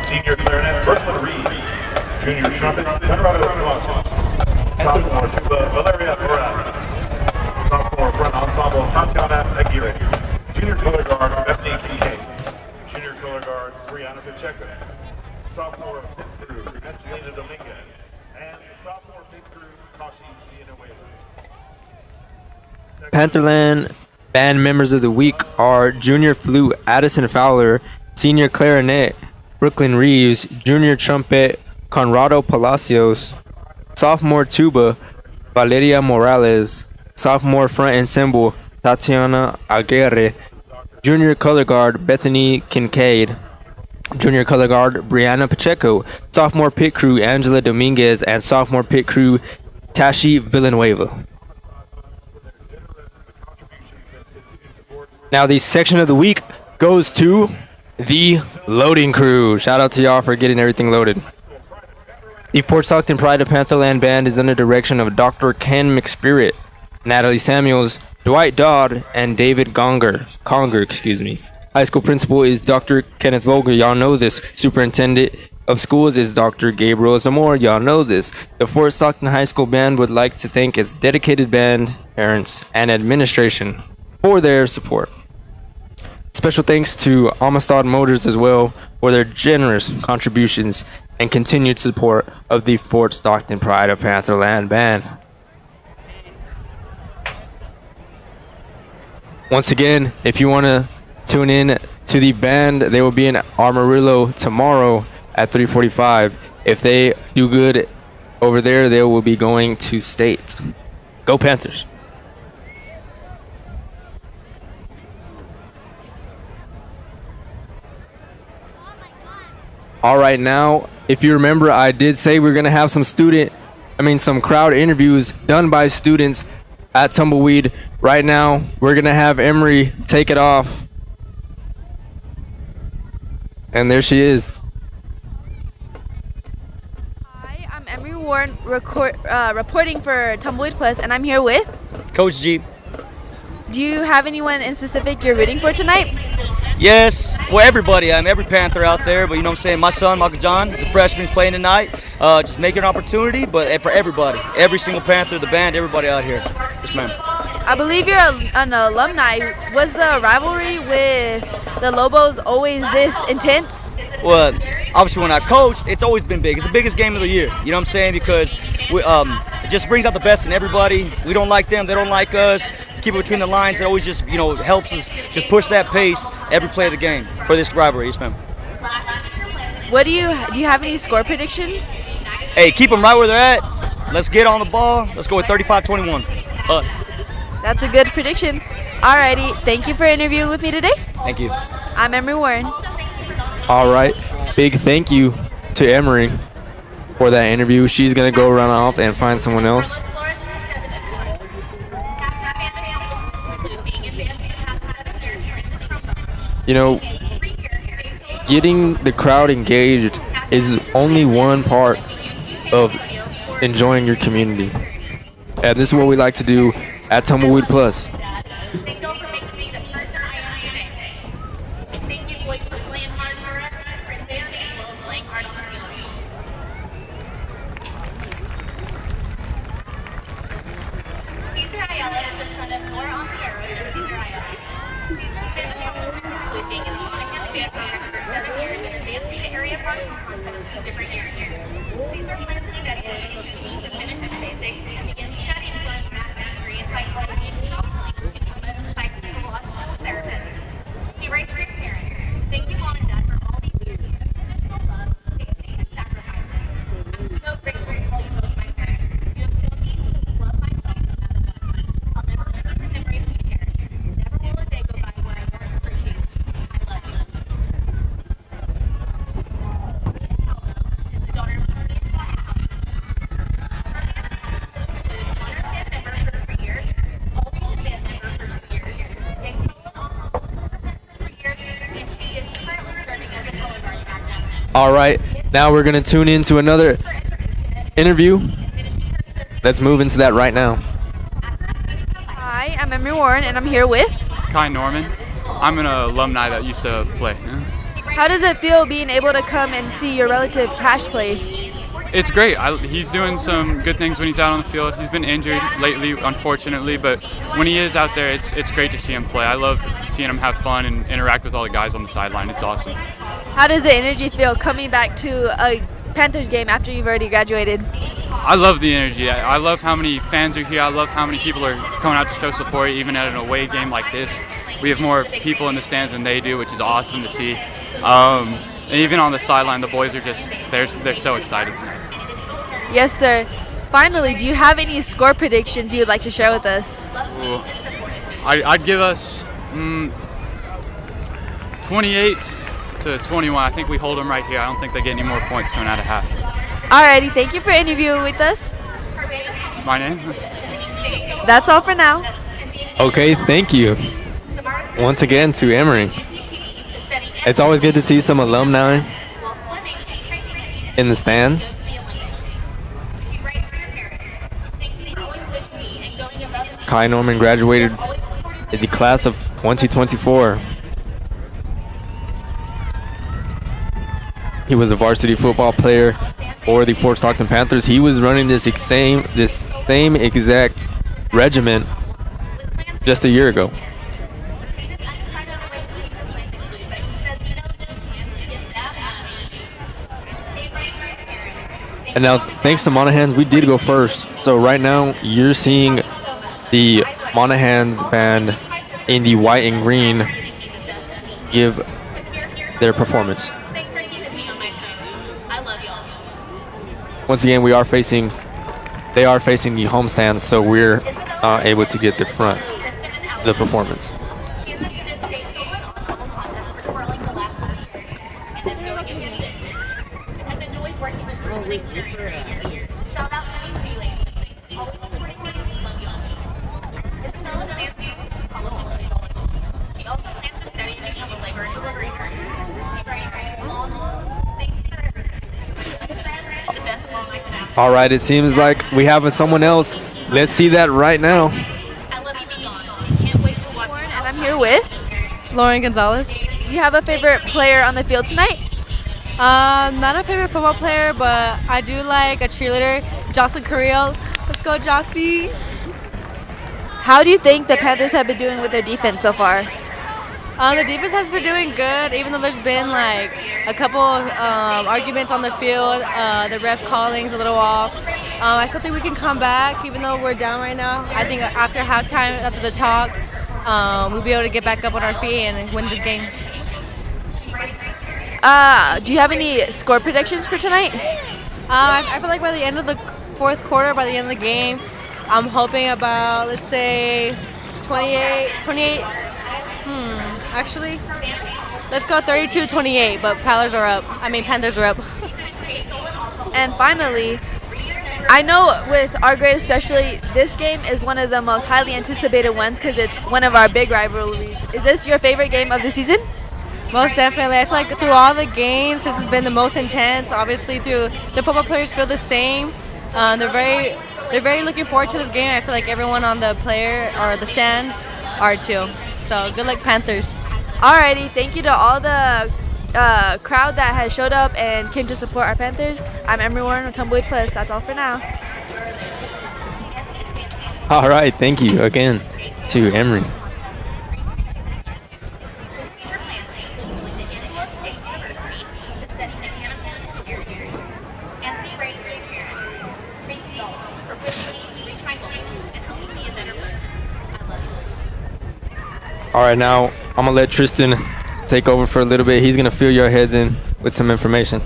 Senior Clarinet Brooklyn Reed, Junior Trumpet Conrado Colossus, Sophomore Tuba Valeria Morales, Sophomore Front Ensemble Tatiana Aguirre, Junior Color Guard Bethany Kincaid, Junior Color Guard Brianna Pacheco, Sophomore Pit Crew Angelina Dominguez, and Sophomore Pit Crew Kashi Villanueva. Pantherland Band members of the week are Junior Flute Addison Fowler, Senior Clarinet Brooklyn Reeves, Junior Trumpet Conrado Palacios, Sophomore Tuba Valeria Morales, Sophomore Front Ensemble Tatiana Aguirre, Junior Color Guard Bethany Kincaid, Junior Color Guard Brianna Pacheco, Sophomore Pit Crew Angela Dominguez, and Sophomore Pit Crew Tashi Villanueva. Now the section of the week goes to the loading crew. Shout out to y'all for getting everything loaded. The Fort Stockton Pride of Pantherland Band is under direction of Dr. Ken McSpirit, Natalie Samuels, Dwight Dodd, and David Conger. High school principal is Dr. Kenneth Vogel. Y'all know this. Superintendent of schools is Dr. Gabriel Zamora. Y'all know this. The Fort Stockton High School Band would like to thank its dedicated band, parents, and administration for their support. Special thanks to Amistad Motors as well for their generous contributions and continued support of the Fort Stockton Pride of Pantherland Band. Once again, if you want to tune in to the band, they will be in Amarillo tomorrow at 3:45. If they do good over there, they will be going to state. Go Panthers! All right, now, if you remember, I did say we're going to have some crowd interviews done by students at Tumbleweed. Right now, we're going to have Emery take it off. And there she is. Hi, I'm Emery Warren, reporting for Tumbleweed Plus, and I'm here with... Coach G. Do you have anyone in specific you're rooting for tonight? Yes, well, everybody. I'm every Panther out there, but you know what I'm saying? My son, Michael John, is a freshman. He's playing tonight. Just making an opportunity, but for everybody. Every single Panther, the band, everybody out here. Yes, ma'am. I believe you're an alumni. Was the rivalry with the Lobos always this intense? Well, obviously when I coached, it's always been big. It's the biggest game of the year. You know what I'm saying? Because it just brings out the best in everybody. We don't like them. They don't like us. Keep it between the lines. It always just, helps us just push that pace every play of the game for this rivalry. Yes, ma'am. Do you have any score predictions? Hey, keep them right where they're at. Let's get on the ball. Let's go with 35-21. Us. That's a good prediction. Alrighty, thank you for interviewing with me today. Thank you. I'm Emery Warren. All right. Big thank you to Emery for that interview. She's going to go run off and find someone else. You know, getting the crowd engaged is only one part of enjoying your community. And this is what we like to do at Tumbleweed Plus. All right, now we're going to tune into another interview. Let's move into that right now. Hi, I'm Emery Warren, and I'm here with. Kai Norman. I'm an alumni that used to play. How does it feel being able to come and see your relative Cash play? It's great. He's doing some good things when he's out on the field. He's been injured lately, unfortunately, but when he is out there, it's great to see him play. I love seeing him have fun and interact with all the guys on the sideline. It's awesome. How does the energy feel coming back to a Panthers game after you've already graduated? I love the energy. I love how many fans are here. I love how many people are coming out to show support, even at an away game like this. We have more people in the stands than they do, which is awesome to see. And even on the sideline, the boys are just, they're so excited. Yes, sir. Finally, do you have any score predictions you would like to share with us? Ooh. I'd give us 28 to 21. I think we hold them right here. I don't think they get any more points coming out of half. Alrighty, thank you for interviewing with us. My name? That's all for now. Okay, thank you. Once again to Emery. It's always good to see some alumni in the stands. Kai Norman graduated in the class of 2024. He was a varsity football player for the Fort Stockton Panthers. He was running this same exact regiment just a year ago. And now, thanks to Monahans, we did go first. So right now, you're seeing the Monahans band in the white and green give their performance. Once again, they are facing the home stands, so we're able to get the performance. All right, it seems like we have someone else. Let's see that right now. Warren, and I'm here with Lauren Gonzalez. Do you have a favorite player on the field tonight? Not a favorite football player, but I do like a cheerleader, Jocelyn Carrillo. Let's go, Jossie. How do you think the Panthers have been doing with their defense so far? The defense has been doing good, even though there's been like a couple arguments on the field. The ref calling's a little off. I still think we can come back, even though we're down right now. I think after halftime, after the talk, we'll be able to get back up on our feet and win this game. Do you have any score predictions for tonight? I feel like by the end of the fourth quarter, by the end of the game, I'm hoping about, let's say, 28. Actually, Let's go 32-28, but Panthers are up. And finally, I know with our grade especially, this game is one of the most highly anticipated ones because it's one of our big rivalries. Is this your favorite game of the season? Most definitely. I feel like through all the games, this has been the most intense. Obviously, the football players feel the same. They're very looking forward to this game. I feel like everyone on the player or the stands are too. So good luck, Panthers. Alrighty, thank you to all the crowd that has showed up and came to support our Panthers. I'm Emery Warren with Tumbleweed Plus. That's all for now. All right, thank you again to Emery. All right, now I'm gonna let Tristan take over for a little bit. He's gonna fill your heads in with some information.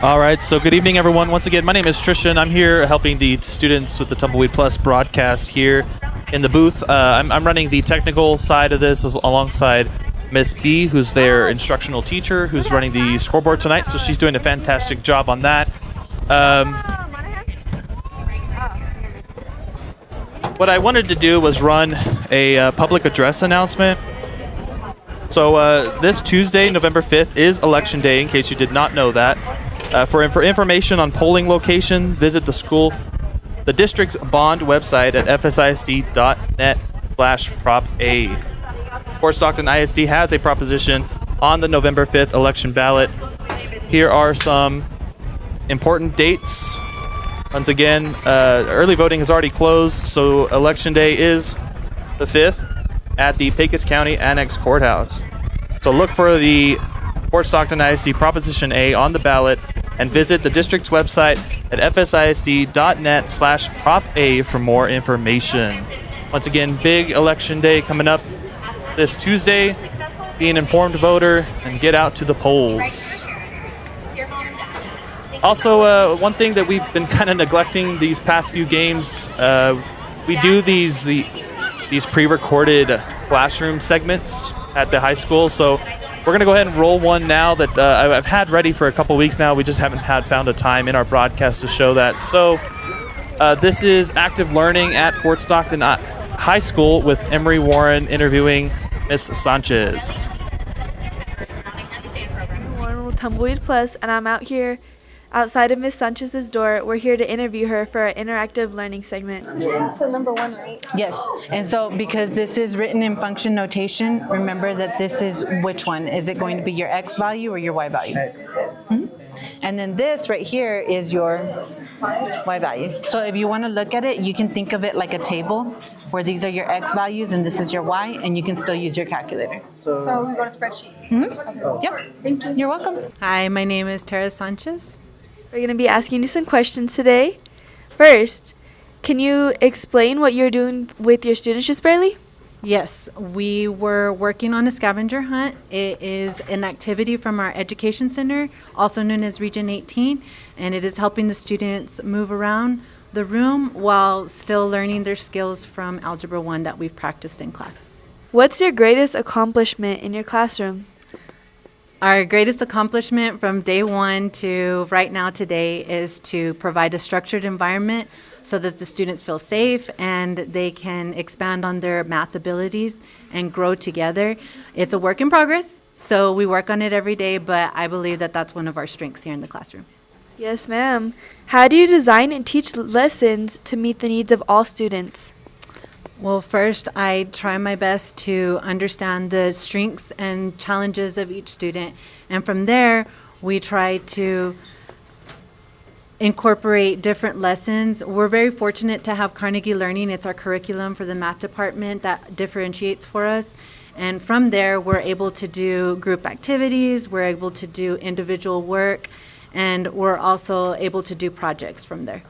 All right, so good evening, everyone. Once again, my name is Tristan. I'm here helping the students with the Tumbleweed Plus broadcast here in the booth. I'm running the technical side of this alongside Miss B, who's their instructional teacher, who's running the scoreboard tonight. So she's doing a fantastic job on that. What I wanted to do was run a public address announcement. So this Tuesday, November 5th, is Election Day, in case you did not know that. For information on polling location, visit the district's bond website at fsisd.net/prop-a. Fort Stockton ISD has a proposition on the November 5th election ballot. Here are some important dates. Once again, early voting has already closed, so Election Day is the 5th at the Pecos County Annex Courthouse. So look for the Fort Stockton ISD Proposition A on the ballot and visit the district's website at fsisd.net/prop-a for more information. Once again, big Election Day coming up this Tuesday. Be an informed voter and get out to the polls. Also, one thing that we've been kind of neglecting these past few games, we do these pre-recorded classroom segments at the high school. So we're going to go ahead and roll one now that I've had ready for a couple weeks now. We just haven't found a time in our broadcast to show that. So this is Active Learning at Fort Stockton High School with Emery Warren interviewing Miss Sanchez. Warren with Tumbleweed Plus, and I'm out here outside of Miss Sanchez's door. We're here to interview her for our interactive learning segment. To number 1, right? Yes, and so because this is written in function notation, remember that this is which one? Is it going to be your X value or your Y value? Mm-hmm. And then this right here is your Y value. So if you want to look at it, you can think of it like a table where these are your X values and this is your Y, and you can still use your calculator. So we go to spreadsheet. Mm-hmm. Okay. Yep. Thank you. You're welcome. Hi, my name is Tara Sanchez. We're going to be asking you some questions today. First, can you explain what you're doing with your students just barely? Yes, we were working on a scavenger hunt. It is an activity from our education center, also known as Region 18, and it is helping the students move around the room while still learning their skills from Algebra 1 that we've practiced in class. What's your greatest accomplishment in your classroom? Our greatest accomplishment from day one to right now today is to provide a structured environment so that the students feel safe and they can expand on their math abilities and grow together. It's a work in progress, so we work on it every day, but I believe that that's one of our strengths here in the classroom. Yes, ma'am. How do you design and teach lessons to meet the needs of all students? Well, first, I try my best to understand the strengths and challenges of each student. And from there, we try to incorporate different lessons. We're very fortunate to have Carnegie Learning. It's our curriculum for the math department that differentiates for us. And from there, we're able to do group activities, we're able to do individual work, and we're also able to do projects from there.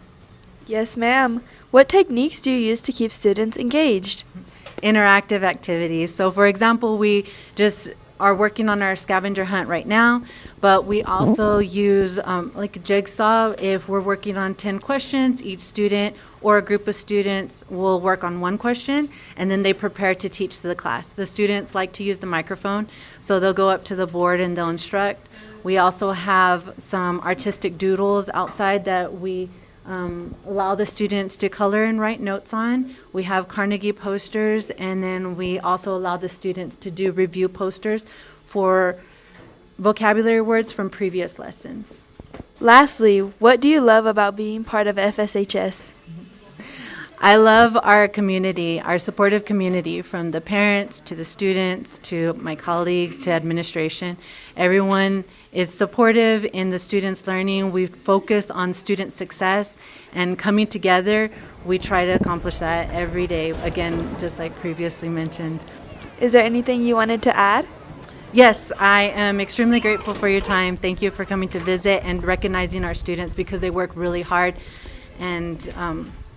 Yes, ma'am. What techniques do you use to keep students engaged? Interactive activities. So, for example, we just are working on our scavenger hunt right now, but we also use like a jigsaw. If we're working on 10 questions, each student or a group of students will work on one question, and then they prepare to teach to the class. The students like to use the microphone, so they'll go up to the board and they'll instruct. We also have some artistic doodles outside that we allow the students to color and write notes on. We have Carnegie posters, and then we also allow the students to do review posters for vocabulary words from previous lessons. Lastly, what do you love about being part of FSHS? I love our community, our supportive community, from the parents to the students to my colleagues to administration. Everyone is supportive in the students' learning. We focus on student success, and coming together, we try to accomplish that every day, again, just like previously mentioned. Is there anything you wanted to add? Yes, I am extremely grateful for your time. Thank you for coming to visit and recognizing our students because they work really hard. And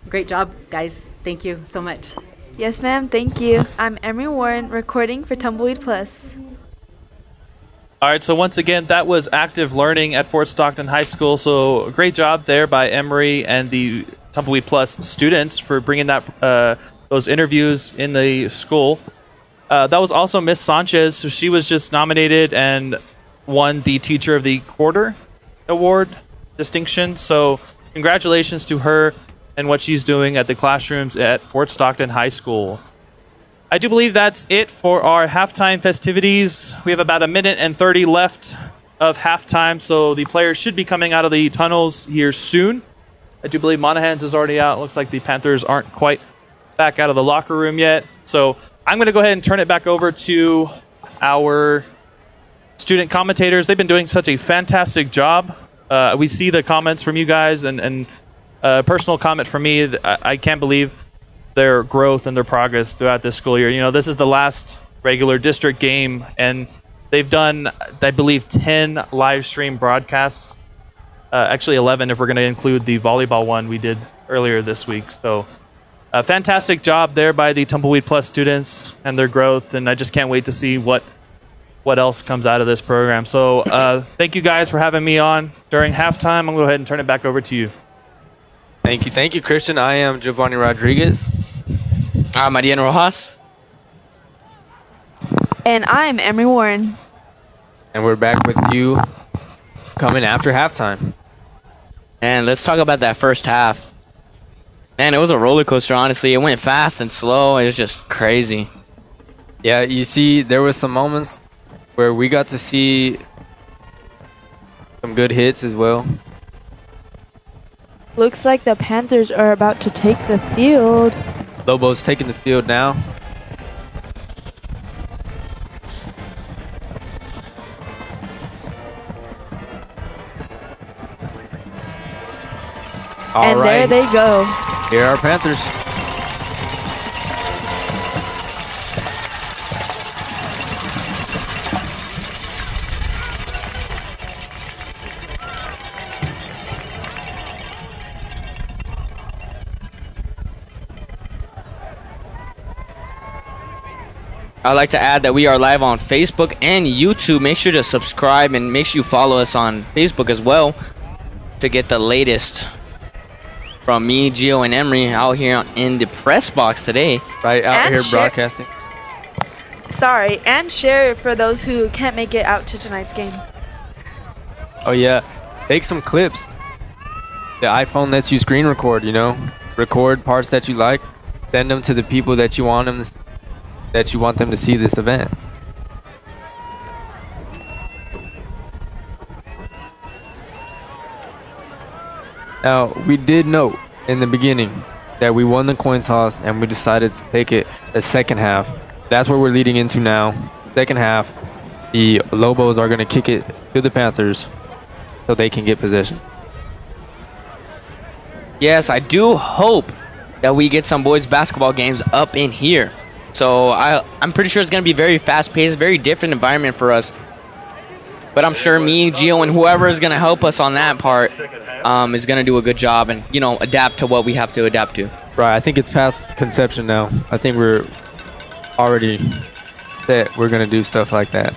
great job, guys. Thank you so much. Yes, ma'am. Thank you. I'm Emery Warren, recording for Tumbleweed Plus. All right, so once again, that was active learning at Fort Stockton High School. So great job there by Emery and the Tumbleweed Plus students for bringing that those interviews in the school. That was also Miss Sanchez. So she was just nominated and won the Teacher of the Quarter award distinction. So congratulations to her and what she's doing at the classrooms at Fort Stockton High School. I do believe that's it for our halftime festivities. We have about 1:30 left of halftime, so the players should be coming out of the tunnels here soon. I do believe Monahans is already out. Looks like the Panthers aren't quite back out of the locker room yet. So I'm going to go ahead and turn it back over to our student commentators. They've been doing such a fantastic job. We see the comments from you guys, and a personal comment from me. I can't believe their growth and their progress throughout this school year. You know, this is the last regular district game, and they've done, I believe, 10 live stream broadcasts. Actually 11 if we're going to include the volleyball one we did earlier this week. So a fantastic job there by the Tumbleweed Plus students and their growth, and I just can't wait to see what else comes out of this program. So thank you guys for having me on during halftime. I'm going to go ahead and turn it back over to you. Thank you, Christian. I am Giovanni Rodriguez. I'm Mariano Rojas. And I'm Emery Warren. And we're back with you coming after halftime. And let's talk about that first half. Man, it was a roller coaster, honestly. It went fast and slow. It was just crazy. Yeah, you see, there were some moments where we got to see some good hits as well. Looks like the Panthers are about to take the field. Lobo's taking the field now. All and right. there they go. Here are Panthers. I'd like to add that we are live on Facebook and YouTube. Make sure to subscribe and make sure you follow us on Facebook as well to get the latest from me, Gio, and Emery out here in the press box today. Right out And here share- broadcasting. Sorry, and share for those who can't make it out to tonight's game. Oh yeah, take some clips. The iPhone lets you screen record, you know. Record parts that you like, send them to the people that you want them to see this event. Now, we did note in the beginning that we won the coin toss and we decided to take it the second half. That's what we're leading into now. Second half, the Lobos are going to kick it to the Panthers so they can get possession. Yes, I do hope that we get some boys basketball games up in here. So I'm pretty sure it's going to be very fast-paced, very different environment for us. But I'm sure me, Gio, and whoever is going to help us on that part is going to do a good job and, you know, adapt to what we have to adapt to. Right, I think it's past conception now. I think we're already that we're going to do stuff like that.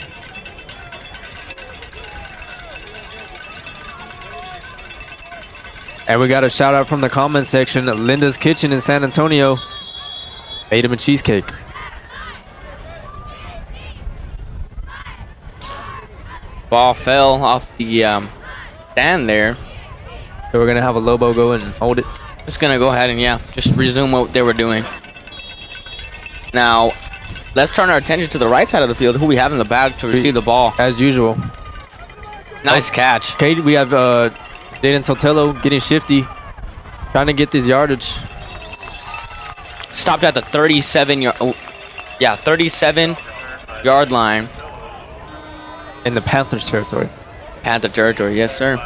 And we got a shout out from the comment section. Linda's Kitchen in San Antonio made him a cheesecake. Ball fell off the stand there. So we're going to have a Lobo go and hold it. Just going to go ahead and, just resume what they were doing. Now, let's turn our attention to the right side of the field. Who we have in the back to receive the ball. As usual. Nice catch. Okay, we have Jaden Sotelo getting shifty. Trying to get this yardage. Stopped at the 37-yard line. In the Panthers territory. Panther territory, yes, sir.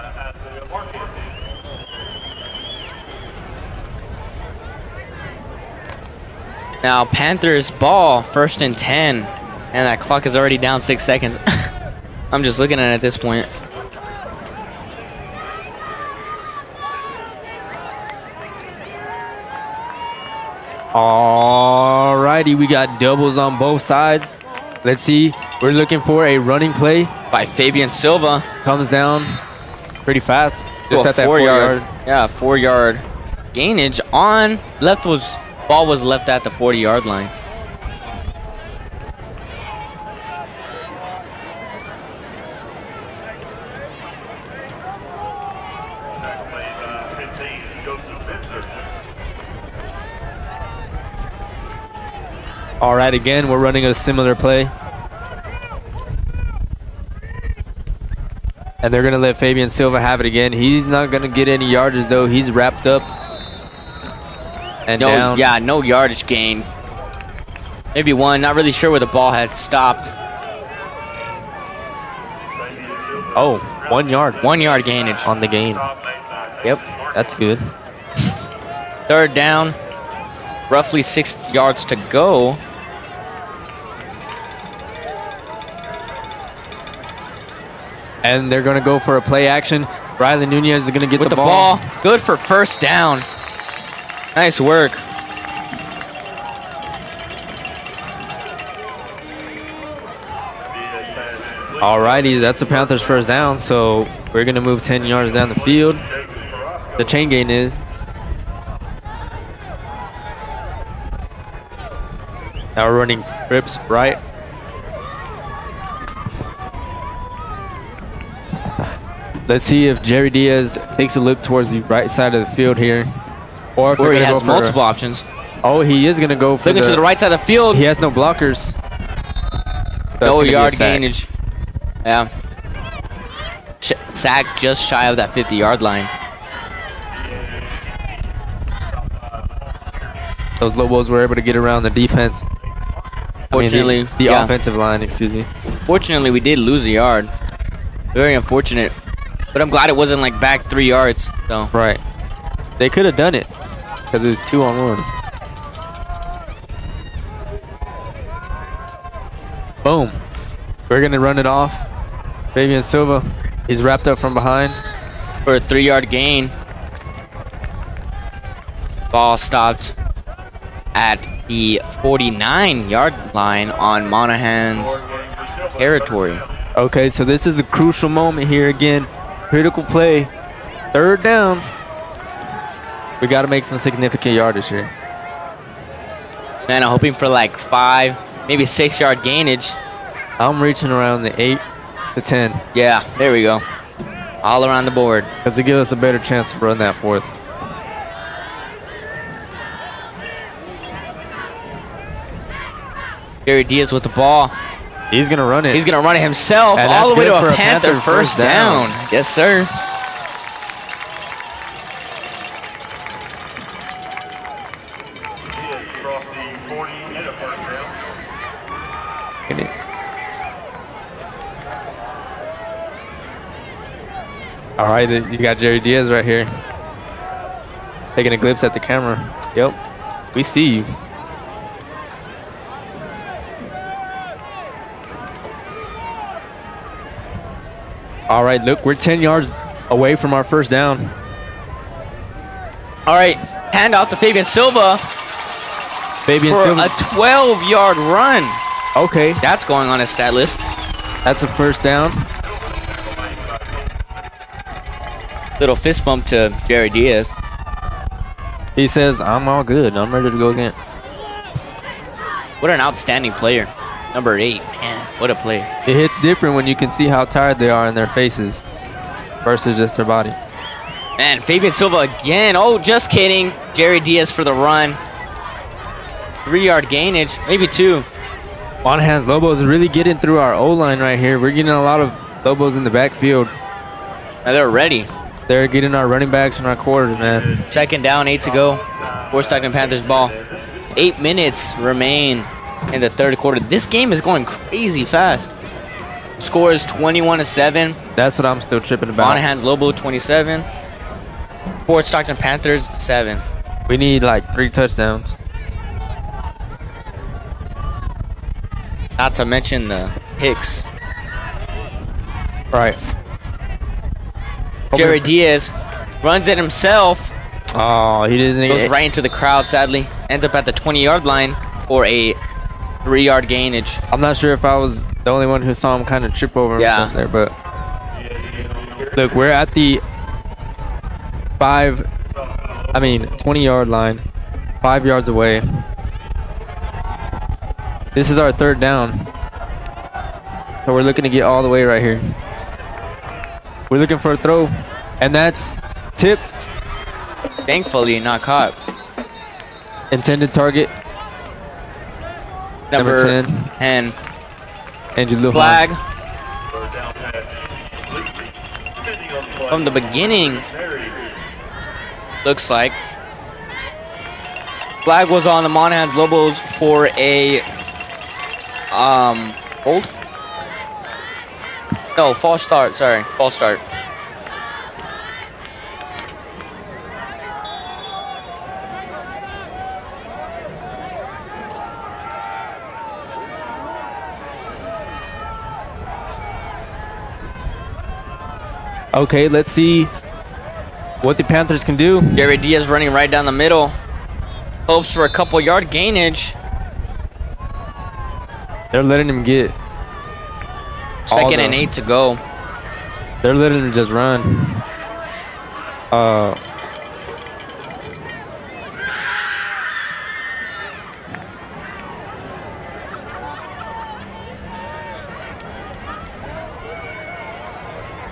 Now, Panthers ball, 1st and 10. And that clock is already down 6 seconds. I'm just looking at it at this point. Alrighty, we got doubles on both sides. Let's see. We're looking for a running play by Fabian Silva. Comes down pretty fast. Just at that 4 yard. Yeah, 4 yard gainage on ball was left at the 40-yard line. All right, again, we're running a similar play. And they're going to let Fabian Silva have it again. He's not going to get any yardage, though. He's wrapped up and down. Yeah, no yardage gain. Maybe one. Not really sure where the ball had stopped. Oh, 1 yard. 1 yard gainage. On the gain. Yep. That's good. 3rd down. Roughly 6 yards to go. And they're going to go for a play action. Riley Nunez is going to get with the ball. Good for 1st down. Nice work. Alrighty, that's the Panthers' 1st down. So we're going to move 10 yards down the field. The chain gain is. Now we're running trips right. Let's see if Jerry Diaz takes a look towards the right side of the field here. Or if he has multiple options. Oh, he is going to go for looking to the right side of the field. He has no blockers. No yard gainage. Yeah. Sack just shy of that 50-yard line. Those Lobos were able to get around the defense. Fortunately, the offensive line, excuse me. Fortunately, we did lose a yard. Very unfortunate. But I'm glad it wasn't like back 3 yards. So. Right. They could have done it because it was 2-on-1. Boom. We're going to run it off. Fabian Silva, he's wrapped up from behind. For a 3-yard gain. Ball stopped at the 49-yard line on Monahans territory. Okay, so this is a crucial moment here again. Critical play. 3rd down. We got to make some significant yardage here. Man, I'm hoping for like 5, maybe 6-yard gainage. I'm reaching around the 8 to 10. Yeah, there we go. All around the board. Because to give us a better chance to run that 4th. Jerry Diaz with the ball. He's going to run it. He's going to run it himself and all the way to a Panther 1st down. Yes, sir. All right, you got Jerry Diaz right here. Taking a glimpse at the camera. Yep, we see you. All right, look, we're 10 yards away from our 1st down. All right, hand out to Fabian Silva. Fabian for Silva. a 12-yard run. Okay. That's going on his stat list. That's a first down. Little fist bump to Jerry Diaz. He says, I'm all good. I'm ready to go again. What an outstanding player. Number 8. Man, what a player. It hits different when you can see how tired they are in their faces versus just their body. Man, Fabian Silva again. Oh, just kidding. Jerry Diaz for the run. 3-yard gainage, maybe 2. Monahans Loboes really getting through our O-line right here. We're getting a lot of Lobos in the backfield. Now they're ready. They're getting our running backs and our quarters, man. 2nd down, 8 to go. For Stockton Panthers ball. 8 minutes remain in the 3rd quarter. This game is going crazy fast. Score is 21-7. That's what I'm still tripping about. Monahans Lobo 27. For Stockton Panthers 7. We need like 3 touchdowns. Not to mention the picks. Right. Jerry Diaz runs it himself. Oh, he didn't. Goes right into the crowd, sadly. Ends up at the 20-yard line for a 3-yard gainage. I'm not sure if I was the only one who saw him kind of trip over himself there, but look, we're at the 20-yard line, 5 yards away. This is our 3rd down. So we're looking to get all the way right here. We're looking for a throw, and that's tipped. Thankfully, not caught. Intended target. Number 10. Andrew Flag. From the beginning, looks like. Flag was on the Monahans Loboes for a hold? No, false start, sorry. False start. Okay, let's see what the Panthers can do. Jerry Diaz running right down the middle. Hopes for a couple yard gainage. They're letting him get 2nd and 8 to go. They're letting him just run.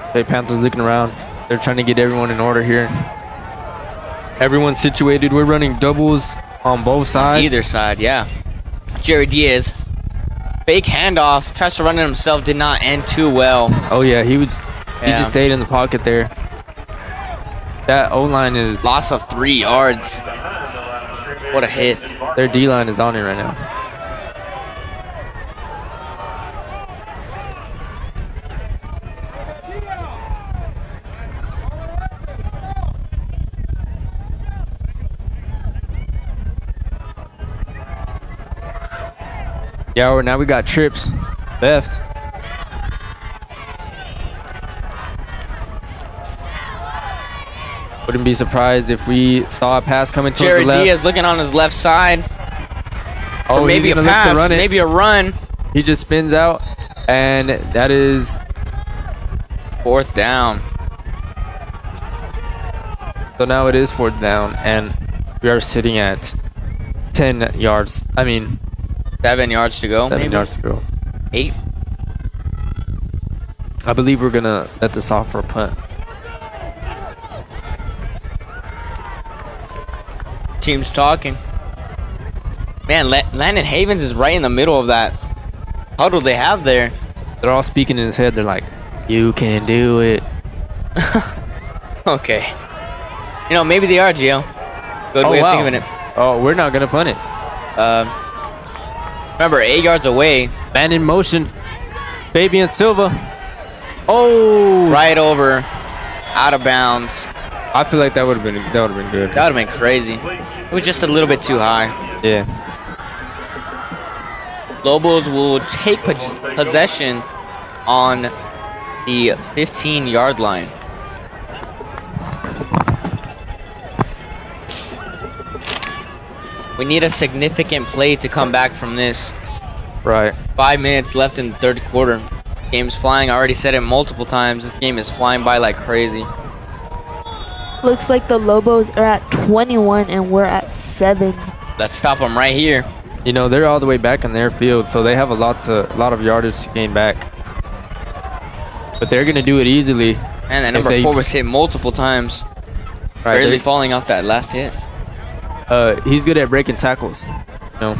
Okay, Panthers looking around. They're trying to get everyone in order here. Everyone's situated. We're running doubles on both sides. Either side, yeah. Jerry Diaz. Fake handoff. Tries to run it himself. Did not end too well. Oh, yeah. He just stayed in the pocket there. That O-line is... Loss of 3 yards. What a hit. Their D-line is on it right now. Yeah, now we got trips left. Wouldn't be surprised if we saw a pass coming towards Jerry the left. Diaz looking on his left side. Oh, or maybe a pass, maybe a run. He just spins out, and that is 4th down. So now it is 4th down, and we are sitting at 10 yards. 7 yards to go. 7 yards to go. 8. I believe we're gonna let this off for a punt. Team's talking. Man, Landon Havens is right in the middle of that huddle they have there. They're all speaking in his head. They're like, "You can do it." Okay. Maybe they are, Gio. Good way of thinking of it. Oh, we're not gonna punt it. Remember, 8 yards away. Man in motion. Fabian Silva. Oh, right over, out of bounds. I feel like that would have been good. That would have been crazy. It was just a little bit too high. Yeah. Lobos will take possession on the 15-yard line. We need a significant play to come back from this. Right. 5 minutes left in the third quarter. Game's flying. I already said it multiple times. This game is flying by like crazy. Looks like the Lobos are at 21 and we're at 7. Let's stop them right here. You know, they're all the way back in their field, so they have a lot of yardage to gain back. But they're going to do it easily. And that number 4 was hit multiple times. Right, barely falling off that last hit. He's good at breaking tackles. No.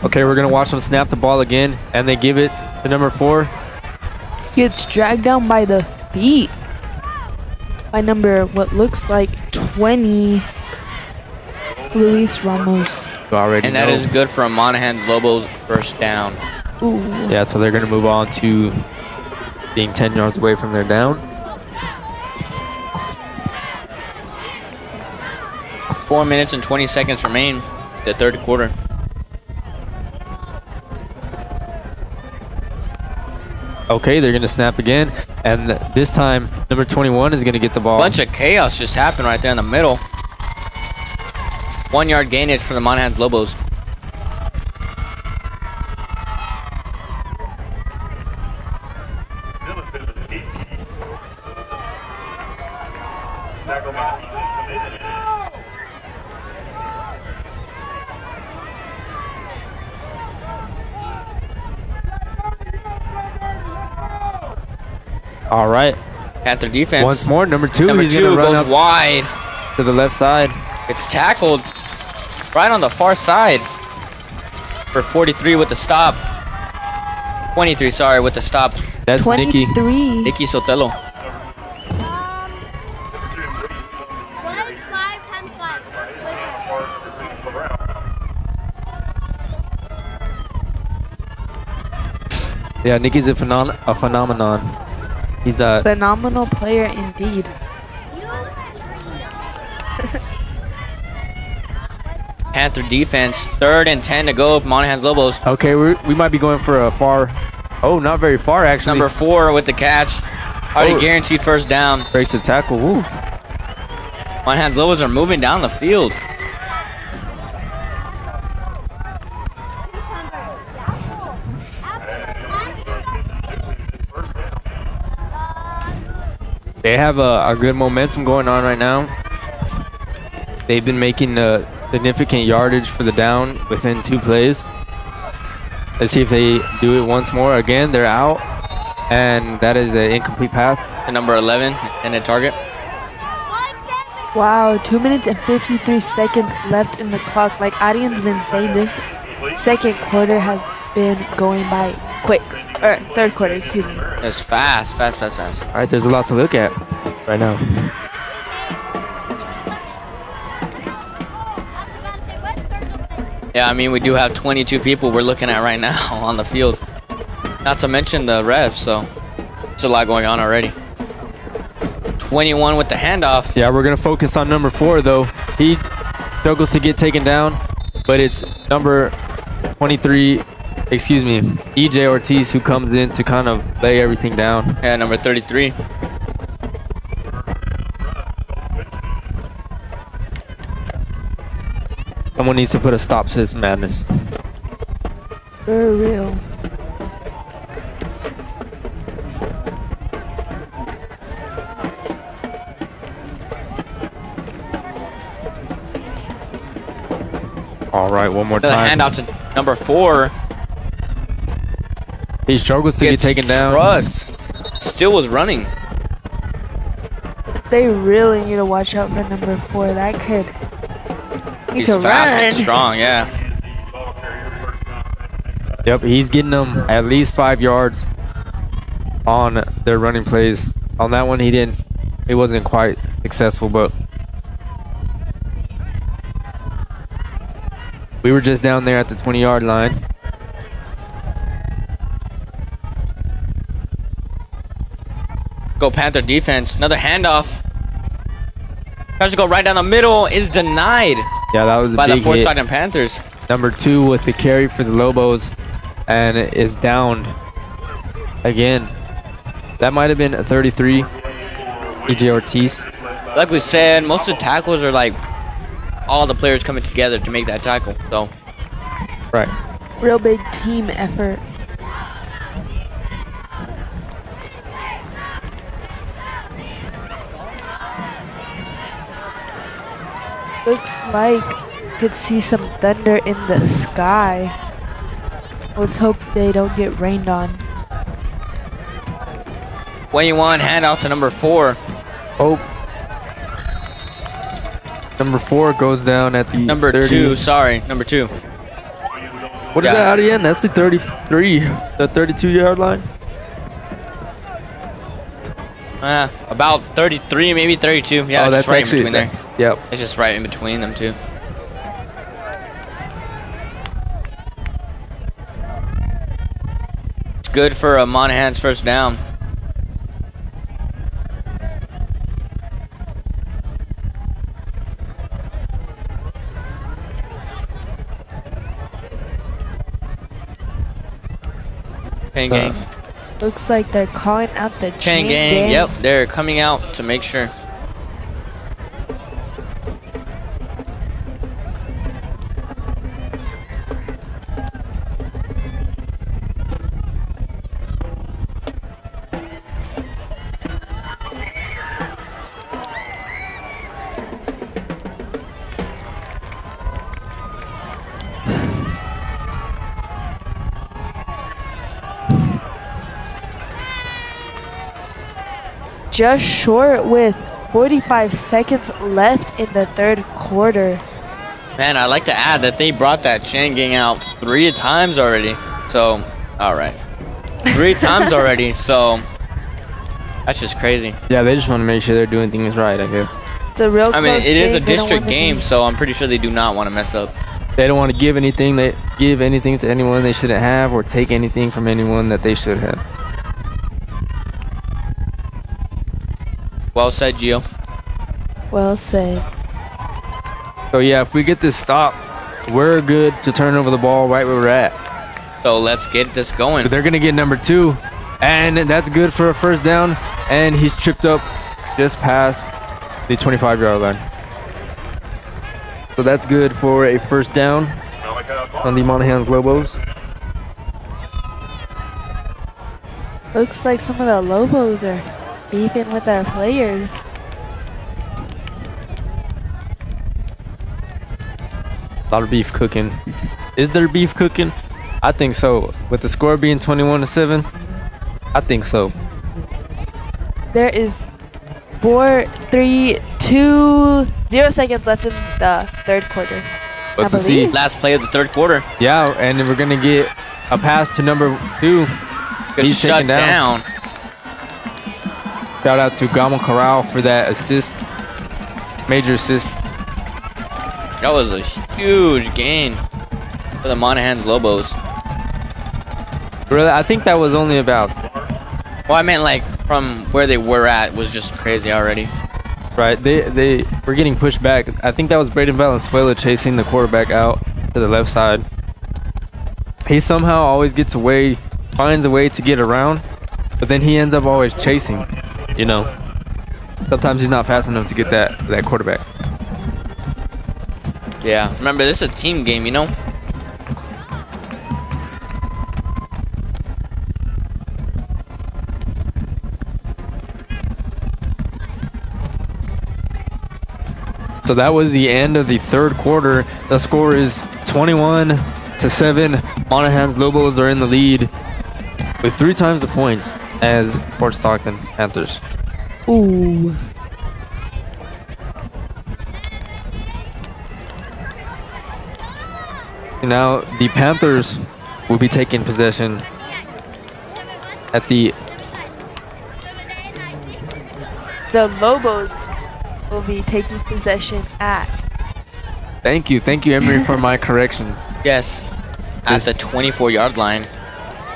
Okay, we're going to watch them snap the ball again, and they give it to number 4. Gets dragged down by the feet by number, what looks like 20, Luis Ramos. And that is good for a Monahans Loboes first down. Ooh. Yeah, so they're going to move on to being 10 yards away from their down. 4 minutes and 20 seconds remain the third quarter. Okay, they're going to snap again, and this time number 21 is going to get the ball. Bunch of chaos just happened right there in the middle. 1 yard gainage for the Monahans Loboes. All right. Panther defense. Once more, number 2. Number he's 2 gonna run goes up wide to the left side. It's tackled right on the far side for 43 with the stop. 23, sorry, with the stop. That's 23. Nikki Sotelo. Yeah, Nikki's a phenomenon. He's a phenomenal player indeed. Panther defense, 3rd and 10 to go. Monahans Loboes. Okay, we might be going for a far. Oh, not very far actually. Number 4 with the catch. Already guaranteed first down. Breaks the tackle. Woo. Monahans Loboes are moving down the field. They have a good momentum going on right now. They've been making significant yardage for the down within 2 plays. Let's see if they do it once more. Again, they're out, and that is an incomplete pass. And number 11 and a target. Wow, 2 minutes and 53 seconds left in the clock. Like Arian's been saying, this second quarter has been going by quick. Or third quarter, excuse me. It's fast. All right, there's a lot to look at right now. Yeah, I mean, we do have 22 people we're looking at right now on the field. Not to mention the refs, so it's a lot going on already. 21 with the handoff. Yeah, we're going to focus on number 4, though. He struggles to get taken down, but it's number 23, excuse me, EJ Ortiz, who comes in to kind of lay everything down. Yeah, number 33. Someone needs to put a stop to this madness. For real. All right, one more time. Handout to number 4. He struggles to get taken down. Shrugged. Still was running. They really need to watch out for number 4. That could. He's fast and strong, yeah. Yep, he's getting them at least 5 yards on their running plays. On that one, he wasn't quite successful, but we were just down there at the 20-yard line. Go Panther defense. Another handoff. Tries to go right down the middle. Is denied. Yeah, that was a by big the 4 hit. Stockton Panthers. Number 2 with the carry for the Lobos, and is downed Again, that might have been a 33. EJ Ortiz. Like we said, most of the tackles are like all the players coming together to make that tackle. So, right. Real big team effort. Looks like could see some thunder in the sky. Let's hope they don't get rained on. when you want, hand off to number 4. Oh. Number 4 goes down at the number 30. 2. Sorry, number 2. What is that out of the end? That's the 33, the 32-yard line. About 33, maybe 32. Yeah, oh, just that's right actually in between there. Yep. It's just right in between them two. It's good for a Monahans first down. Chain gang. Looks like they're calling out the Chain gang. Yep, they're coming out to make sure. Just short with 45 seconds left in the third quarter. Man, I'd like to add that they brought that chain gang out 3 times already. So, all right. 3 times already, so that's just crazy. Yeah, they just want to make sure they're doing things right, I guess. It's a real I mean, close it is a game. They don't district want to game, be- so I'm pretty sure they do not want to mess up. They don't want to give anything to anyone they shouldn't have, or take anything from anyone that they should have. Well said, Gio. Well said. So yeah, if we get this stop, we're good to turn over the ball right where we're at. So let's get this going. But they're gonna get number 2, and that's good for a first down. And he's tripped up just past the 25-yard line. So that's good for a first down on the Monahans Loboes. Looks like some of the Lobos are beefing with our players. A lot of beef cooking. Is there beef cooking? I think so. With the score being 21-7, I think so. There is 4, 3, 2, 0 seconds left in the third quarter. Let's see. Last play of the third quarter. Yeah, and then we're gonna get a pass to number 2. Good He's shut taken down. Shout out to Gamo Corral for that assist. Major assist. That was a huge gain for the Monahans Lobos. Really, I think that was only about. Well, I meant like from where they were at was just crazy already. Right, they were getting pushed back. I think that was Braden Valenzuela chasing the quarterback out to the left side. He somehow always gets away, finds a way to get around, but then he ends up always chasing. You know, sometimes he's not fast enough to get that quarterback. Yeah, remember this is a team game, you know. So that was the end of the third quarter. The score is 21-7. Monahans Lobos are in the lead with 3 times the points as Port Stockton Panthers. Ooh. Now the Panthers will be taking possession at the. The Lobos will be taking possession at. Thank you, Emery, for my correction. Yes, at the 24-yard line.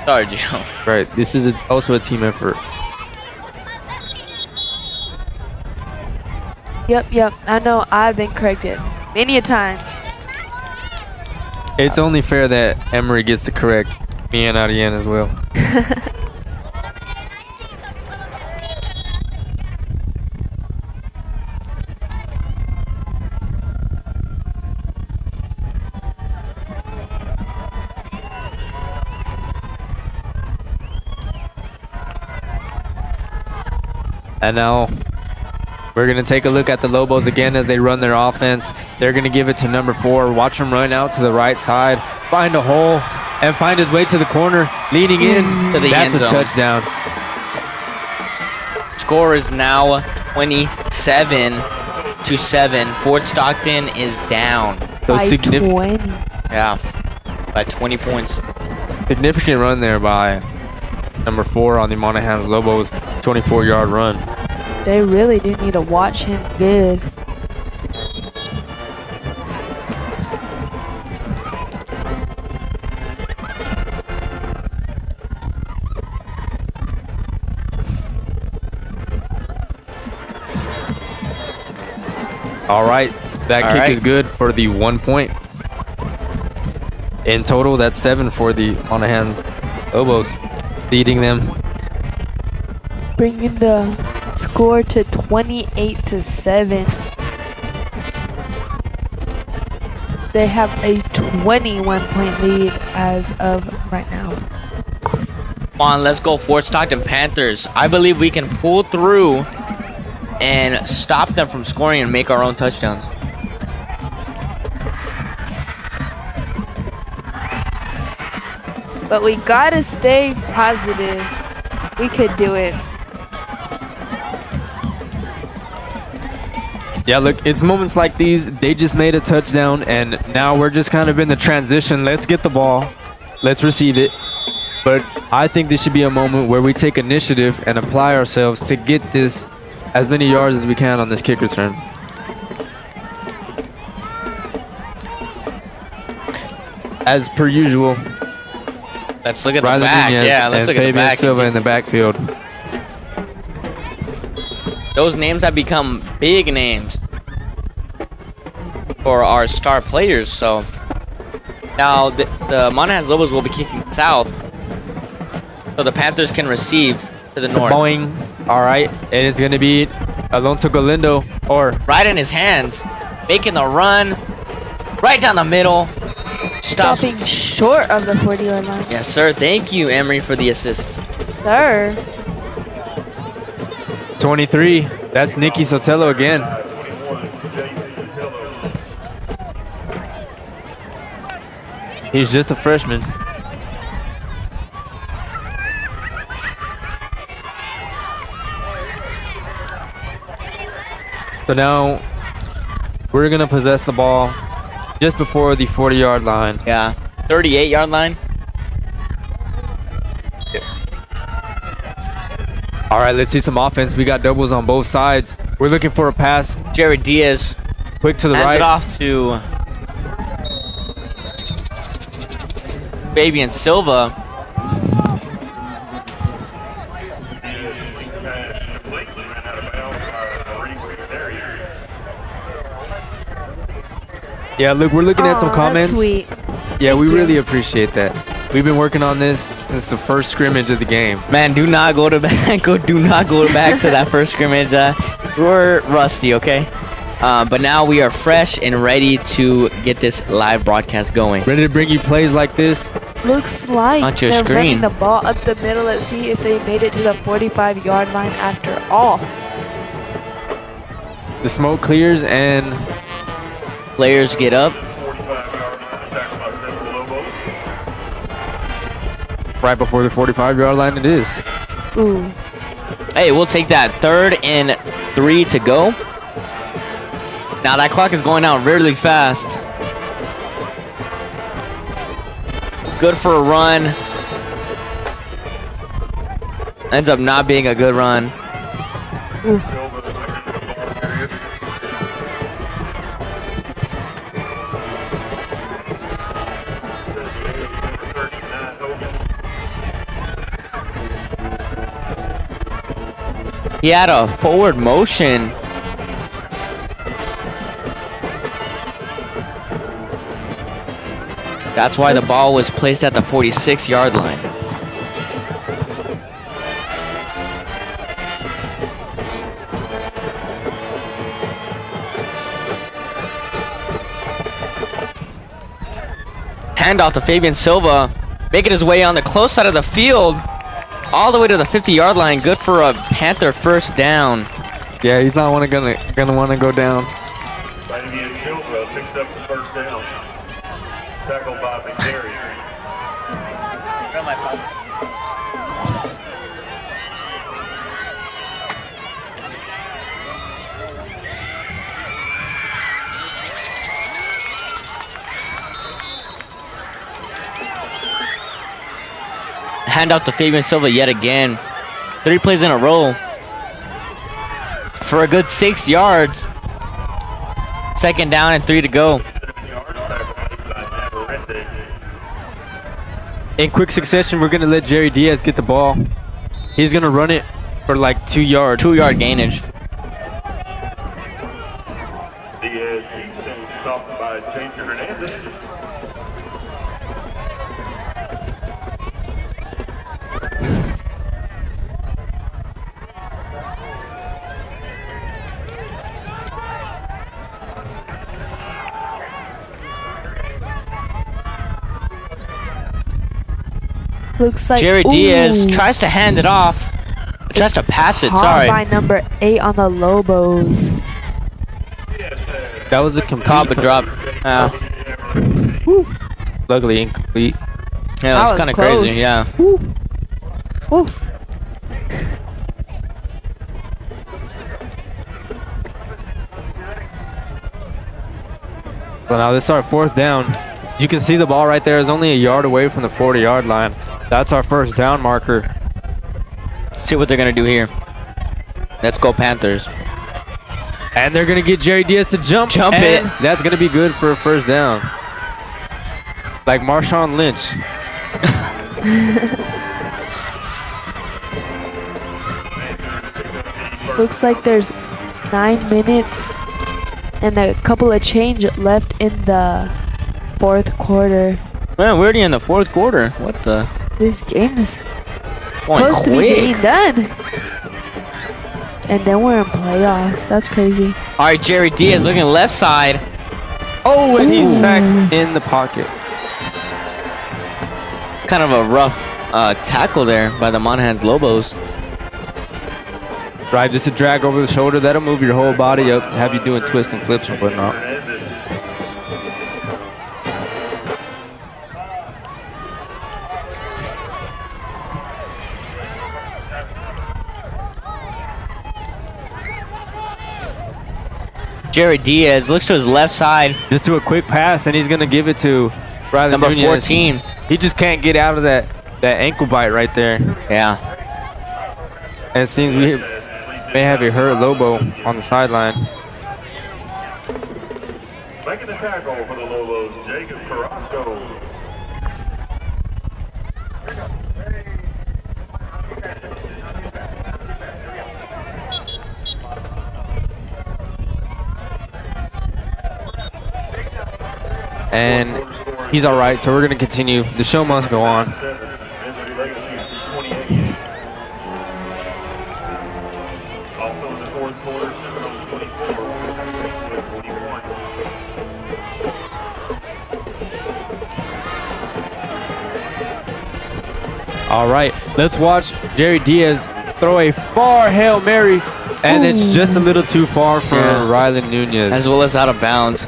Sorry, Joe. Right, this is also a team effort. Yep. I know I've been corrected many a time. It's only fair that Emery gets to correct me and Ariane as well. And now we're going to take a look at the Lobos again as they run their offense. They're going to give it to number 4. Watch him run out to the right side, find a hole, and find his way to the corner, leaning in. To the That's end a zone. touchdown. Score is now 27-7. Fort Stockton is down. So By 20. Yeah, by 20 points. Significant run there by number 4 on the Monahans Loboes, 24-yard run. They really do need to watch him good. All right, that All kick right. is good for the 1 point. In total, that's 7 for the Monahans Loboes, leading them. Bringing the score to 28-7. They have a 21-point lead as of right now. Come on, let's go Fort Stockton Panthers. I believe we can pull through and stop them from scoring and make our own touchdowns. But we gotta stay positive. We could do it. Yeah, look, it's moments like these. They just made a touchdown, and now we're just kind of in the transition. Let's get the ball. Let's receive it. But I think this should be a moment where we take initiative and apply ourselves to get this as many yards as we can on this kick return. As per usual, Let's look at the Riley back. Nunez Yeah, let's and look at the Fabian back. Silva in the backfield. Those names have become big names for our star players. So now the Monahans Loboes will be kicking south, so the Panthers can receive to the north. Boing. All right, and it's going to be Alonso Galindo, or Right in his hands, making the run right down the middle. Stops. Stopping short of the 40-yard line. Yes, sir. Thank you, Emery, for the assist. Sir. 23. That's Nicky Sotelo again. He's just a freshman. So now we're going to possess the ball just before the 40-yard line. Yeah. 38-yard line. Yes. All right, let's see some offense. We got doubles on both sides. We're looking for a pass. Jared Diaz Quick to the hands right. it off to Fabian Silva. Yeah, look, we're looking at some Aw, comments. that's sweet. Yeah, we Thank you. really appreciate that. We've been working on this since the first scrimmage of the game. Man, do not go to back. Do not go back to that first scrimmage. We're rusty, okay? But now we are fresh and ready to get this live broadcast going. Ready to bring you plays like this? Looks like On your they're running screen. the ball up the middle. Let's see if they made it to the 45-yard line after all. The smoke clears and Players get up. right before the 45-yard line it is. Ooh. Hey, we'll take that. 3rd and 3 to go. Now that clock is going out really fast. Good for a run. Ends up not being a good run. He had a forward motion. That's why the ball was placed at the 46-yard line. Handoff to Fabian Silva, making his way on the close side of the field. all the way to the 50-yard line. Good for a Panther first down. Yeah, he's not gonna want to go down. Vladimir Silva picks up the first down. Tackled by McGarry. Hand out to Fabian Silva yet again. 3 plays in a row for a good 6 yards. Second down and 3 to go. In quick succession, we're going to let Jerry Diaz get the ball. He's going to run it for like 2 yards. 2-yard gainage. Diaz keeps him stopped by James Hernandez. Looks like Jerry Diaz tries to hand it off. Tries to pass it, caught sorry. by number 8 on the Lobos. That was a complete Caught but drop. Luckily incomplete. Yeah, That that's was kind of close. crazy, yeah. Woo. Well, now this is our 4th down. You can see the ball right there is only a yard away from the 40-yard line. That's our first down marker. See what they're going to do here. Let's go Panthers. And they're going to get Jerry Diaz to jump it. That's going to be good for a first down. Like Marshawn Lynch. Looks like there's 9 minutes and a couple of change left in the 4th quarter. Man, we're already in the 4th quarter. What the? This game's Going close to be quick. being done. And then we're in playoffs. That's crazy. All right, Jerry Diaz looking left side. Oh, and he's sacked in the pocket. Kind of a rough tackle there by the Monahans Loboes. Right, just a drag over the shoulder. That'll move your whole body up, have you doing twists and flips and whatnot. Jerry Diaz looks to his left side. Just do a quick pass, and he's going to give it to Riley Number Nunez. 14. He just can't get out of that ankle bite right there. Yeah. And it seems we may have a hurt Lobo on the sideline. Making the tackle for the Lobos, Jacob Carrasco. And he's all right, so we're going to continue. The show must go on. All right, let's watch Jerry Diaz throw a far Hail Mary, and it's just a little too far for Riley Nunez. As well as out of bounds.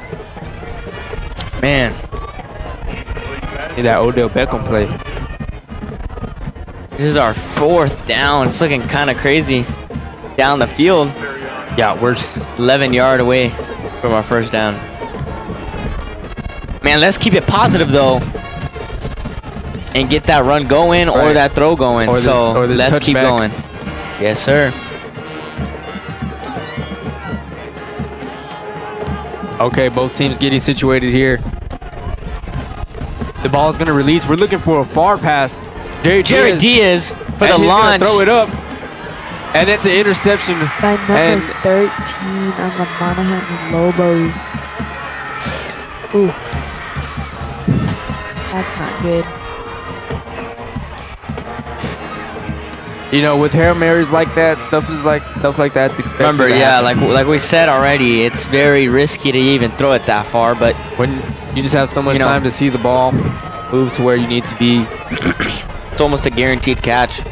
Man. Need that Odell Beckham play. This is our 4th down. It's looking kind of crazy down the field. Yeah, we're 11 yard away from our first down. Man, let's keep it positive though, and get that run going or that throw going. Or this let's keep touchback. going. Yes, sir. Okay, both teams getting situated here. The ball's gonna release. We're looking for a far pass. Jerry Diaz for the he's launch. gonna throw it up, and it's an interception. By number 13 on the Monahans Lobos. Ooh. That's not good. You know, with Hail Marys like that, stuff like that's expected. Remember, to yeah, happen. like we said already, it's very risky to even throw it that far. But when you just have so much time to see the ball move to where you need to be, it's almost a guaranteed catch.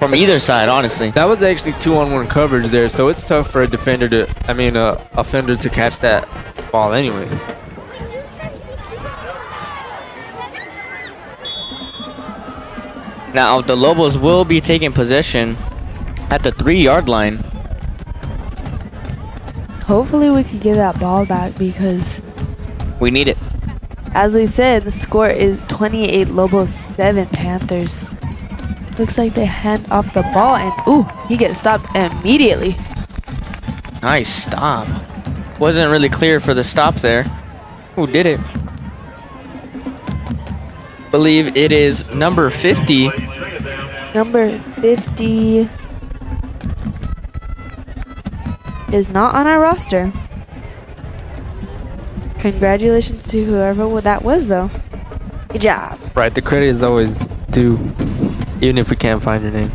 from either side, honestly. That was actually 2-on-1 coverage there, so it's tough for a defender to, offender to catch that ball anyways. Now the Lobos will be taking possession at the 3-yard line. Hopefully we can get that ball back because we need it. As we said, the score is 28 Lobos, 7 Panthers. Looks like they hand off the ball and ooh, he gets stopped immediately. Nice stop. Wasn't really clear for the stop there. Who did it? Believe it is number 50. Number 50 is not on our roster. Congratulations to whoever that was, though. Good job. Right, the credit is always due, even if we can't find your name.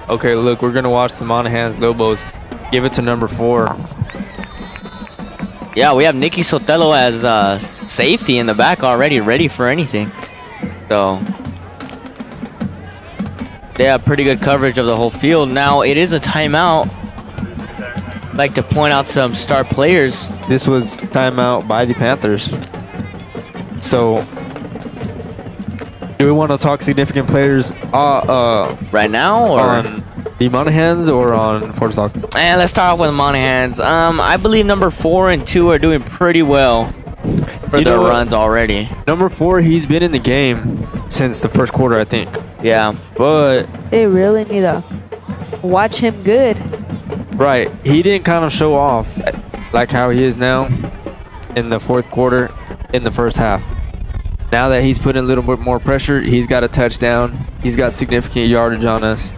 Okay, look, we're gonna watch the Monahans Loboes give it to number 4. Yeah, we have Nicky Sotelo as safety in the back already, ready for anything. So they have pretty good coverage of the whole field. Now it is a timeout. I'd like to point out some star players. This was timeout by the Panthers. So do we want to talk significant players right now, or on the Monahans or on Fort Stockton? And let's start off with the Monahans. I believe number 4 and 2 are doing pretty well for their runs already. Number 4, he's been in the game since the first quarter, I think. Yeah, but they really need to watch him good. Right, he didn't kind of show off like how he is now in the fourth quarter, in the first half. Now that he's putting a little bit more pressure, he's got a touchdown. He's got significant yardage on us.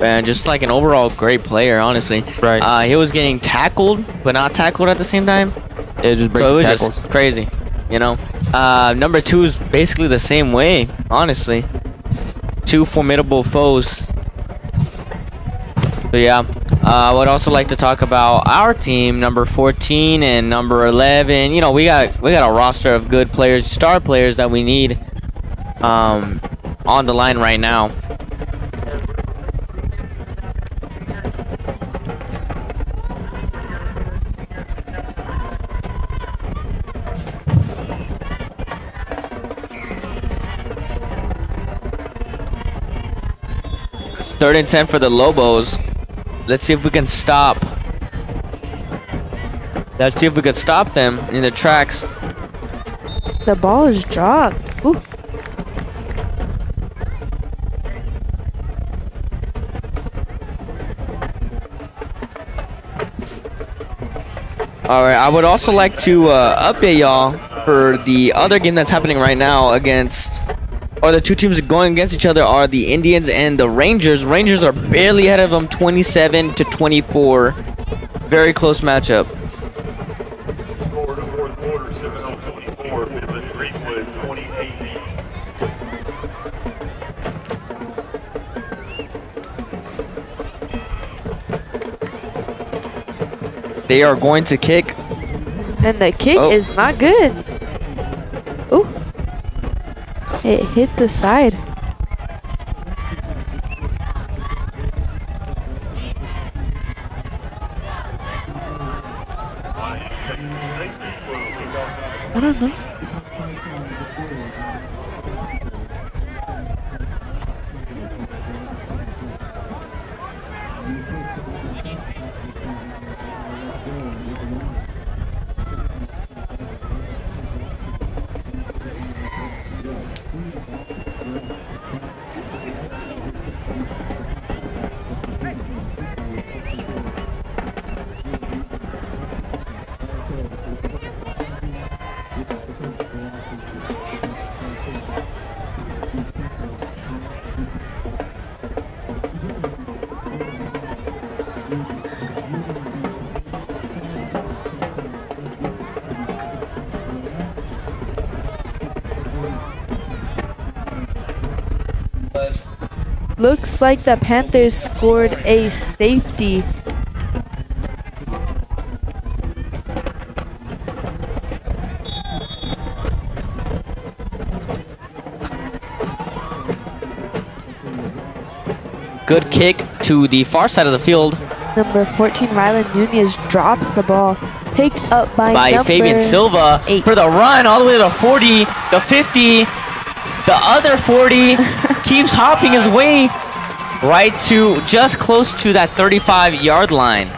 And just like an overall great player, honestly. Right. He was getting tackled, but not tackled at the same time. It just so it was tackles. just crazy, you know. Number 2 is basically the same way, honestly. 2 formidable foes. So yeah, I would also like to talk about our team, number 14 and number 11. You know, we got a roster of good players, star players that we need on the line right now. Third and 10 for the Lobos. Let's see if we can stop. Let's see if we can stop them in the tracks. The ball is dropped. Ooh. All right, I would also like to update y'all for the other game that's happening right now against, or the two teams going against each other are the Indians and the Rangers. Rangers are barely ahead of them, 27-24. Very close matchup. They are going to kick. And the kick is not good. Ooh. It hit the side. I don't know. Looks like the Panthers scored a safety. Good kick to the far side of the field Number 14, Rylan Nunez drops the ball. Picked up by number Fabian Silva 8. for the run all the way to the 40, the 50, the other 40. Keeps hopping his way right to just close to that 35-yard line.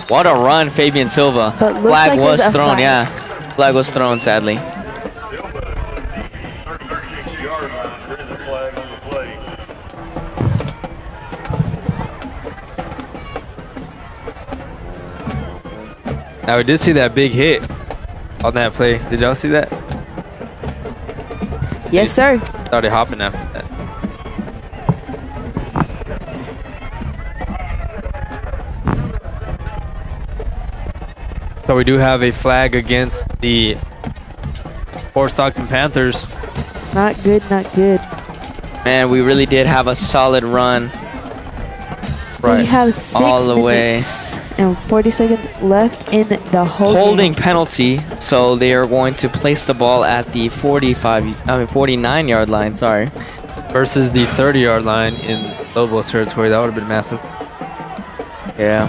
What a run, Fabian Silva. But looks Flag like was there's a thrown, flag. yeah. Flag was thrown, sadly. Now we did see that big hit on that play. Did y'all see that? Yes, sir. Started hopping after that. So we do have a flag against the Stockton Panthers. Not good, not good. Man, we really did have a solid run. We have 6 all the minutes and 40 seconds left in the holding penalty, so they are going to place the ball at the 49-yard line, sorry. Versus the 30-yard line in Lobo's territory. That would have been massive. Yeah.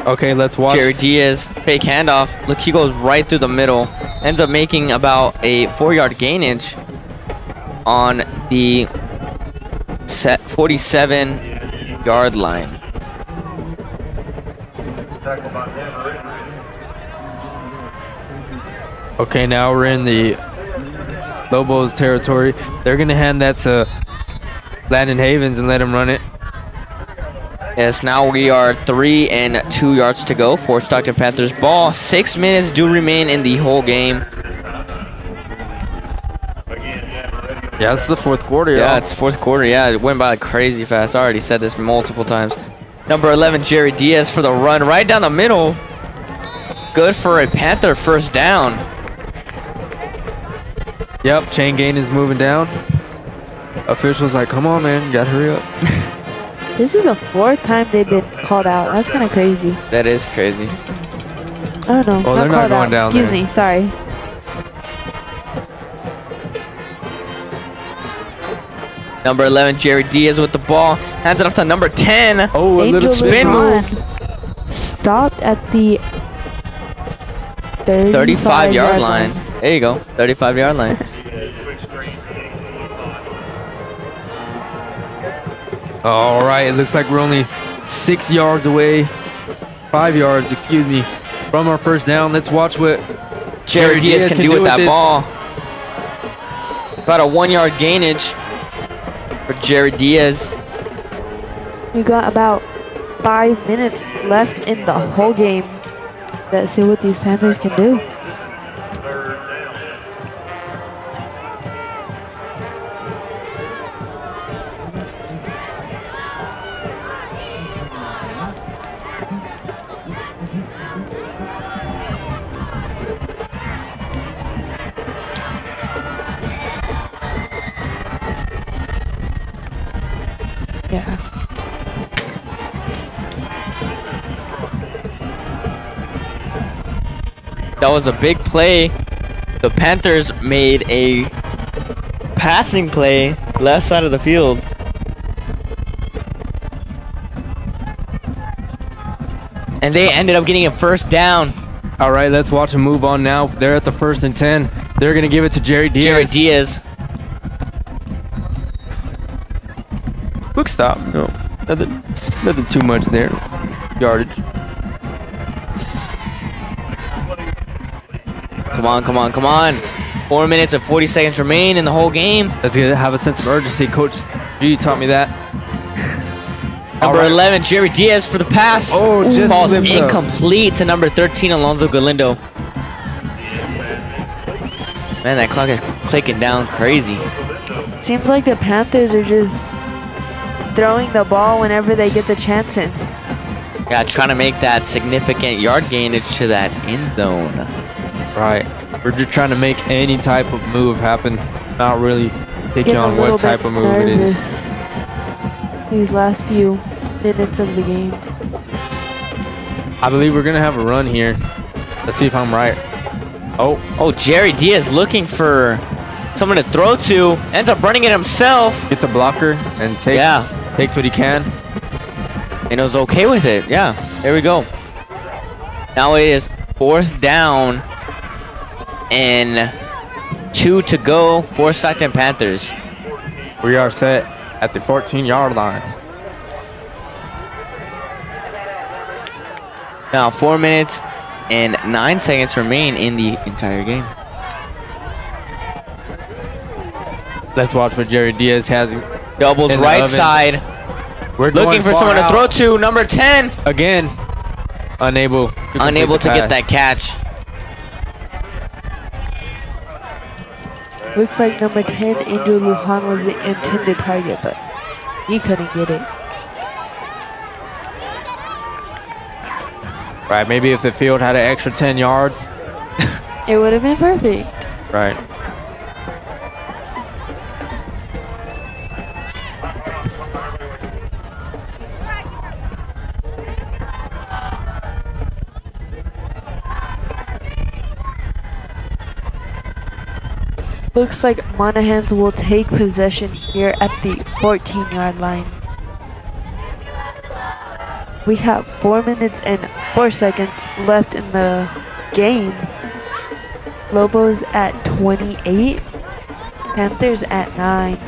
Okay, let's watch. Jerry Diaz, fake handoff. Look, he goes right through the middle. Ends up making about a 4-yard gainage on the 47-yard line. Okay, now we're in the Lobo's territory. They're going to hand that to Landon Havens and let him run it. Yes, now we are 3 and 2 yards to go for Stockton Panthers ball. 6 minutes do remain in the whole game. Yeah, this is the fourth quarter, Yeah, it's fourth quarter. Yeah, it went by like crazy fast. I already said this multiple times. Number 11, Jerry Diaz for the run right down the middle. Good for a Panther first down. Yep, chain gain is moving down. Officials like, come on, man, you gotta hurry up. This is the 4th time they've been called out. That's kind of crazy. That is crazy. Oh no, Oh, they're not going down Excuse there. me, sorry. Number 11, Jerry Diaz with the ball. Hands it off to number 10. Oh, a little spin move. Stopped at the 35-yard line. There you go, 35-yard line. All right, it looks like we're only 6 yards away. 5 yards, excuse me, from our first down. Let's watch what Jerry Diaz can do with that this. ball. About a 1-yard gainage for Jerry Diaz. We got about 5 minutes left in the whole game. Let's see what these Panthers can do. Yeah. That was a big play. The Panthers made a passing play left side of the field. And they ended up getting a first down. All right, let's watch them move on now. They're at the 1st and 10. They're going to give it to Jerry Diaz. Jerry Diaz. Quick stop. No, nothing too much there. Yardage. Come on, come on, come on. 4 minutes and 40 seconds remain in the whole game. Let's have a sense of urgency. Coach G taught me that. Number 11, Jerry Diaz for the pass. Oh, just falls slipped up. incomplete to number 13, Alonzo Galindo. Man, that clock is clicking down crazy. Seems like the Panthers are just throwing the ball whenever they get the chance in. Yeah, trying to make that significant yard gainage to that end zone. Right. We're just trying to make any type of move happen. Not really picking Getting a on little what type bit of move it is. nervous these last few minutes of the game. I believe we're going to have a run here. Let's see if I'm right. Oh, Jerry Diaz looking for someone to throw to. Ends up running it himself. Gets a blocker and takes Takes what he can. And it was okay with it. Yeah, there we go. Now it is 4th down and 2 to go for Stockton Panthers. We are set at the 14-yard line. Now 4 minutes and 9 seconds remain in the entire game. Let's watch what Jerry Diaz has. Doubles right side. We're looking for someone to throw to. Number 10. Again, unable to get that catch. Looks like number 10, Angel Lujan, was the intended target, but he couldn't get it. Right, maybe if the field had an extra 10 yards. It would have been perfect. Right. Looks like Monahans will take possession here at the 14-yard line. We have 4 minutes and 4 seconds left in the game. Lobos at 28, Panthers at 9.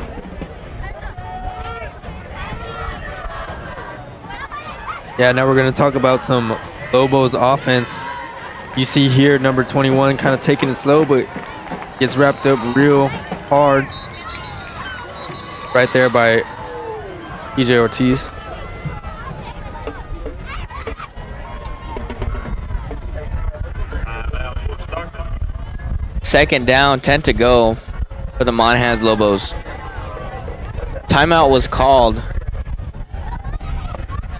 Yeah, now we're going to talk about some Lobos offense. You see here number 21 kind of taking it slow, but gets wrapped up real hard right there by EJ Ortiz. Second down, 10 to go for the Monahans Loboes. Timeout was called.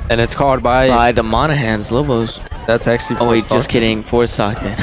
And it's called by the Monahans Loboes. That's actually oh wait, just kidding, for Stockton.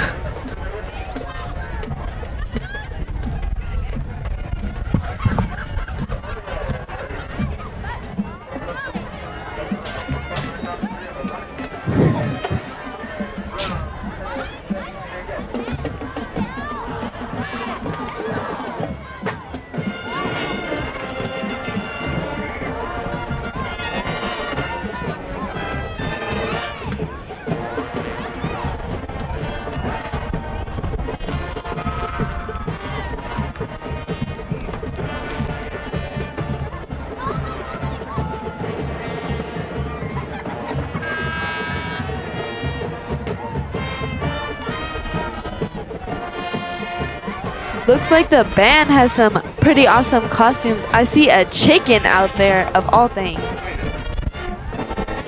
Looks like the band has some pretty awesome costumes. I see a chicken out there, of all things.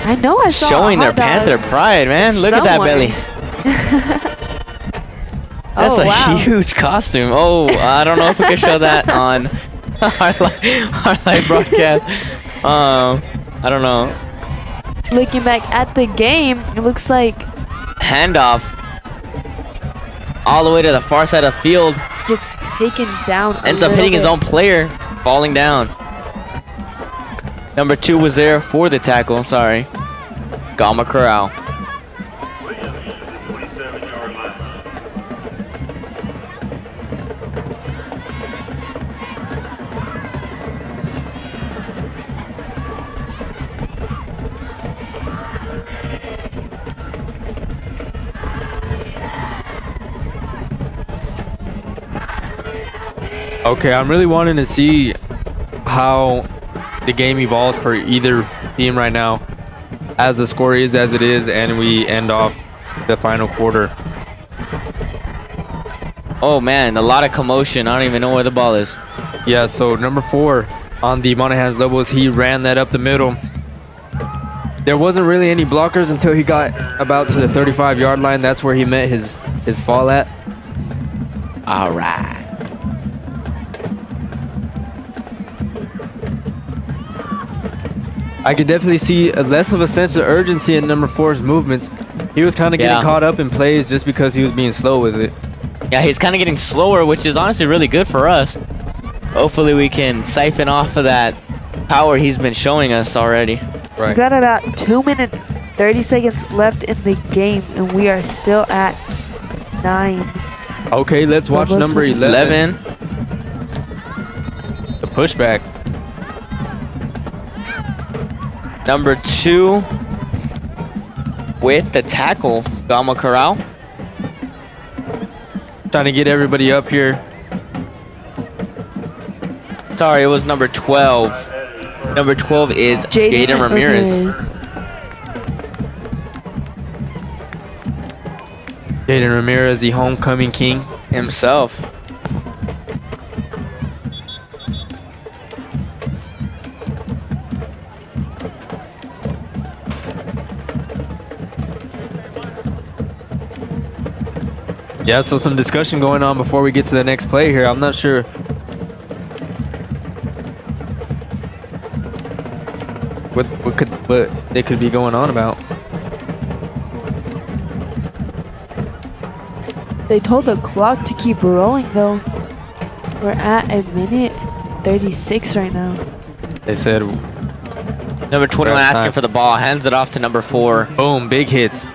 I know I saw showing a their hot dog. Panther pride, man. Look at that belly. That's a huge costume. Oh, I don't know if we can show that on our live broadcast. I don't know. Looking back at the game, it looks like handoff all the way to the far side of field. Gets taken down. Ends up hitting his own player, falling down. Number 2 was there for the tackle. Sorry, Gama Corral. Okay, I'm really wanting to see how the game evolves for either team right now, as the score is as it is, and we end off the final quarter. Oh man, a lot of commotion. I don't even know where the ball is. Yeah, so number 4 on the Monahans Loboes, he ran that up the middle. There wasn't really any blockers until he got about to the 35-yard line. That's where he met his fall at. All right. I could definitely see less of a sense of urgency in number 4's movements. He was kind of getting caught up in plays just because he was being slow with it. Yeah, he's kind of getting slower, which is honestly really good for us. Hopefully we can siphon off of that power he's been showing us already. Right. We've got about 2 minutes, 30 seconds left in the game, and we are still at 9. Okay, let's watch number 11. The pushback. Number 2 with the tackle, Gama Corral. Trying to get everybody up here. Sorry, it was number 12. Number 12 is Jaden Ramirez. Jaden Ramirez, the homecoming king himself. Yeah, so some discussion going on before we get to the next play here. I'm not sure what they could be going on about. They told the clock to keep rolling though. We're at 1:36 right now. They said number 21 asking for the ball, hands it off to number 4. Boom, big hits.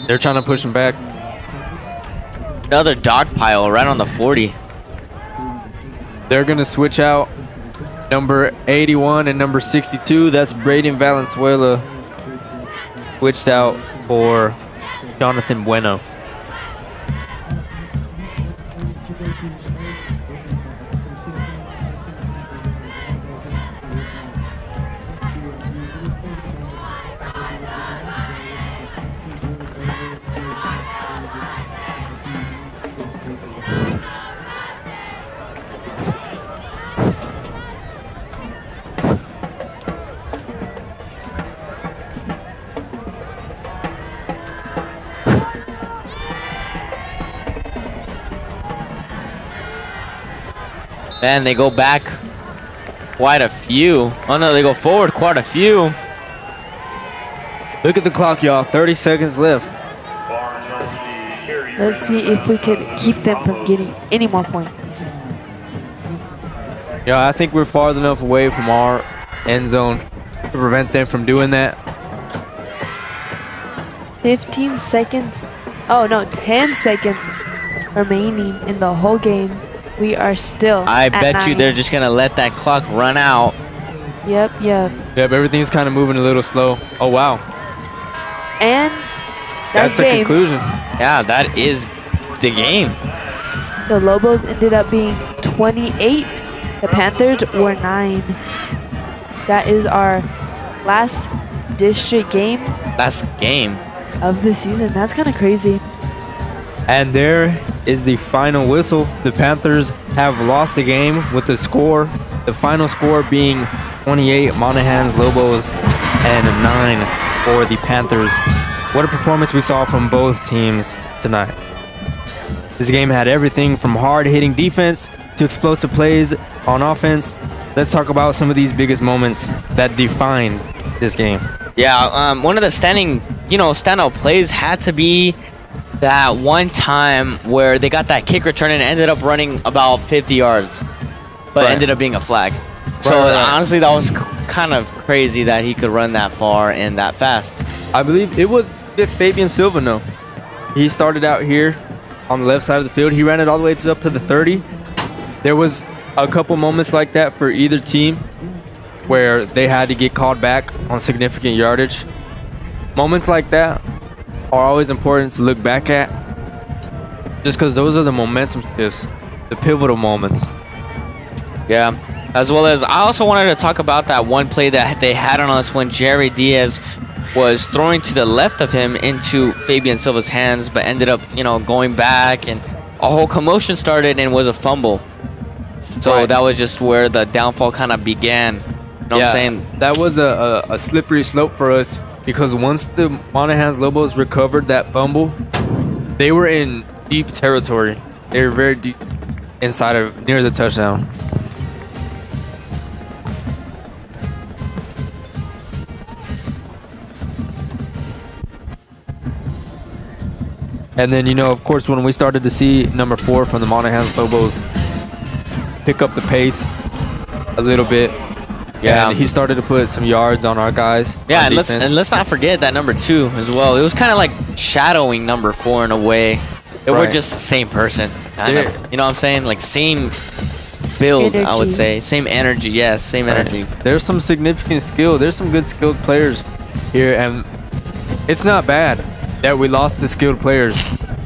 They're trying to push him back. Another dog pile right on the 40. They're gonna switch out number 81 and number 62. That's Braden Valenzuela. Switched out for Jonathan Bueno. And they go back quite a few. Oh no, they go forward quite a few. Look at the clock, y'all. 30 seconds left. Let's see if we could keep them from getting any more points. Yeah, I think we're far enough away from our end zone to prevent them from doing that. 15 seconds. Oh no, 10 seconds remaining in the whole game. We are still I at bet 9. you they're just gonna let that clock run out. Yep. Yep, everything's kind of moving a little slow. Oh, wow. And that's the conclusion. Yeah, that is the game. The Lobos ended up being 28. The Panthers were 9. That is our last district game. Last game of the season. That's kind of crazy. And there is the final whistle. The Panthers have lost the game with the score, the final score being 28 Monahans Loboes and 9 for the Panthers. What a performance we saw from both teams tonight. This game had everything from hard-hitting defense to explosive plays on offense. Let's talk about some of these biggest moments that defined this game. Yeah, one of the standout plays had to be that one time where they got that kick return and ended up running about 50 yards, but ended up being a flag. So honestly, that was kind of crazy that he could run that far and that fast. I believe it was Fabian Silva, no. He started out here on the left side of the field. He ran it all the way up to the 30. There was a couple moments like that for either team where they had to get called back on significant yardage. Moments like that are always important to look back at, just because those are the momentum shifts, the pivotal moments. Yeah, as well as I also wanted to talk about that one play that they had on us when Jerry Diaz was throwing to the left of him into Fabian Silva's hands, but ended up, going back, and a whole commotion started and was a fumble. So that was just where the downfall kind of began. You know what I'm saying? That was a slippery slope for us, because once the Monahans Lobos recovered that fumble, they were in deep territory. They were very deep inside of near the touchdown. And then, of course, when we started to see number 4 from the Monahans Lobos pick up the pace a little bit, and he started to put some yards on our guys. Yeah, and let's not forget that number 2 as well. It was kind of like shadowing number 4 in a way. They were just the same person, kind of. You know what I'm saying? Like same build, I would Energy. say. Same energy, yes, same energy. There's some significant skill. There's some good skilled players here, and it's not bad that we lost to skilled players.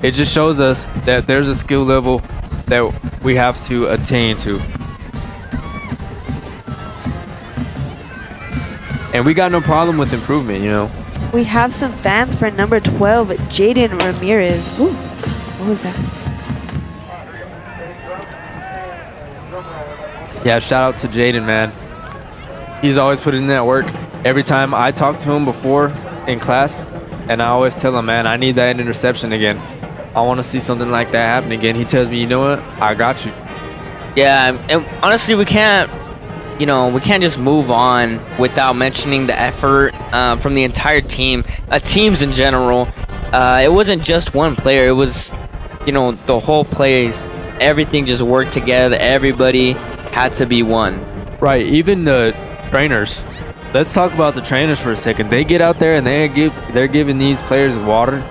It just shows us that there's a skill level that we have to attain to. And we got no problem with improvement, you know. We have some fans for number 12, Jaden Ramirez. Ooh, what was that? Yeah, shout out to Jaden, man. He's always put in that work. Every time I talk to him before in class, and I always tell him, man, I need that interception again. I want to see something like that happen again. He tells me, you know what? I got you. Yeah, and honestly, we can't just move on without mentioning the effort from the entire team, teams in general. It wasn't just one player. It was, the whole place. Everything just worked together. Everybody had to be one. Right, even the trainers. Let's talk about the trainers for a second. They get out there and they're giving these players water,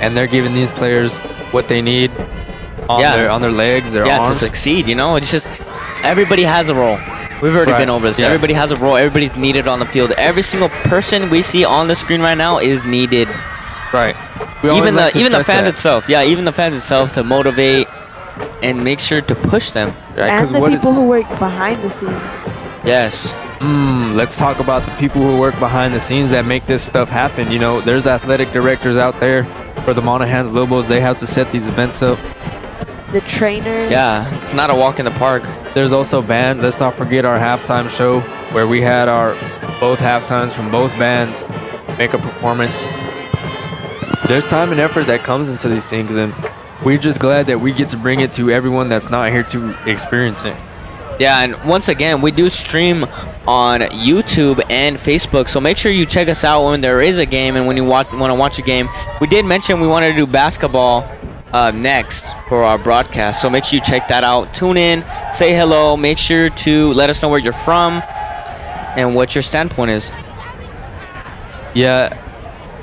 and they're giving these players what they need on their legs, their arms. To succeed. It's just everybody has a role. We've already been over this. Yeah. Everybody has a role. Everybody's needed on the field. Every single person we see on the screen right now is needed. Right. Even the fans itself. Yeah, even the fans itself to motivate and make sure to push them. Right, and the people who work behind the scenes. Yes. Let's talk about the people who work behind the scenes that make this stuff happen. There's athletic directors out there for the Monahans Loboes. They have to set these events up. The trainers. Yeah, it's not a walk in the park. There's also band. Let's not forget our halftime show where we had our both halftimes from both bands make a performance. There's time and effort that comes into these things, and we're just glad that we get to bring it to everyone that's not here to experience it. Yeah, and once again, we do stream on YouTube and Facebook, so make sure you check us out when there is a game and when you want to watch a game. We did mention we wanted to do basketball next for our broadcast, so make sure you check that out. Tune in, say hello, make sure to let us know where you're from and what your standpoint is. Yeah,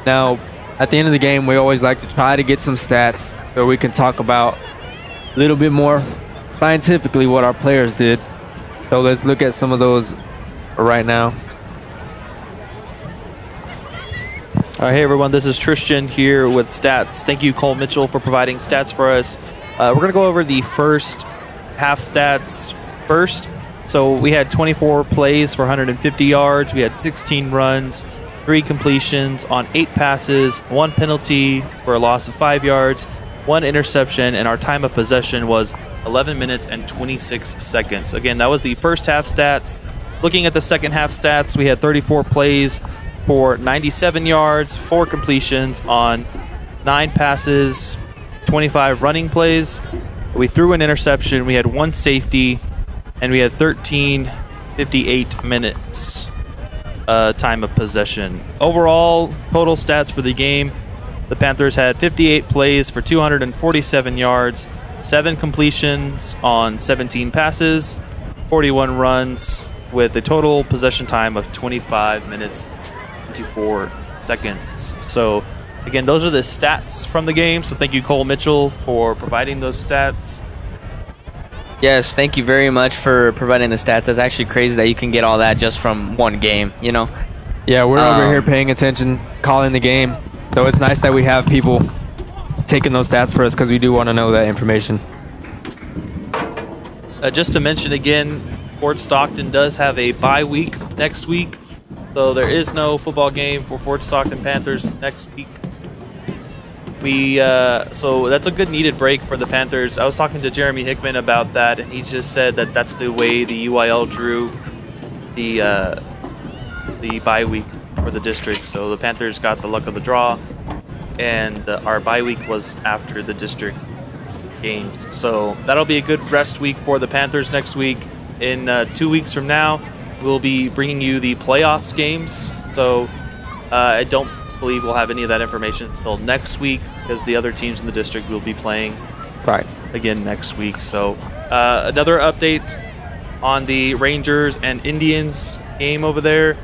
now at the end of the game, we always like to try to get some stats so we can talk about a little bit more scientifically what our players did. So let's look at some of those right now. All right, hey everyone, this is Tristan here with stats. Thank you, Cole Mitchell, for providing stats for us. We're going to go over the first half stats first. So we had 24 plays for 150 yards. We had 16 runs, 3 completions on 8 passes, 1 penalty for a loss of 5 yards, 1 interception, and our time of possession was 11 minutes and 26 seconds. Again, that was the first half stats. Looking at the second half stats, we had 34 plays for 97 yards, 4 completions on 9 passes, 25 running plays. We threw an interception, we had 1 safety, and we had 13:58 minutes time of possession. Overall, total stats for the game, the Panthers had 58 plays for 247 yards, 7 completions on 17 passes, 41 runs, with a total possession time of 25 minutes 24 seconds. So again, those are the stats from the game. So thank you, Cole Mitchell, for providing those stats. Yes, thank you very much for providing the stats. That's actually crazy that you can get all that just from one game, Yeah, we're over here paying attention, calling the game. So it's nice that we have people taking those stats for us because we do want to know that information. Just to mention again, Fort Stockton does have a bye week next week. So there is no football game for Fort Stockton Panthers next week. So that's a good needed break for the Panthers. I was talking to Jeremy Hickman about that, and he just said that that's the way the UIL drew the bye week for the district. So the Panthers got the luck of the draw, and our bye week was after the district games. So that'll be a good rest week for the Panthers next week. In 2 weeks from now, we'll be bringing you the playoffs games. So I don't believe we'll have any of that information until next week because the other teams in the district will be playing again next week. So another update on the Rangers and Indians game over there.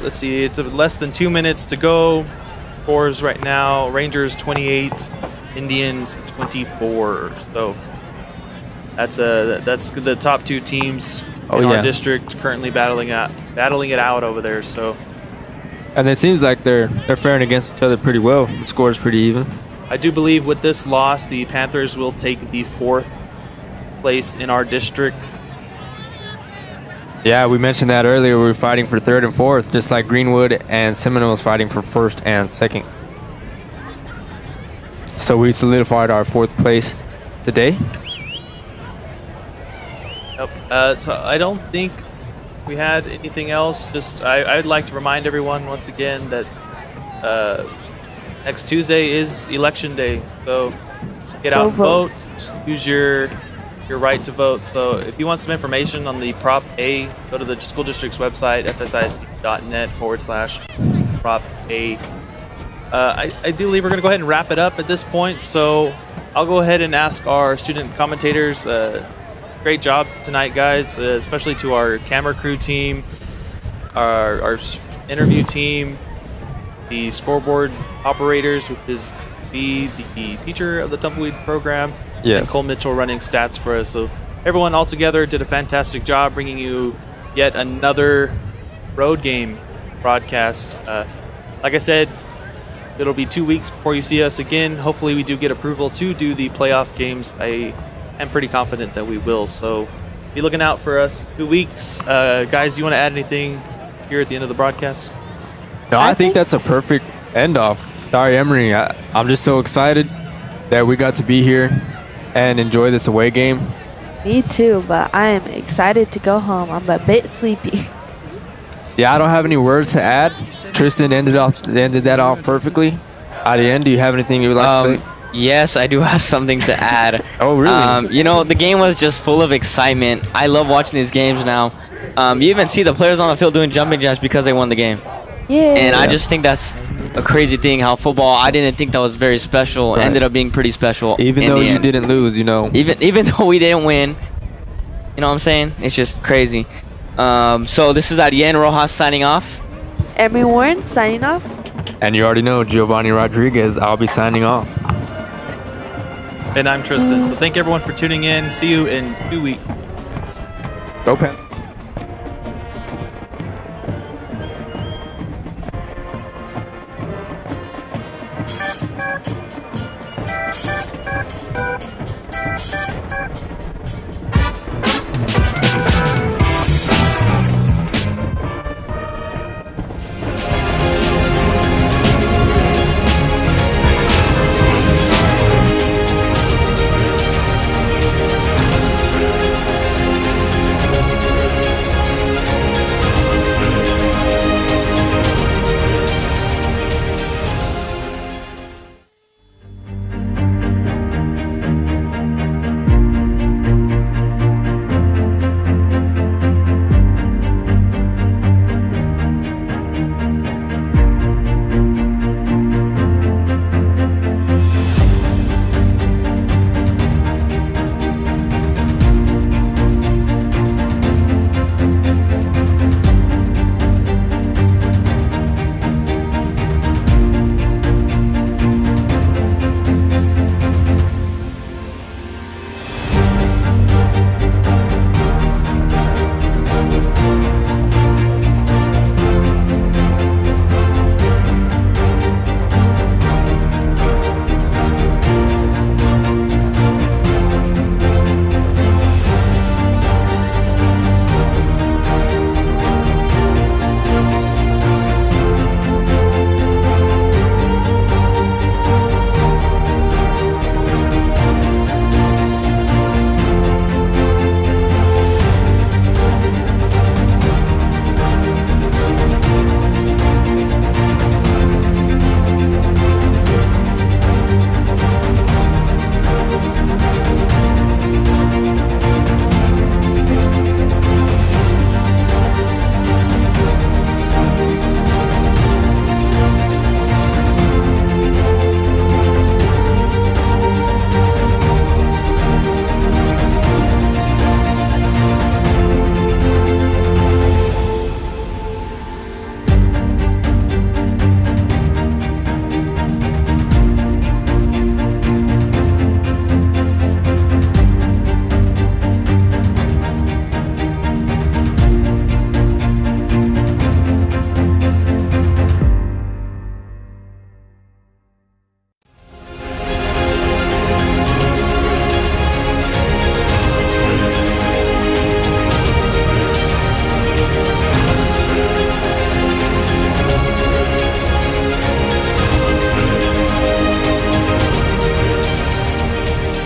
Let's see, it's less than 2 minutes to go. Scores right now, Rangers 28, Indians 24. So That's the top 2 teams in our district currently battling it out over there. So, and it seems like they're faring against each other pretty well. The score is pretty even. I do believe with this loss, the Panthers will take the 4th place in our district. Yeah, we mentioned that earlier. We were fighting for 3rd and 4th, just like Greenwood and Seminoles fighting for 1st and 2nd. So we solidified our 4th place today. Yep. So I don't think we had anything else. Just I'd like to remind everyone once again that next Tuesday is election day. So get out and vote. Use your right to vote. So if you want some information on the Prop A, go to the school district's website, fsisd.net/Prop A. I do believe we're going to go ahead and wrap it up at this point. So I'll go ahead and ask our student commentators. Great job tonight, guys, especially to our camera crew team, our interview team, the scoreboard operators, which is the teacher of the Tumbleweed program, and Cole Mitchell running stats for us. So everyone all together did a fantastic job bringing you yet another road game broadcast. Like I said, it'll be 2 weeks before you see us again. Hopefully we do get approval to do the playoff games. I am pretty confident that we will. So be looking out for us 2 weeks. Guys, you want to add anything here at the end of the broadcast? No, I think that's a perfect end off. Sorry, Emery. I'm just so excited that we got to be here and enjoy this away game. Me too, but I am excited to go home. I'm a bit sleepy. Yeah, I don't have any words to add. Tristan ended that off perfectly. At the end, do you have anything you would like to say? Yes, I do have something to add. Oh, really? You know, the game was just full of excitement. I love watching these games now. You even see the players on the field doing jumping jacks because they won the game. Yeah. And I just think that's a crazy thing how football, I didn't think that was very special, ended up being pretty special. Even though you didn't lose, you know. Even though we didn't win. You know what I'm saying? It's just crazy. So this is Ariane Rojas signing off. Emery Warren signing off. And you already know, Giovanni Rodriguez, I'll be signing off. And I'm Tristan. So thank everyone for tuning in. See you in 2 weeks. Go Panthers.